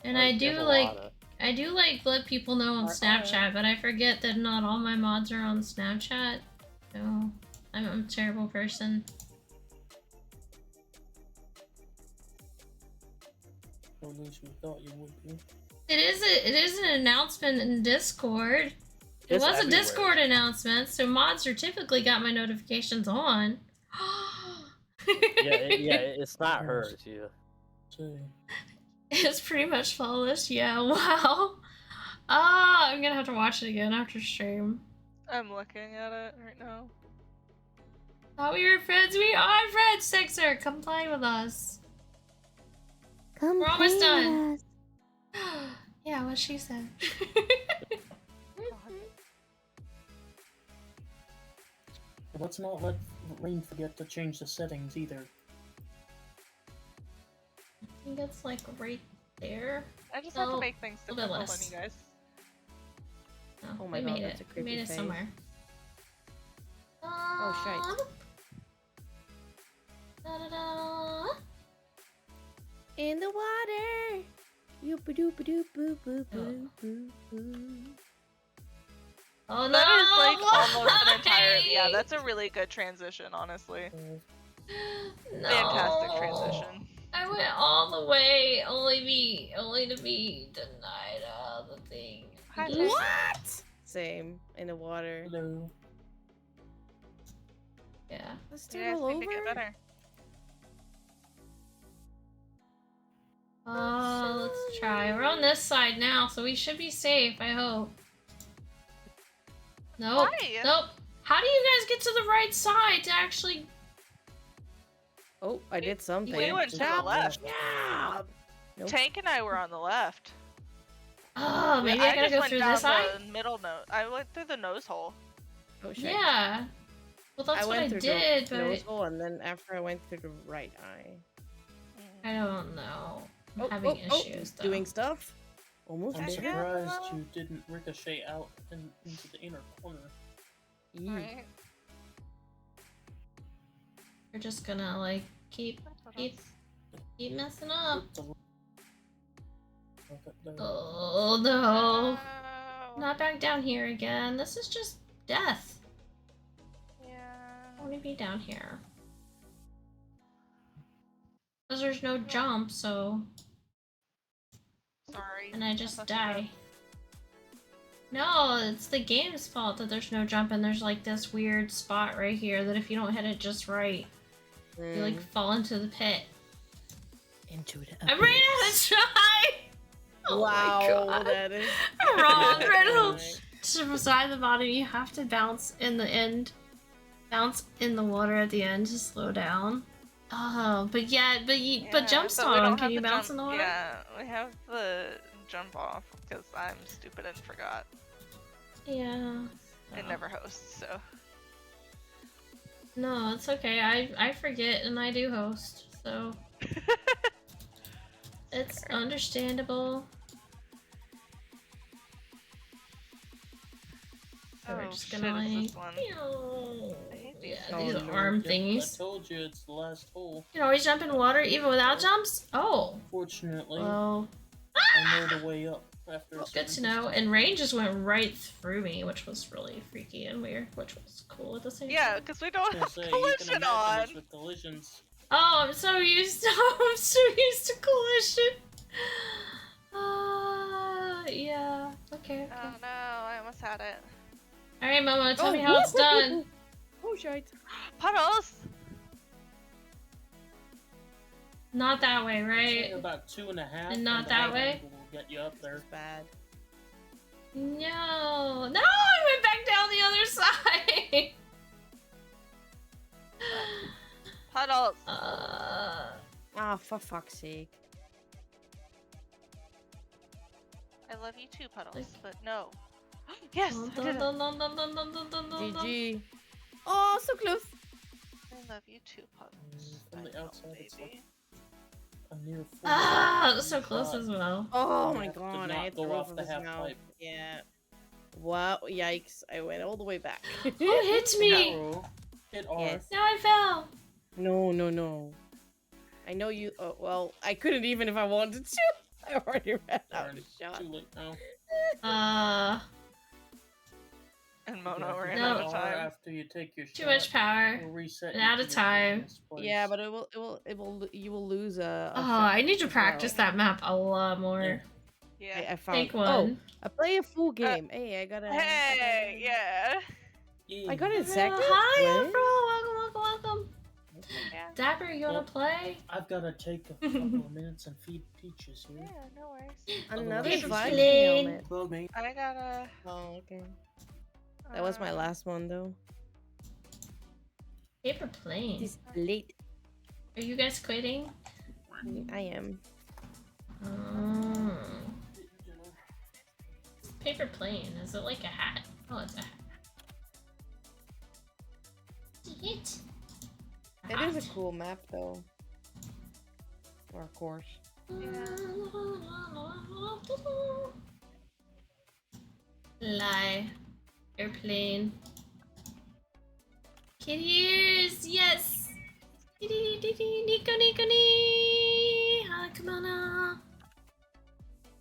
And I do There's a like lot of I do like let people know on Snapchat, but I forget that not all my mods are on Snapchat. So I'm a terrible person. Or at least we thought you would be. It is an announcement in Discord. It It's was a everywhere. Discord announcement, so mods are typically got my notifications on. It's not hers. Yeah. See. It's pretty much flawless. Yeah. Wow. Ah, I'm gonna have to watch it again after stream. I'm looking at it right now. Thought we were friends. We are friends, Sixer. Come play with us. Come We're almost play done. with us. Yeah, what she said. But let's not let Rain forget to change the settings either. I think it's like right there. I just have Oh, to make things a little bit difficult on less. you guys. Oh my we god, made that's it. a We creepy made it face. somewhere. Oh, shite. Da-da-da. In the water. Yoop doop doop boop boop boop boop boop. Oh no! That is like almost an entire. why? Yeah, that's a really good transition, honestly. No. Fantastic transition. I went all the way, only to be denied the thing. Hi, Just- Tay. What? Same. In the water. Hello. Yeah. Let's You start guys all need to get over. better. Let's try. We're on this side now, so we should be safe, I hope. Nope. Why? Nope. How do you guys get to the right side to actually... Oh, I did something. We went to the left. Yeah. Nope. Tank and I were on the left. Oh, maybe I gotta just go went through down this side? the middle nose. I went through the nose hole. Oh shit. Yeah. Well, that's I what went I through did, the but nose hole, and then after I went through the right eye. I don't know. I'm having issues, though. Doing stuff. Almost I'm there. surprised you didn't ricochet out into the inner corner. Yee. Right. We're just gonna, like, keep messing up. Oh, no. Not back down here again. This is just death. Yeah. I want to be down here. Because there's no jump, so... Sorry. And I just thought you die. No, it's the game's fault that there's no jump and there's like this weird spot right here that if you don't hit it just right, you like fall into the pit. Into the I ran out of try! Oh wow, my god. that is Wrong, Riddle! Right. To beside the bottom, you have to bounce in the end. Bounce in the water at the end to slow down. Oh, but but jump but we don't song, have can you the bounce jump- in the water? Yeah, we have the jump off because I'm stupid and forgot. Yeah. It never hosts, so. No, it's okay. I forget and I do host, so it's understandable. So we're Oh, just shit, gonna it's like, this one. I hate these yeah, things. these no. arm I thingies. told you it's the last hole. You can always jump in water even without jumps. Oh, Fortunately, well, I know the way up after. well, good to know. And Rain just went right through me, which was really freaky and weird, which was cool at the same Yeah, time. because we don't have Say, you can collision imagine on. this with collisions. Oh, I'm so used to collision. Yeah. Okay. Oh no, I almost had it. All right, Momo, tell me how it's done. Oh shit. Puddles! Not that way, Say right? about 2.5. And not the that high way? angle will get you up there. Bad. No, no, I went back down the other side. Puddles! Ah, for fuck's sake. I love you too, Puddles, but no. Yes, I did it. GG. Oh, so close. I love you too, Puddles. From the I know, outside, it's baby. A near full. Ah, it was so close as well. Oh You my have to god, not I hit go the roof off of the his half mouth. pipe. Yeah. Wow, yikes. I went all the way back. Who hit me? Arrow, hit R. Yes. Now I fell. No, no, no. I know you. Oh, well, I couldn't even if I wanted to. I already ran out Already of shots. too late now. And Mono ran No. out of time. After you take your Too shot, much power. it'll reset And you out to of your time. previous place. Yeah, but you will lose a Oh, shot I need to as practice well. that map a lot more. Yeah. Yeah. I found. Take Oh, one. I play a full game. Hey, I got a. Hey, yeah. I got it Afro, second. hi, What? Afro. Welcome. Yeah. Dapper, you wanna Well, play? I've got to take a couple of minutes and feed Peaches here. Yeah, no worries. Another Paper Viking plane. helmet. Well, mate. I gotta. Oh, okay. That was my last one though. Paper plane. It's late. Are you guys quitting? I am. Paper plane. Is it like a hat? Oh, it's a hat. It. It is a cool map though. Or a course. Lie. Airplane. Kitty ears, yes! Kitty, Nico, Hi, come on now.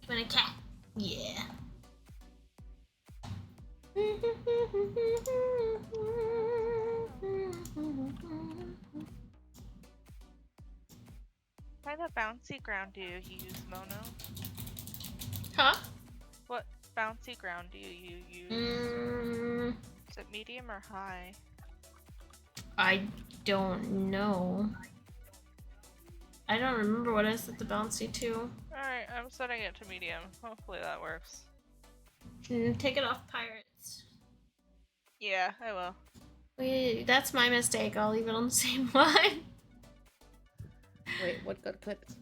Come on, a cat. Yeah. What kind of bouncy ground do you use, Mono? Huh? What bouncy ground do you use? Is it medium or high? I don't know. I don't remember what I set the bouncy to. Alright, I'm setting it to medium. Hopefully that works. Take it off pirates. Yeah, I will. Wait, that's my mistake. I'll leave it on the same one. Wait, what got clipped?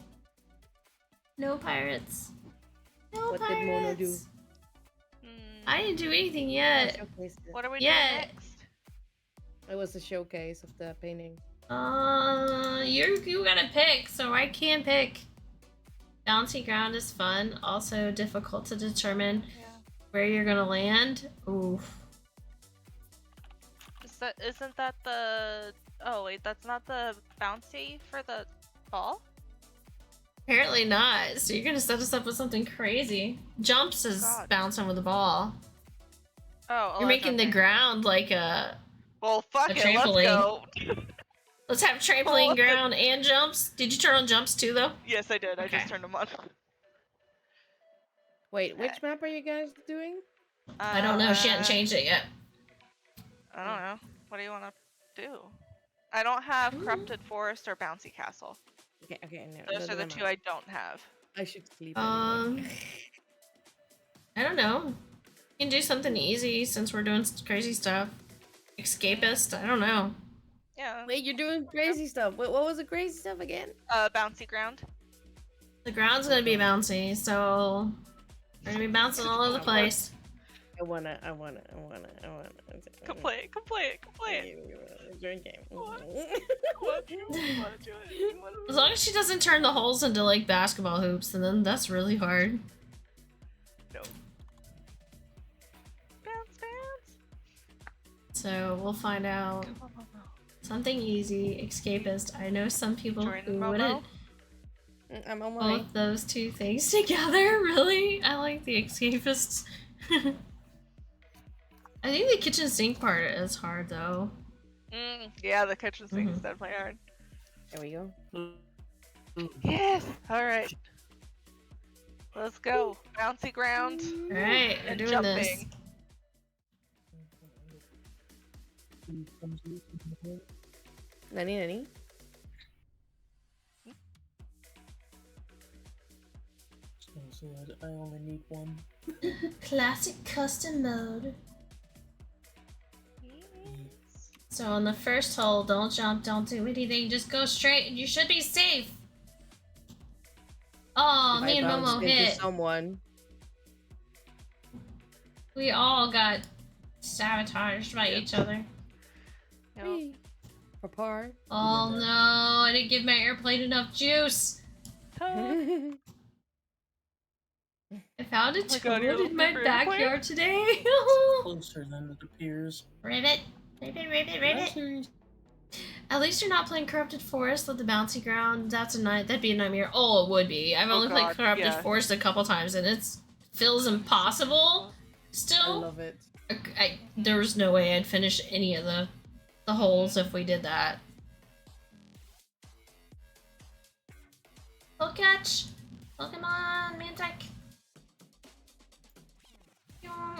No pirates. No What pirates. did Mono do? I didn't do anything yet. What are we Yeah. doing next? It was the showcase of the painting. You gotta pick, so I can't pick. Bouncy ground is fun, also difficult to determine where you're gonna land. Oof. Isn't that the... Oh wait, that's not the bouncy for the ball? Apparently not. So you're gonna set us up with something crazy. Jumps is God. bouncing with the ball. Oh, You're making the ground like a. Well, fuck a it, let's go. Let's have trampoline ground and jumps. Did you turn on jumps too, though? Yes, I did. I Okay. just turned them on. Wait, which map are you guys doing? I don't know. She hasn't changed it yet. I don't know. What do you want to do? I don't have Corrupted Forest or Bouncy Castle. Okay, no. Those are the two I don't have. I should sleep. I don't know. You can do something easy since we're doing crazy stuff. Escapist. I don't know. Yeah. Wait, you're doing crazy stuff. Wait, what was the crazy stuff again? Bouncy ground. The ground's gonna be bouncy, so we're gonna be bouncing all over the place. I wanna. Come play it. Drinking. As long as she doesn't turn the holes into like basketball hoops, and then that's really hard. No. Bounce. So we'll find out. Something easy, escapist. I know some people Join who Momo. wouldn't I'm on my way. both those two things together. Really, I like the escapists. I think the kitchen sink part is hard though. Yeah, the kitchen sink is definitely hard. There we go. Yes. All right. Let's go. Bouncy ground. All right, we're and doing jumping. Nani? So I only need one. this. Classic custom mode. So on the first hole, don't jump, don't do anything, just go straight, and you should be safe. Oh, me and Momo hit. Someone. We all got sabotaged by each other. Yep. Par. Oh no, I didn't give my airplane enough juice. I found a Oh my God, you're toad in my looking for airplane? backyard today. Closer than it appears. Ribbit. Ribbit. At least you're not playing Corrupted Forest with the bouncy ground. That'd be a nightmare. Oh, it would be. I've only played God, Corrupted yeah. Forest a couple times, and it feels impossible. I Still, love it. there was no way I'd finish any of the holes if we did that. Full catch! Pokemon, Mantic!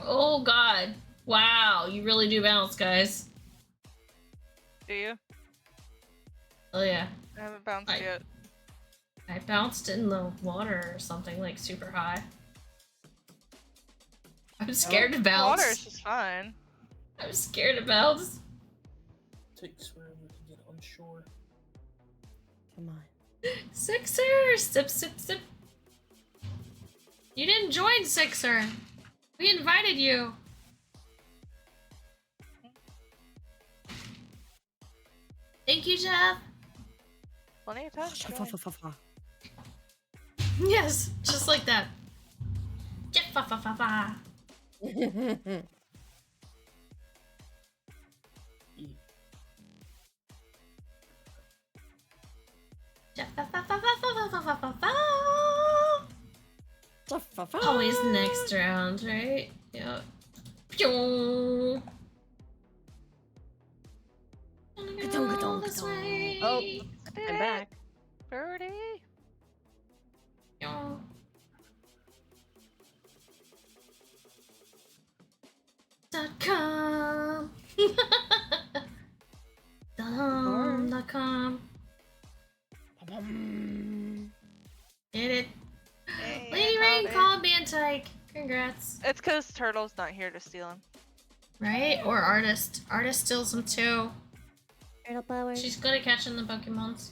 Oh god. Wow, you really do bounce, guys. Do you? Oh yeah. I haven't bounced I- yet. I bounced in the water or something, like, super high. I'm scared to bounce. Water's just fine. I'm scared to bounce. Takes forever to get on shore. Come on. Sixer! Sip, sip, sip. You didn't join, Sixer. We invited you. Thank you, Jeff. Plenty of time. to join. Yes, just like that. Jeff, fa, fa, fa, fa. Jeff, fa, fa, fa, fa, fa, fa, fa, fa, fa. Always next round, right? Yep. Pew. Gonna go this way. Oh, I'm back. Birdie. Pew. .com. .com. Did it. Hey, Lady I Rain called it. called Bantyke. Congrats. It's because Turtle's not here to steal him. Right? Or Artist. Artist steals them too. Turtle power. She's good at catching the Pokemons.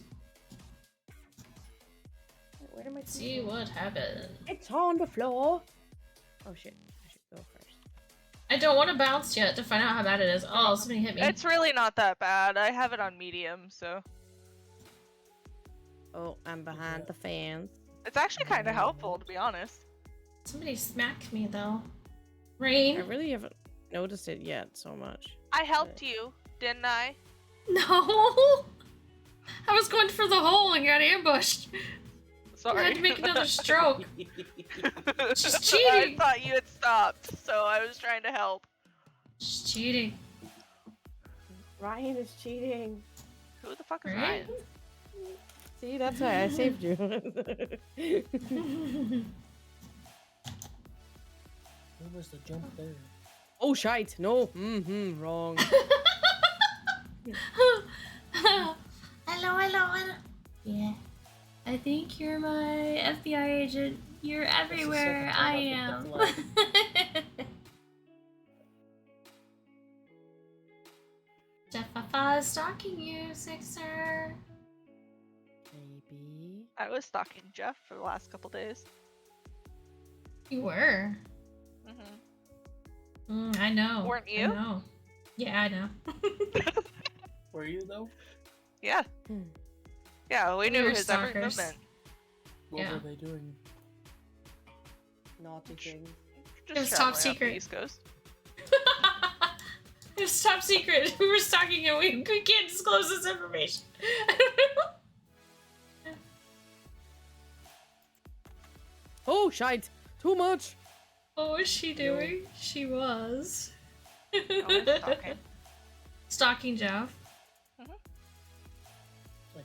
Where am I? See what happens. It's on the floor. Oh shit! I should go first. I don't want to bounce yet to find out how bad it is. Oh, somebody hit me. It's really not that bad. I have it on medium, so Oh, I'm behind the fans. it's actually kind of helpful, to be honest. Somebody smacked me though. I Rain? really haven't noticed it yet so much. I helped you, didn't I? No! I was going for the hole and got ambushed. Sorry. I had to make another stroke. She's I cheating. thought you had stopped, so I was trying to help. She's cheating. Ryan is cheating. Who the fuck is Right? Ryan? See, that's why I saved you. Where was the jump there? Oh shite! No. Wrong. Hello, hello. Yeah. I think you're my FBI agent. You're everywhere. second I time am. I've hit Jeffafa is stalking you, Sixer. Maybe. I was stalking Jeff for the last couple days. You were. I know. Weren't I you? know. Yeah, I know. Were you though? Yeah. Hmm. Yeah, we knew were his every stalkers. movement. What Yeah. were they doing? Naughty things. Just was top traveling up the secret. East Coast. It's top secret. We were stalking him. We can't disclose this information. Oh shite! Too much. What was she doing? She was. Always stalking. Stalking Jeff. I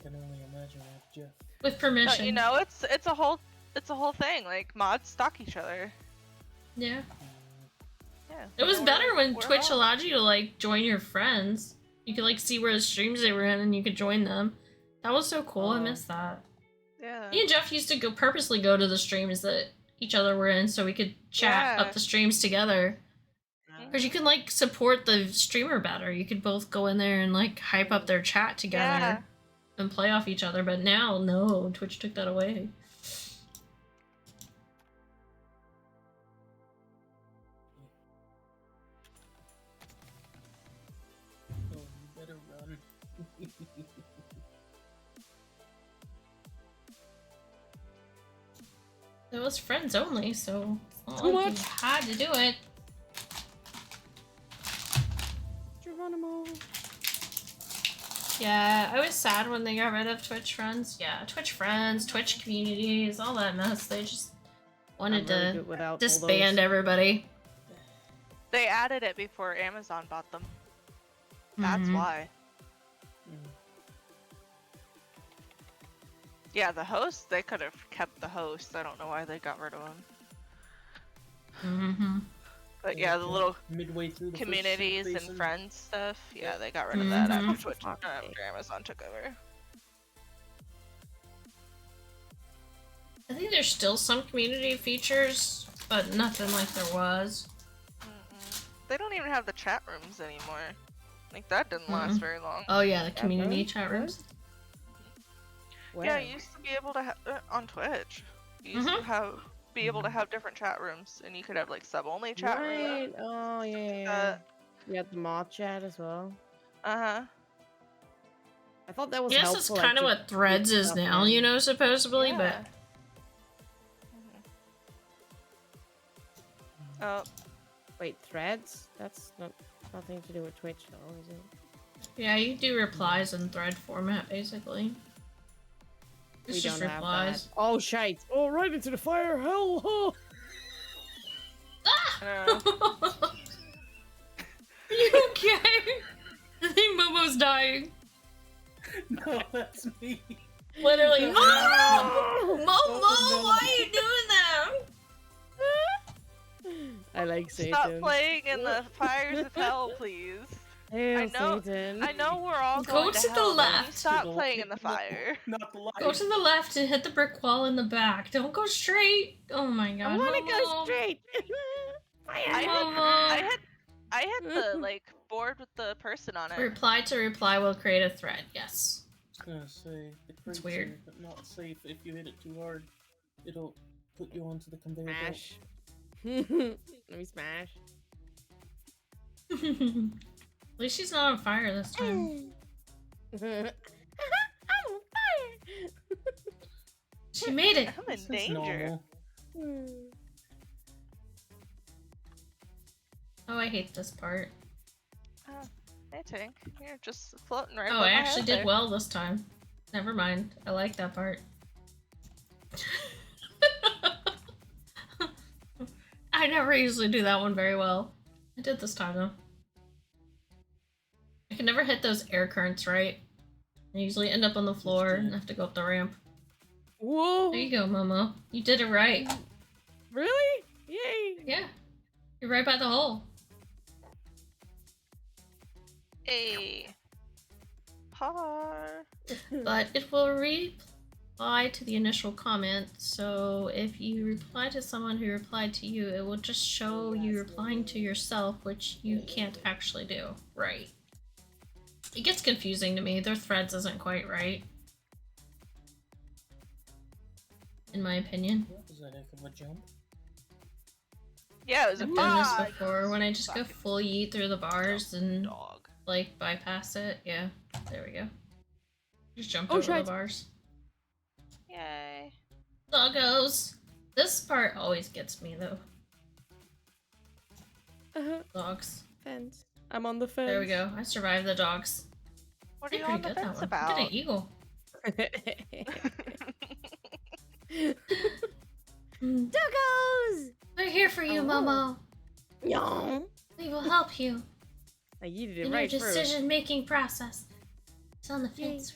can only imagine with Jeff. With permission. But, you know, it's a whole thing. Like mods stalk each other. Yeah. Yeah. It was We're- better when we're Twitch all- allowed you to like join your friends. You could like see where the streams they were in and you could join them. That was so cool. I missed that. Yeah. Me and Jeff used to purposely go to the streams that each other were in so we could chat Yeah. up the streams together. Because you can like support the streamer better. You could both go in there and like hype up their chat together Yeah. and play off each other. But now, no, Twitch took that away. Oh, you better run. It was friends only, so it's not Too like much. you had to do it. Geronimo. Yeah, I was sad when they got rid of Twitch Friends. Yeah, Twitch Friends, Twitch communities, all that mess. They just wanted I'm really to good without all disband those. everybody. They added it before Amazon bought them. That's Mhm. why. Yeah, the hosts, they could have kept the hosts. I don't know why they got rid of them. Mm-hmm. But yeah, the little midway through the first communities and season. friends stuff, yeah, they got rid of that Mhm. after Twitch, after Amazon took over. I think there's still some community features, but nothing like there was. They don't even have the chat rooms anymore. Like, that didn't last very long. Oh yeah, the community chat rooms. Yeah, you used to be able to have on Twitch. You used to be able to have different chat rooms, and you could have like sub-only chat rooms. Right. Oh yeah. You got the mod chat as well. Uh-huh. I thought that was Yes, helpful. it's kind of what Threads is now, you know, supposedly, Yeah. Oh, Wait, Threads? That's nothing to do with Twitch, though, is it? but yeah, you do replies in thread format, basically. It's We just don't have replies. that. Oh shite! Oh, right into the fire! Hell! Oh. Are you okay? I think Momo's dying. No, that's me. Literally, No. Momo! Momo, Oh, no. why are you doing that? I like Satan. stop playing in the fires of hell, please. Hail I know- Satan. I know we're all Go going to to the hell, but you left. stop playing in the fire. Not the light. Go to the left and hit the brick wall in the back. Don't go straight. Oh my god. I wanna go Momo. straight. I hit the like board with the person on it. Reply to reply will create a thread. Yes. I was gonna say the crates weird. are not safe. If you hit it too hard, it'll put you onto the conveyor belt. Smash. Let me smash. At least she's not on fire this time. I'm on fire. She made it. I'm in That's danger. normal. Oh, I hate this part. Hey Tink, you're just floating right Oh, above I my actually head did there. well this time. Never mind. I like that part. I never usually do that one very well. I did this time though. I can never hit those air currents right. I usually end up on the floor and have to go up the ramp. Whoa! There you go, Momo. You did it right. Really? Yay! Yeah. You're right by the hole. Hey. Par. But it will reply to the initial comment, so if you reply to someone who replied to you, it will just show you replying to yourself, which you can't actually do. Right. It gets confusing to me. Their threads isn't quite right. In my opinion. That was a heck of a jump. Yeah, it was a I've done this bug. before when I just go full yeet through the bars and Dog. like bypass it. Yeah, there we go. Just jump Oh, over the shite. bars. Yay. Doggos. This part always gets me though. Dogs. Fence. I'm on the fence. There we go. I survived the dogs. What are Did you pretty on the good that fence one. about? Look at an eagle. Doggos! We're here for you, Oh. Momo. Yum. We will help you I yeeted it in right your through. decision-making process. It's on the fence.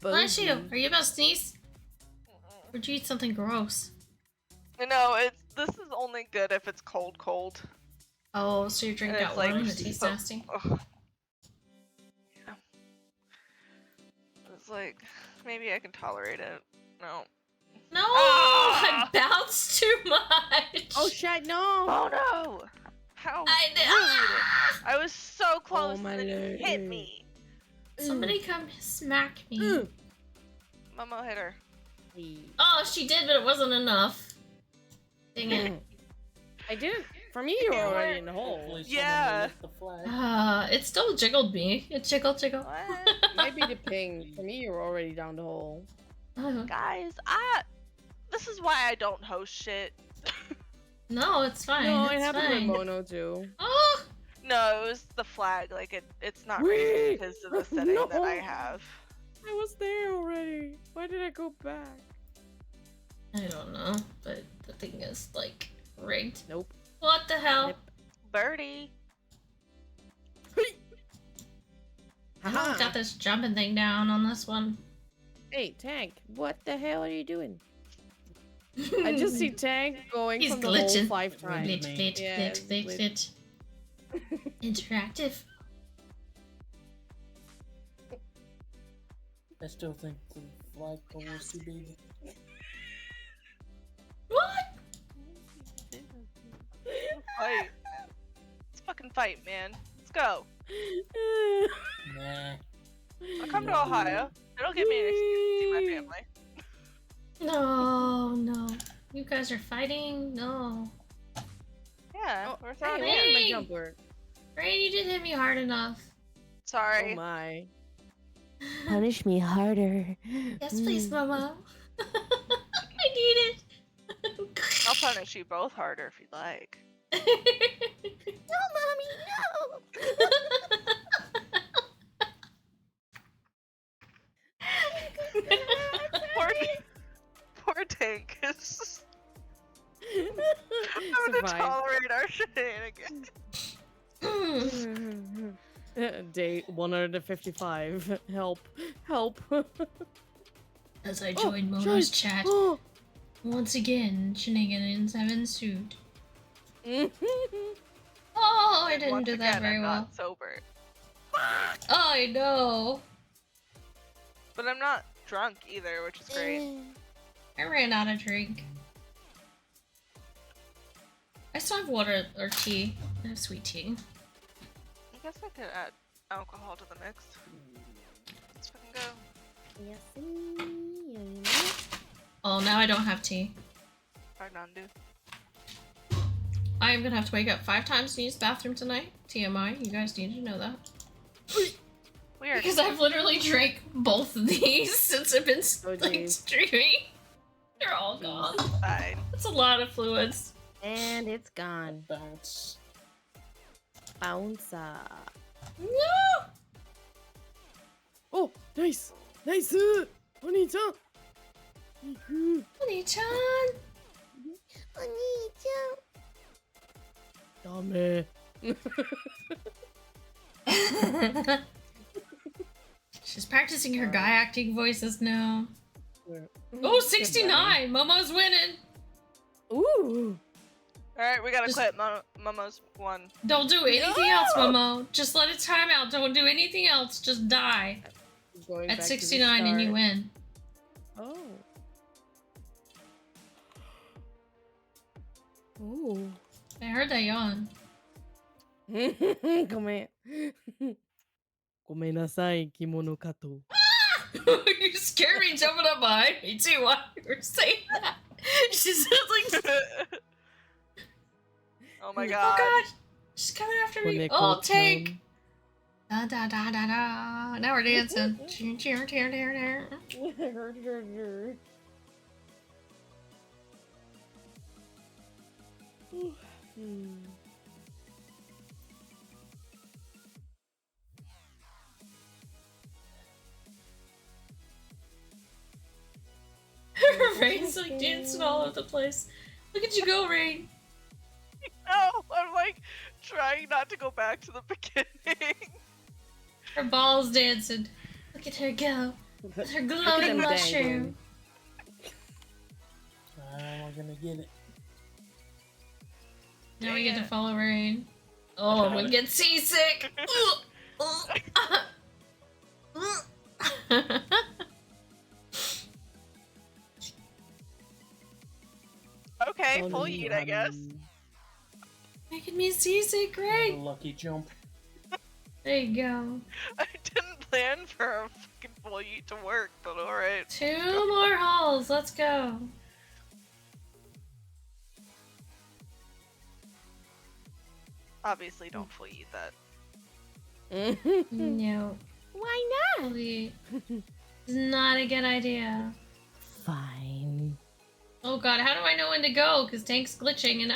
Bless you. Are you about to sneeze? Or did you eat something gross? No, this is only good if it's cold. Oh, so your drink And got it's like warm and it tastes so- nasty? Ugh. Yeah. It's like maybe I can tolerate it. No. No! Ah! I bounced too much! Oh shit, no! Oh no! How I did. rude! I was so close my and then you hit lord. me. Somebody come smack me. Momo hit her. Oh, she did, but it wasn't enough. Dang it. I did. For me, you were already in the hole. Hopefully Yeah. someone will lift the flag. It still jiggled me. It jiggled. What? Might be the ping. For me, you were already down the hole. Oh, Guys, this is why I don't host shit. no, it's fine. No, it it's happened fine. with Mono too. Oh! No, it was the flag. Like it's not Wait! raising because of the setting that I No! have. I was there already. Why did I go back? I don't know, but the thing is like rigged. Nope. What the hell? Nope. Birdie. I got this jumping thing down on this one. Hey, Tank, what the hell are you doing? I just see Tank going He's from the glitching. hole 5 times. Glitch, glitch, Yeah, glitch, glitch, glitch. Interactive. I still think the flagpole was too big. What? Fight. Let's fucking fight, man. Let's go. Nah. I'll come to Ohio. It'll give me an excuse to see my family. No, no. You guys are fighting? No. Yeah, we're throwing Hey, Hey! where's my Hey! jumper? Rain, you didn't hit me hard enough. Sorry. Oh my. Punish me harder. Yes, please, Mama. I need it. I'll punish you both harder if you'd like. No, mommy, no. Poor Tank is having to Survive. tolerate our shenanigans. Day 155. Help. Help. As I join Momo's guys. chat, Oh. once again, shenanigans have ensued. Oh, Oh, I didn't Once do that again, very I'm well. not sober. Oh, I know. But I'm not drunk either, which is great. I ran out of drink. I still have water or tea. I have sweet tea. I guess I could add alcohol to the mix. Let's fucking go. Yes, Oh, now I don't have tea. Hard not do. I am gonna have to wake up 5 times to use the bathroom tonight. TMI, you guys need to know that. Weird. Because I've literally drank both of these since I've been like, geez. streaming. They're all gone. Fine. That's a lot of fluids. And it's gone. Bounce. Bounce. No! Oh, nice. Nice. Bonita. Honey-chan! Dame. She's practicing her guy acting voices now. Oh, 69! Momo's winning! Ooh. Alright, we gotta Just- quit. Momo's won. Don't do anything else, Momo. Just let it time out. Don't do anything else. Just die. Going back At to the 69 and you start. win. Oh. Oh. I heard that yawn. Come Gomenasai, kimono kato. You scared me jumping up behind me too while you were saying that. She sounds like, Oh my oh god. god, she's coming after me. Oh, Koneko-chan. take. Da da da da da. Now we're dancing. Cheer, cheer, cheer, cheer, cheer. Hmm. Rain's like dancing all over the place. Look at you go, Rain. No, I'm like trying not to go back to the beginning. Her ball's dancing. Look at her go. With her Look at glowing them mushroom. I'm gonna get it. Now we Dang get to it. follow Rain. Oh, I'm gonna get seasick. Okay, full yeet, I guess. Making me seasick, A Rain. lucky jump. There you go. I didn't plan for a fucking full yeet to work, but alright. 2 more holes. Let's go. Obviously, don't full yeet that. No. Why not? It's not a good idea. Fine. Oh god, how do I know when to go? Because tank's glitching and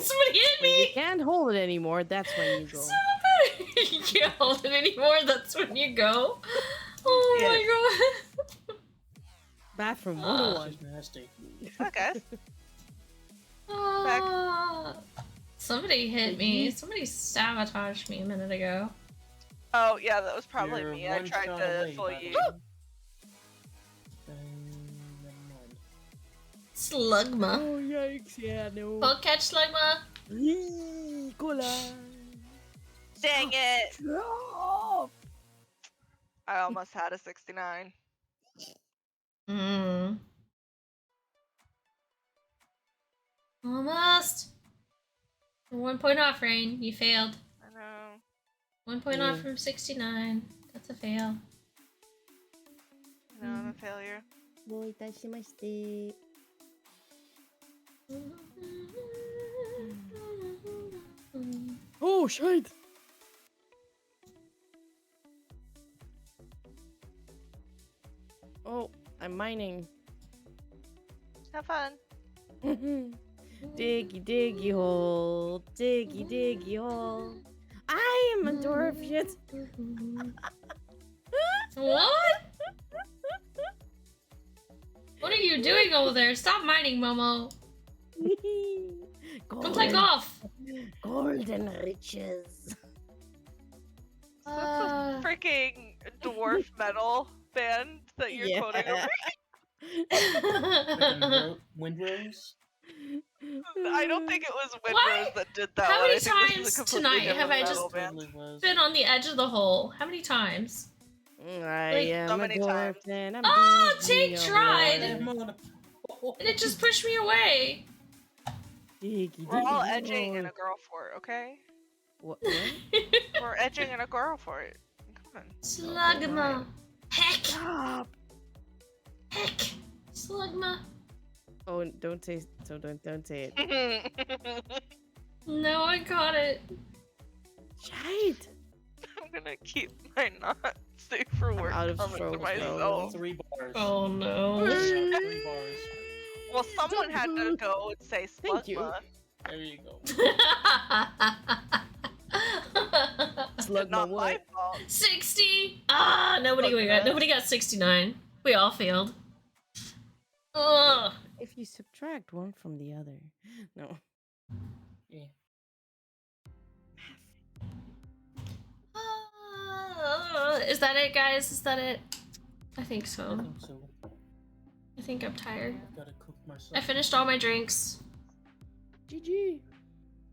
somebody hit When you me! can't hold it anymore, that's when you go. Son of a- you can't hold it anymore, that's when you go. Oh my god. Bathroom That's 101. just nasty. Okay. Somebody hit me. Somebody sabotaged me a minute ago. Oh yeah, that was probably You're me. I one tried shot to away, fool by the you. way. Never mind. Slugma. Oh, yikes, yeah, no. Bug catch Slugma. Yee, cola. Dang it! Stop. I almost had a 69. Hmm. Almost. 1 point off, Rain. You failed. I know. 1 point off from 69. That's a fail. I know I'm a failure. どういたしまして。 Oh, shit. Oh, I'm mining. Have fun. Diggy, diggy hole. Diggy, diggy hole. I am a dwarf shit. What? What are you doing over there? Stop mining, Momo. Come play golf. Golden riches. That's a freaking dwarf metal band that you're quoting over. Frickin' Windrose? I don't think it was Why? Windrose that did that How one. many I think this is a times completely tonight have different I metal just band. Totally was. been on the edge of the hole? How many times? I Like, am so a many dwarf times. and I'm Oh, diggy Jake hole. tried. I'm on a- And it just pushed me away. Diggy, We're all diggy edging in hole. a girl fort, okay? What? We're edging in a girl fort. Come on. Slugma. Heck. Stop. Heck. Slugma. Oh, don't say. So don't say it. No, I got it. Shite. I'm gonna keep my not safe for work out of comment to strokes, bro. myself. 3 bars. Oh no. Shot 3 bars. Well, someone had to go and say Thank you. Slugma. There you go. Slug my Not my what? fault. 60. Ah, nobody got 69. We all failed. Ugh. If you subtract one from the other, no. Yeah. Is that it, guys? Is that it? I think I so. think so. I think I'm tired. Gotta cook myself. I finished all my drinks. GG.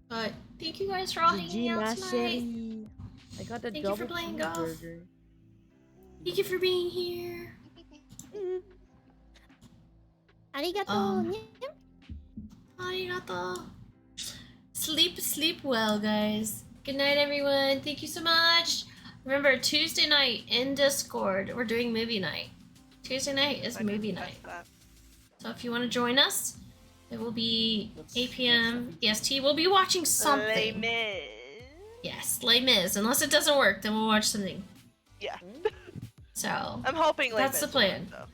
But thank you guys for all hanging GG, out my tonight. chérie. I got a Thank you for double playing golf. cheeseburger. Thank you for being here. Arigato. Arigato. Sleep well, guys. Good night, everyone. Thank you so much. Remember, Tuesday night in Discord, we're doing movie night. Tuesday night is I movie didn't night. catch that. So if you want to join us, it will be What's- 8 p.m. what's the- EST. We'll be watching Les something. Mis. Yes, Les Mis. Unless it doesn't work, then we'll watch something. Yeah. So I'm hoping Les That's the Mis plan. wins, though.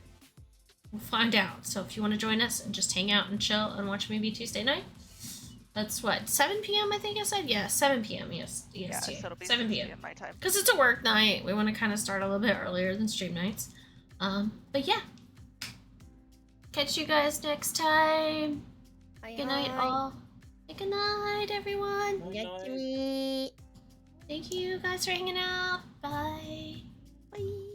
we'll find out. So if you want to join us and just hang out and chill and watch a movie Tuesday night, that's what, 7 p.m. I think I said? Yeah, 7 p.m. Yes, Yeah, so EST. it'll be 7 6 p.m. my time. Because it's a work night. We want to kind of start a little bit earlier than stream nights. But yeah. Catch you guys next time. Good night, all. Good night, everyone. Night, night. Yakimi. Thank you guys for hanging out. Bye. Bye.